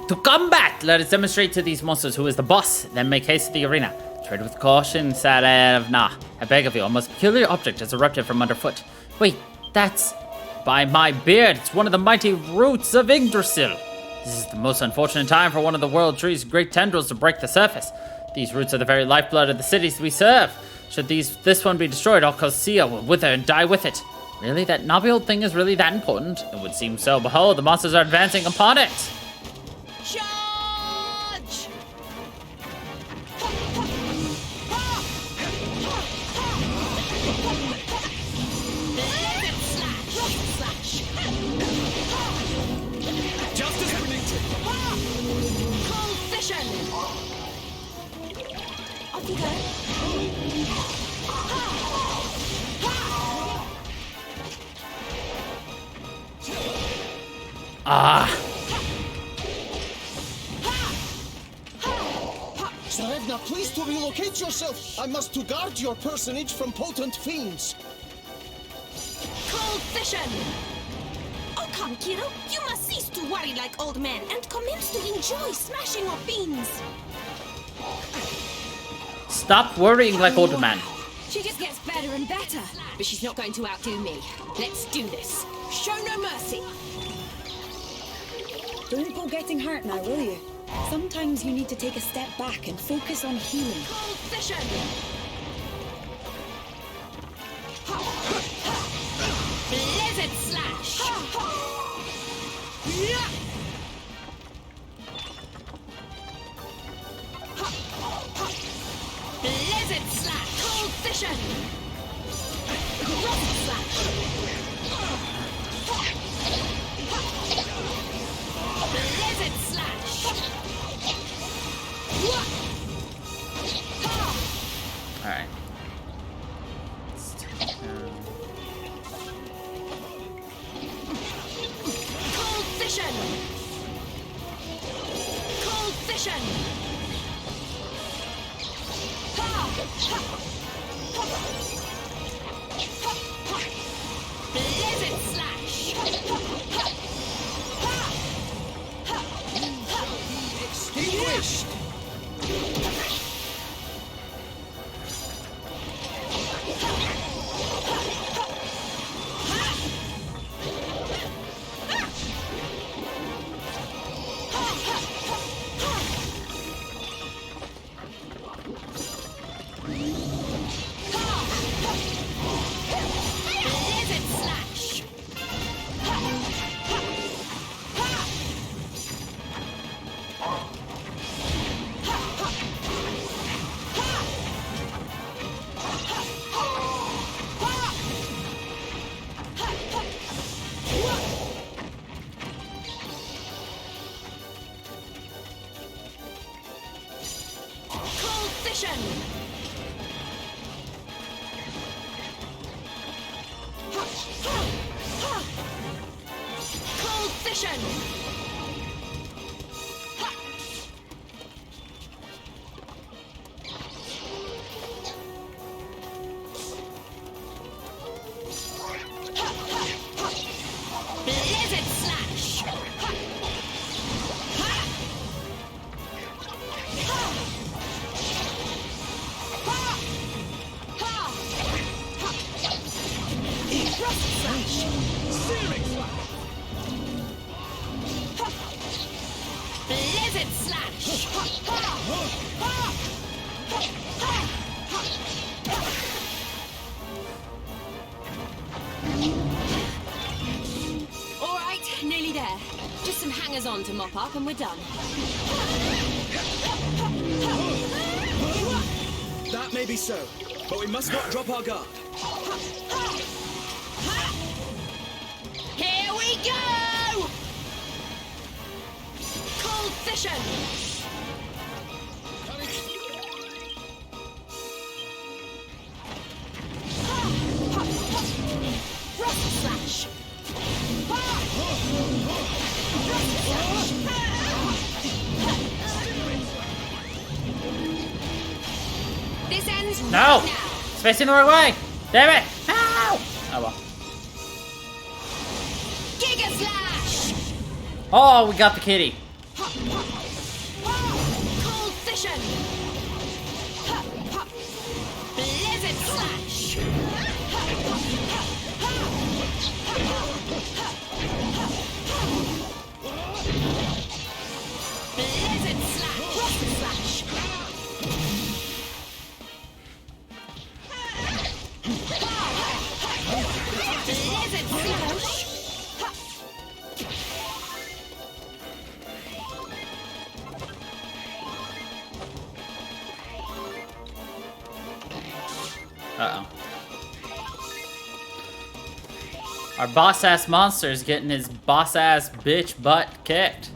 To combat! Let us demonstrate to these monsters who is the boss, then make haste to the arena. Tread with caution, Sarevna. I beg of you, a most peculiar object has erupted from underfoot. Wait, that's... By my beard, it's one of the mighty roots of Yggdrasil. This is the most unfortunate time for one of the world tree's great tendrils to break the surface. These roots are the very lifeblood of the cities we serve. Should this one be destroyed, all Colossia will wither and die with it. Really? That knobby old thing is really that important? It would seem so. Behold, the monsters are advancing upon it. Charge! Justice predicted. Cold vision! Off you go. Ah. Sarevna, please to relocate yourself. I must to guard your personage from potent fiends. Cold vision! Oh, come, kiddo. You must cease to worry like old men and commence to enjoy smashing our beans. Stop worrying like old man. She just gets better and better, but she's not going to outdo me. Let's do this. Show no mercy. Don't go getting hurt now, will you? Sometimes you need to take a step back and focus on healing. Cold vision! Blizzard slash! Blizzard slash. Cold fission. Frost slash. Blizzard slash. Alright. Cold fission. Cold fission. Blizzard slash. Extinguished! Blizzard slash. Cold fission. Cold fission. Blizzard slash. Frost slash. Searing slash. Blizzard slash. All right, nearly there. Just some hangers-on to mop up and we're done. That may be so, but we must not drop our guard. Here we go! Cold fission. Frost slash. Frost slash. This ends No! right now. It's facing the wrong way! Damn it! No! Oh well. Giga slash. Oh, we got the kitty. Cold fission. Blizzard slash. Blizzard slash. Frost slash. Blizzard slash. Uh-oh. Our boss-ass monster is getting his boss-ass bitch butt kicked.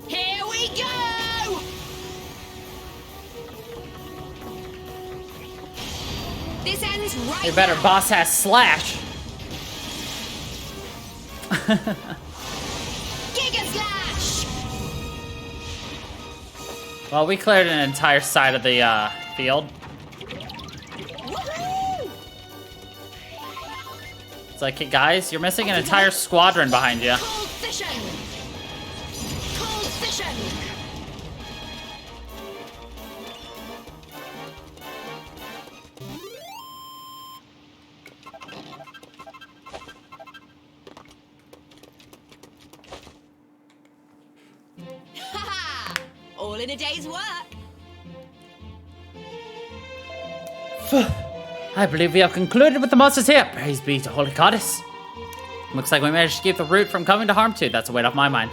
Here we go! This ends right You better now. boss-ass slash. Giga slash. Well, we cleared an entire side of the field. Woohoo! It's like, hey guys, you're missing an entire squadron behind you. Cold fission. Cold fission. Ha! All in a day's work. I believe we have concluded with the monsters here. Praise be to Holy Goddess. Looks like we managed to keep the root from coming to harm too. That's a weight off my mind.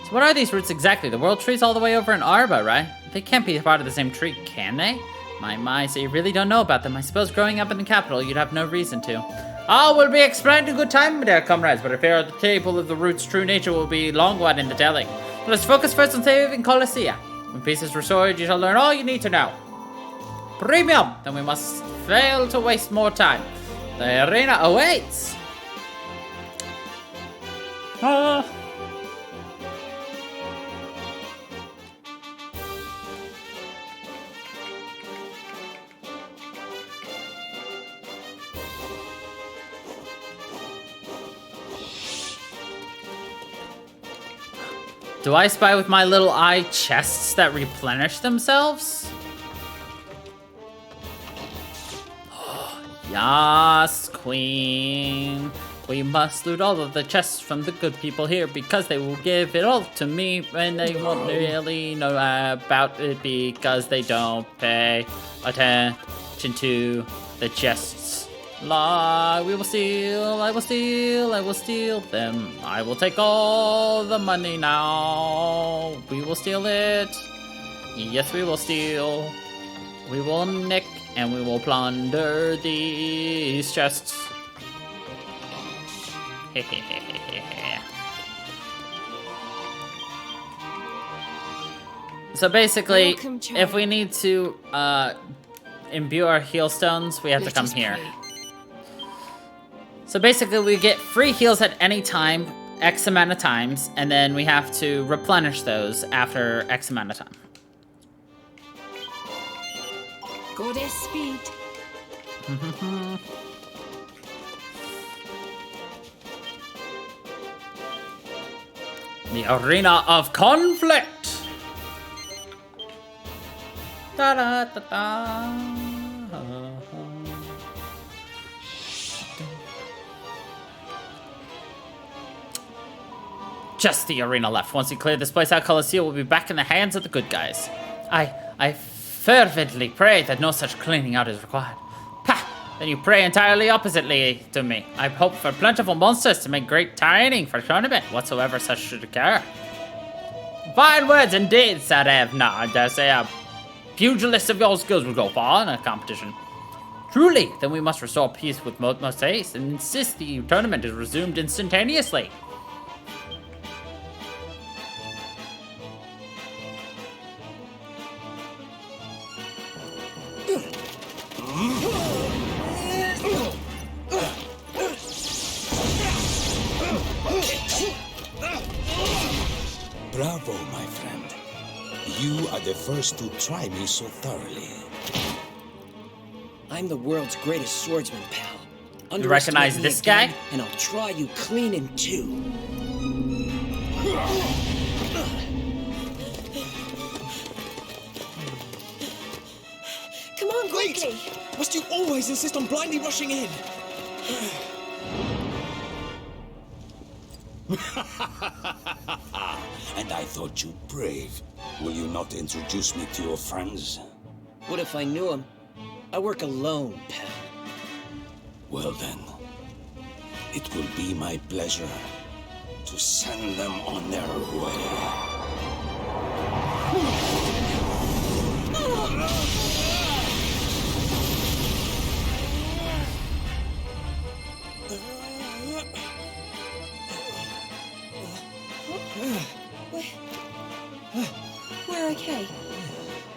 So what are these roots exactly? The world tree's all the way over in Arba, right? They can't be part of the same tree, can they? My, so you really don't know about them. I suppose growing up in the capital, you'd have no reason to. All will be explained in good time, my dear comrades, but if here at the table of the root's true nature will be long one in the telling. Let us focus first on saving Colossia. When peace is restored, you shall learn all you need to know. Premium! Then we must fail to waste more time. The arena awaits! Do I spy with my little eye chests that replenish themselves? Yes, queen. We must loot all of the chests from the good people here because they will give it all to me and they won't really know about it because they don't pay attention to the chests. Lie, we will steal, I will steal, I will steal them. I will take all the money now. We will steal it. Yes, we will steal. We will nick and we will plunder these chests. So basically, if we need to imbue our heal stones, we have to come here. So basically, we get free heals at any time, X amount of times, and then we have to replenish those after X amount of time. Goddess speed. The arena of conflict. Da da da da. Just the arena left. Once we clear this place out, Colossia will be back in the hands of the good guys. I fervently pray that no such cleaning out is required. Pah! Then you pray entirely oppositely to me. I hope for plentiful monsters to make great training for tournament, whatsoever such should occur. Fine words indeed, Sir Evna. I dare say a pugilist of your skills will go far in a competition. Truly, then we must restore peace with most haste and insist the tournament is resumed instantaneously. Bravo, my friend. You are the first to try me so thoroughly. I'm the world's greatest swordsman, pal. You recognize this guy? And I'll try you clean in two. Come on, quickly. Wait! Must you always insist on blindly rushing in? And I thought you brave. Will you not introduce me to your friends? What if I knew him? I work alone, pal. Well then, it will be my pleasure to send them on their way. We're okay.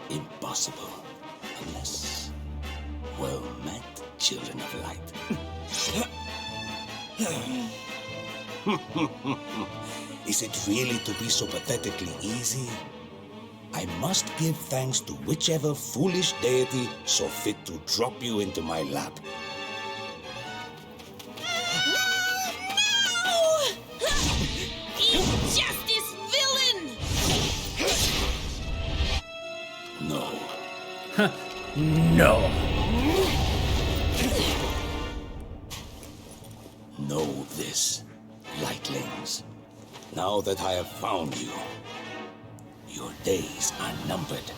Impossible, unless... well met, children of light. Is it really to be so pathetically easy? I must give thanks to whichever foolish deity saw fit to drop you into my lap. Injustice, villain! No. No. Know this, lightlings. Now that I have found you, your days are numbered.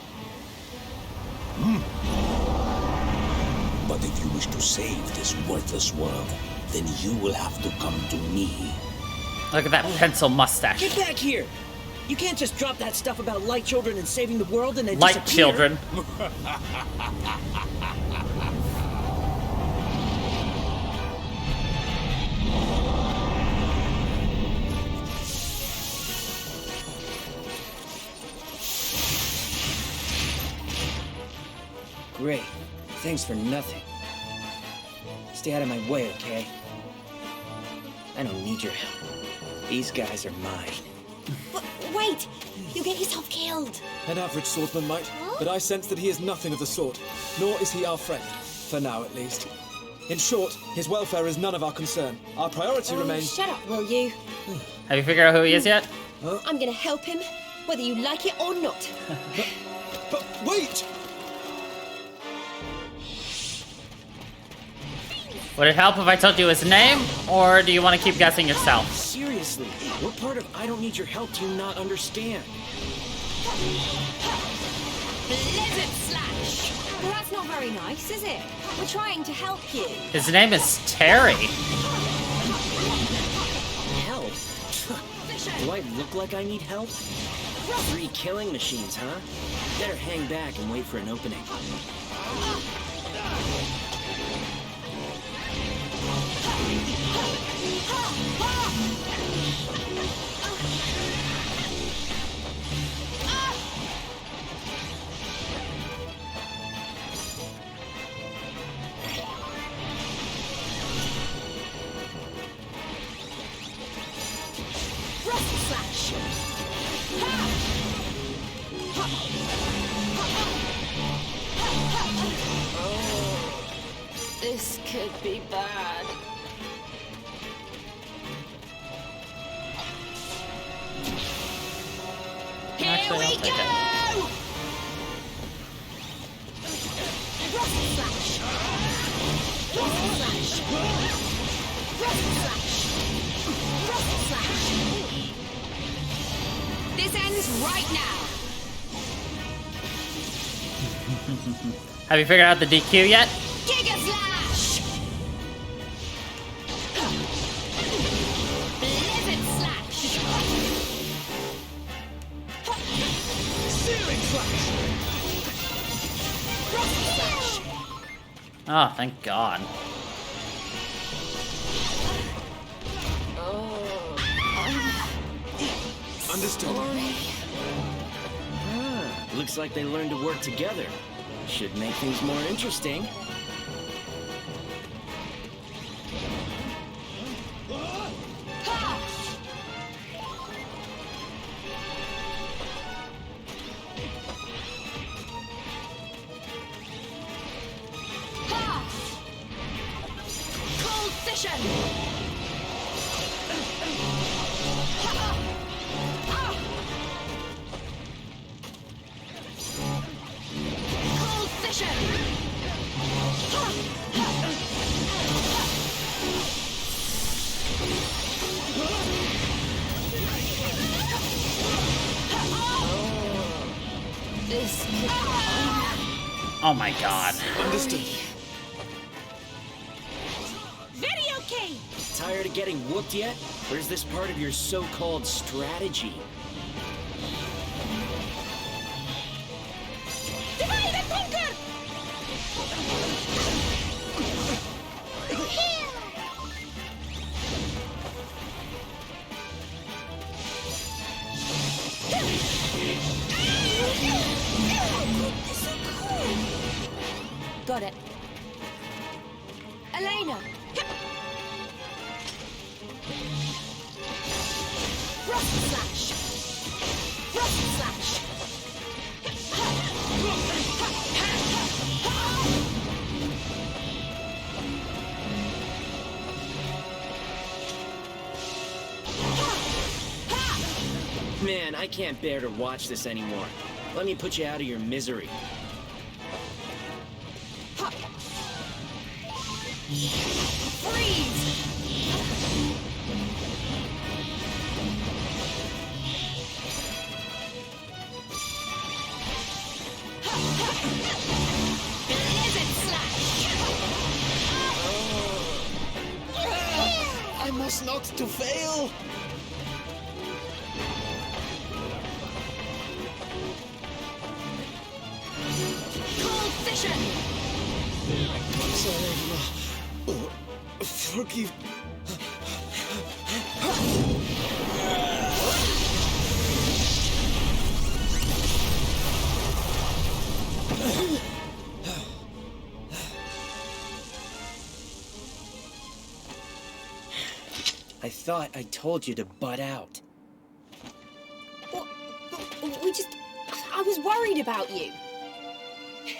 But if you wish to save this worthless world, then you will have to come to me. Look at that pencil mustache. Get back here! You can't just drop that stuff about light children and saving the world and then Light disappear. children. Great. Thanks for nothing. Stay out of my way, okay? I don't need your help. These guys are mine. But wait! You'll get yourself killed. An average swordsman might, but I sense that he is nothing of the sort. Nor is he our friend. For now, at least. In short, his welfare is none of our concern. Our priority remains... Shut up, will you? Have you figured out who he is yet? I'm gonna help him, whether you like it or not. But wait! Would it help if I told you his name, or do you want to keep guessing yourself? Seriously, what part of I don't need your help do you not understand? Blizzard slash! Well, that's not very nice, is it? We're trying to help you. His name is Terry. Help? Do I look like I need help? 3 killing machines, huh? Better hang back and wait for an opening. This could be bad. Actually, I'll take it. This ends right now. Have you figured out the DQ yet? Giga Slash! Blizzard Slash! Searing Slash! Frost Slash! Oh, thank God. Understood. Looks like they learned to work together. Should make things more interesting. Cold Vision! Cold Vision! This could be Oh my God. Understood. video game. Tired of getting whooped yet? Or is this part of your so-called strategy? Divide and conquer. Got it. Elena! Frost Slash! Frost Slash! Man, I can't bear to watch this anymore. Let me put you out of your misery. Freeze! Blizzard Slash! I must not to fail. action! Sorry, Ma. Forgive. I thought I told you to butt out. What? I was worried about you.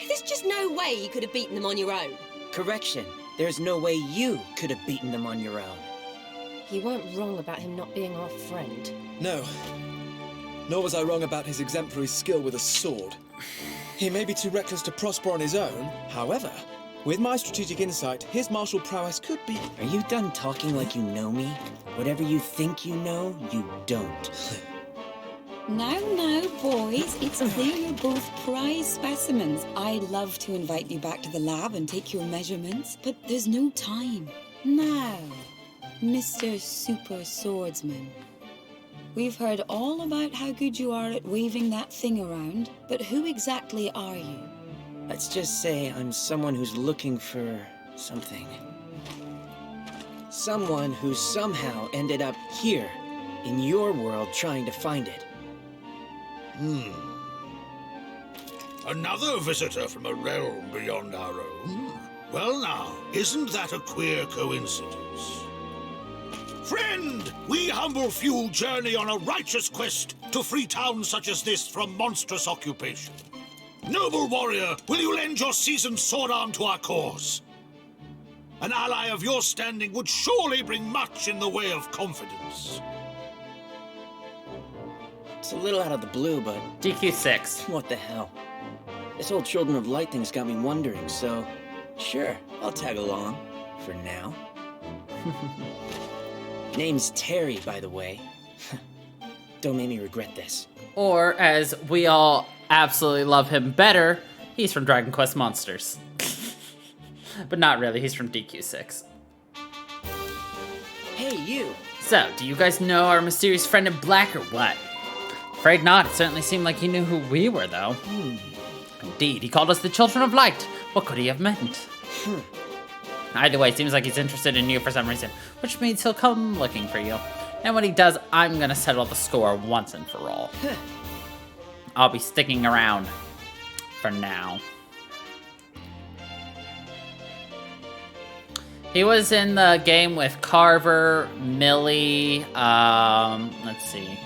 There's just no way you could have beaten them on your own. Correction. There's no way you could have beaten them on your own. You weren't wrong about him not being our friend. No. Nor was I wrong about his exemplary skill with a sword. He may be too reckless to prosper on his own. However, with my strategic insight, his martial prowess could be... Are you done talking like you know me? Whatever you think you know, you don't. Now, boys, it's clear you're both prize specimens. I'd love to invite you back to the lab and take your measurements, but there's no time. Now, Mr. Super Swordsman, we've heard all about how good you are at waving that thing around, but who exactly are you? Let's just say I'm someone who's looking for something. Someone who somehow ended up here, in your world, trying to find it. Another visitor from a realm beyond our own? Well now, isn't that a queer coincidence? Friend, we humble few journey on a righteous quest to free towns such as this from monstrous occupation. Noble warrior, will you lend your seasoned sword arm to our cause? An ally of your standing would surely bring much in the way of confidence. It's a little out of the blue, but... DQ6. What the hell? This whole Children of Light thing's got me wondering, so... Sure, I'll tag along. For now. Name's Terry, by the way. Don't make me regret this. Or, as we all absolutely love him better, he's from Dragon Quest Monsters. But not really, he's from DQ6. Hey, you! So, do you guys know our mysterious friend in black or what? Afraid not. It certainly seemed like he knew who we were, though. Indeed, he called us the Children of Light. What could he have meant? Either way, it seems like he's interested in you for some reason, which means he'll come looking for you. And when he does, I'm gonna settle the score once and for all. I'll be sticking around for now. He was in the game with Carver, Millie, let's see.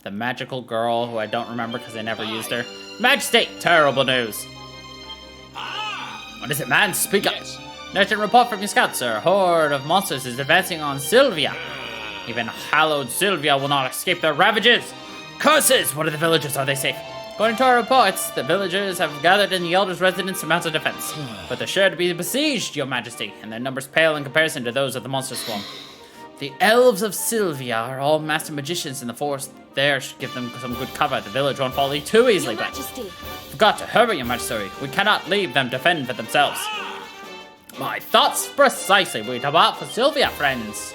The magical girl, who I don't remember because I never used her. Majesty! Terrible news. What is it, man? Speak up. Urgent report from your scouts, sir. A horde of monsters is advancing on Sylvia. Even hallowed Sylvia will not escape their ravages. Curses! What are the villagers? Are they safe? According to our reports, the villagers have gathered in the Elder's residence to mount a defense. But they're sure to be besieged, your majesty, and their numbers pale in comparison to those of the monster swarm. The elves of Sylvia are all master magicians in the forest. There should give them some good cover. The village won't fall too easily, Your but... Majesty. Forgot to hurry, your majesty. We cannot leave them to fend for themselves. My thoughts precisely. We depart for Sylvia, friends.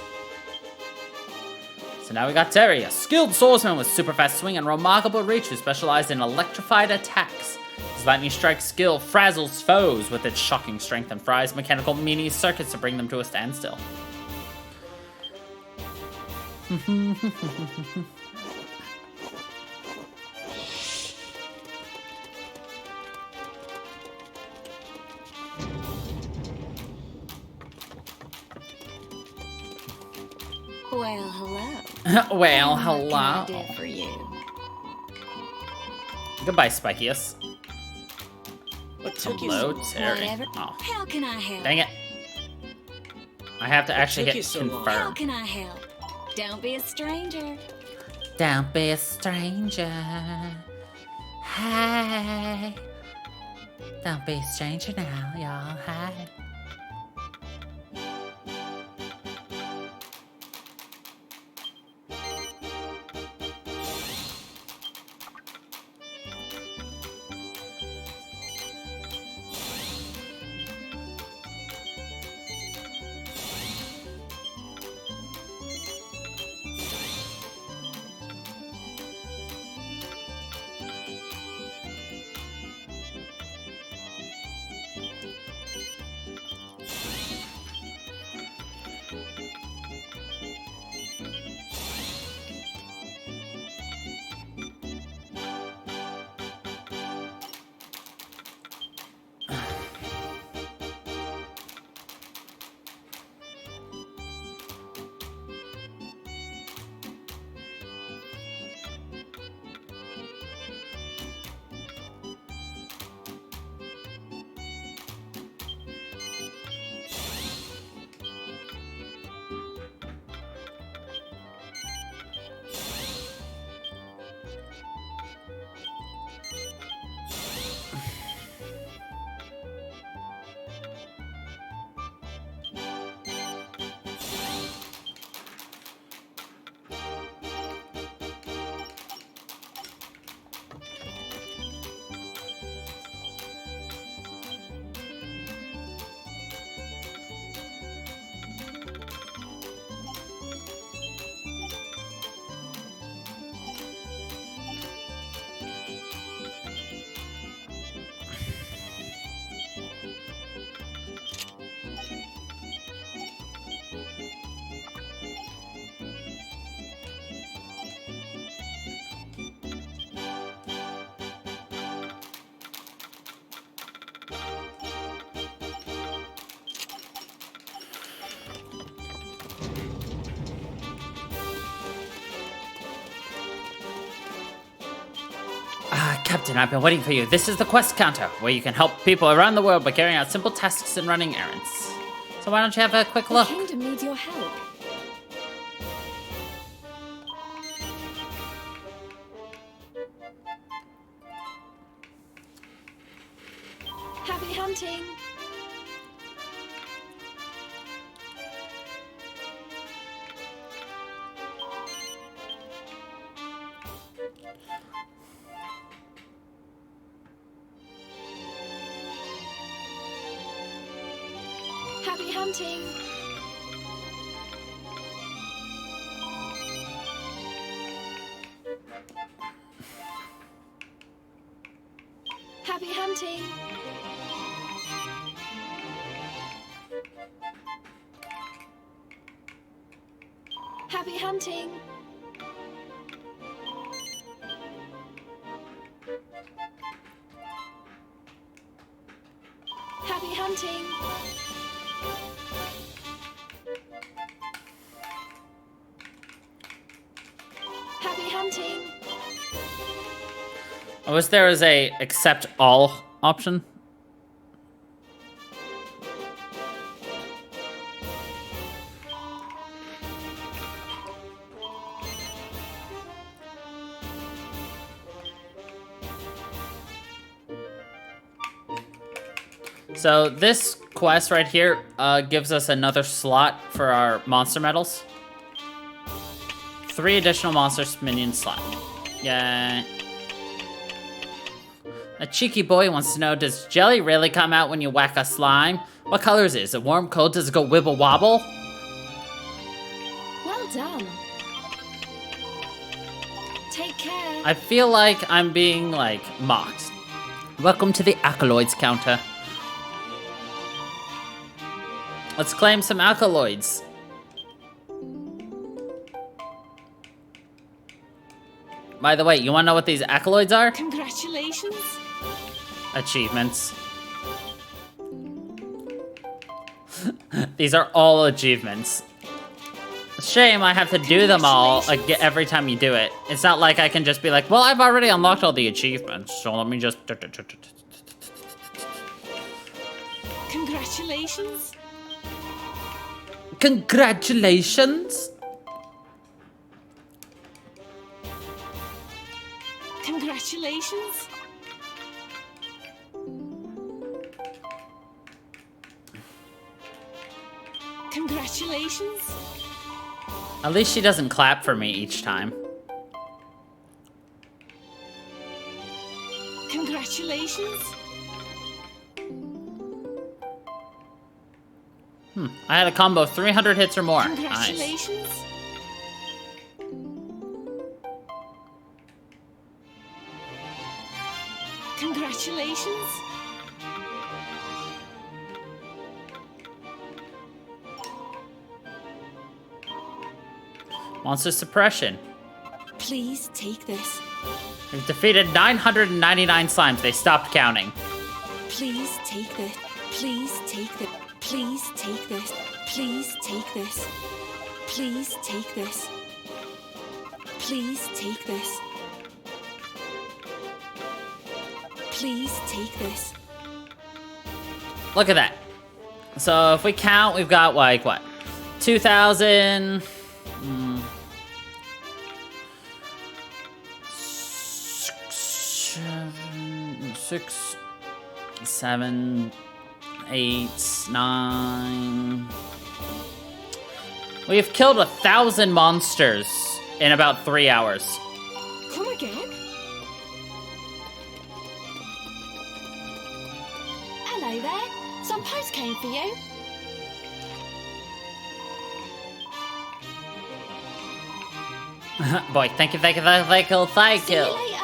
So now we got Terry, a skilled swordsman with super fast swing and remarkable reach who specialized in electrified attacks. His lightning strike skill frazzles foes with its shocking strength and fries mechanical mini circuits to bring them to a standstill. Well, hello. Well, What hello. can I do for you? Goodbye, Spikius. What took Hello, you so Terry. Whatever. Oh, How can I help? dang it. I have to actually took hit you so long? confirm. How can I help? Don't be a stranger. Don't be a stranger. Hi. Don't be a stranger now, y'all. Hi. Captain, I've been waiting for you. This is the quest counter, where you can help people around the world by carrying out simple tasks and running errands. So why don't you have a quick look? The kingdom needs your help. Happy hunting! Happy hunting! Happy hunting! Happy hunting! Happy hunting! Happy hunting! I wish there was a accept all option. So this quest right here gives us another slot for our monster medals. 3 additional monsters minion slot. Yay. A cheeky boy wants to know, does jelly really come out when you whack a slime? What color is it? Is it warm, cold? Does it go wibble wobble? Well done. Take care. I feel like I'm being, like, mocked. Welcome to the alkaloids counter. Let's claim some alkaloids. By the way, you wanna know what these alkaloids are? Congratulations. Achievements. These are all achievements. Shame I have to do them all every time you do it. It's not like I can just be like, well, I've already unlocked all the achievements, so let me just... Congratulations. Congratulations! Congratulations. Congratulations. At least she doesn't clap for me each time. Congratulations. I had a combo of 300 hits or more. Congratulations. Nice. Congratulations. Monster suppression. Please take this. We've defeated 999 slimes. They stopped counting. Please take this. Please take this. Please take this. Please take this. Please take this. Please take this. Please take this. Look at that. So if we count, we've got like what? 2,000. 6, 7, 8, 9. We've killed 1,000 monsters in about 3 hours. Come again? Hello there. Some post came for you. Boy, thank you. See you later.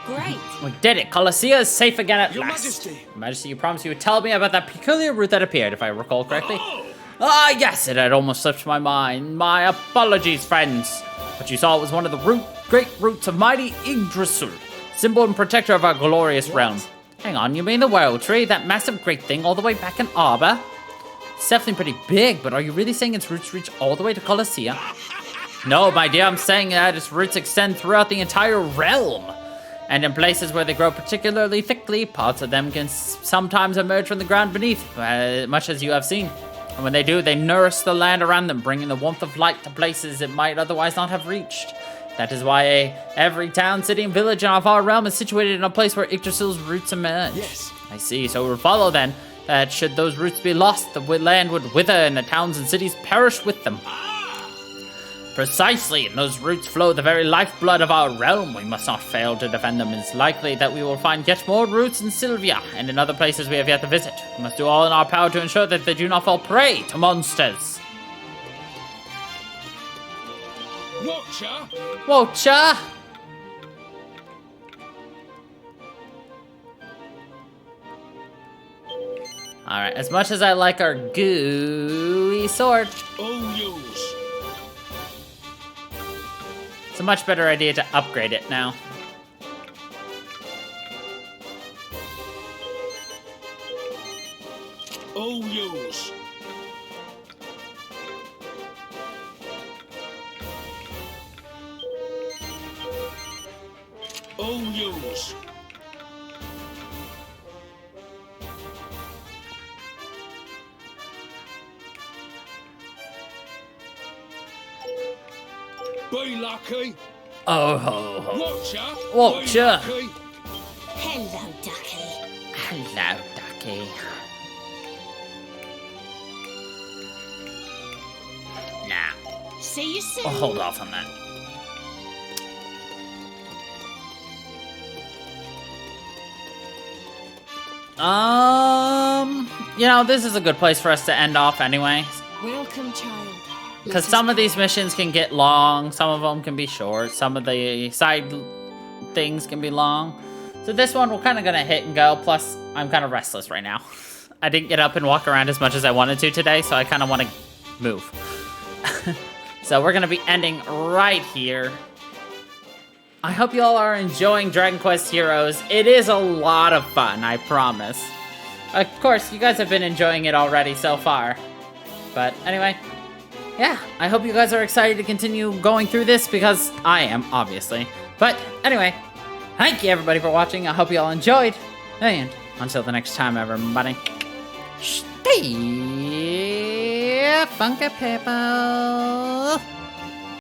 Great. We did it. Colossia is safe again at Your last. Majesty. Majesty, you promised you would tell me about that peculiar root that appeared, if I recall correctly. Ah, yes, it had almost slipped my mind. My apologies, friends. What you saw was one of the great roots of mighty Yggdrasil, symbol and protector of our glorious realm. Hang on, you mean the World Tree? That massive great thing all the way back in Arbor? It's definitely pretty big, but are you really saying its roots reach all the way to Colossia? No, my dear, I'm saying that its roots extend throughout the entire realm. And in places where they grow particularly thickly, parts of them can sometimes emerge from the ground beneath, much as you have seen. And when they do, they nourish the land around them, bringing the warmth of light to places it might otherwise not have reached. That is why every town, city, and village in our realm is situated in a place where Yggdrasil's roots emerge. Yes. I see, so it would follow then that should those roots be lost, the land would wither and the towns and cities perish with them. Precisely, and those roots flow the very lifeblood of our realm. We must not fail to defend them. It's likely that we will find yet more roots in Sylvia and in other places we have yet to visit. We must do all in our power to ensure that they do not fall prey to monsters. Watcher! Watcher! Alright, as much as I like our gooey sword, Oh, use. it's a much better idea to upgrade it now. Oh, use. Oh, use. Be lucky. Oh ho ho. Watcher. Watcher. Be lucky. Hello, Ducky. Hello, Ducky. Nah, See you soon. I'll hold off on that. You know, this is a good place for us to end off anyway. Welcome, child. Because some of these missions can get long, some of them can be short, some of the side things can be long. So this one we're kind of going to hit and go, plus I'm kind of restless right now. I didn't get up and walk around as much as I wanted to today, so I kind of want to move. So we're going to be ending right here. I hope you all are enjoying Dragon Quest Heroes. It is a lot of fun, I promise. Of course, you guys have been enjoying it already so far. But anyway, yeah, I hope you guys are excited to continue going through this because I am, obviously. But anyway, thank you everybody for watching. I hope you all enjoyed. And until the next time, everybody, stay funky people.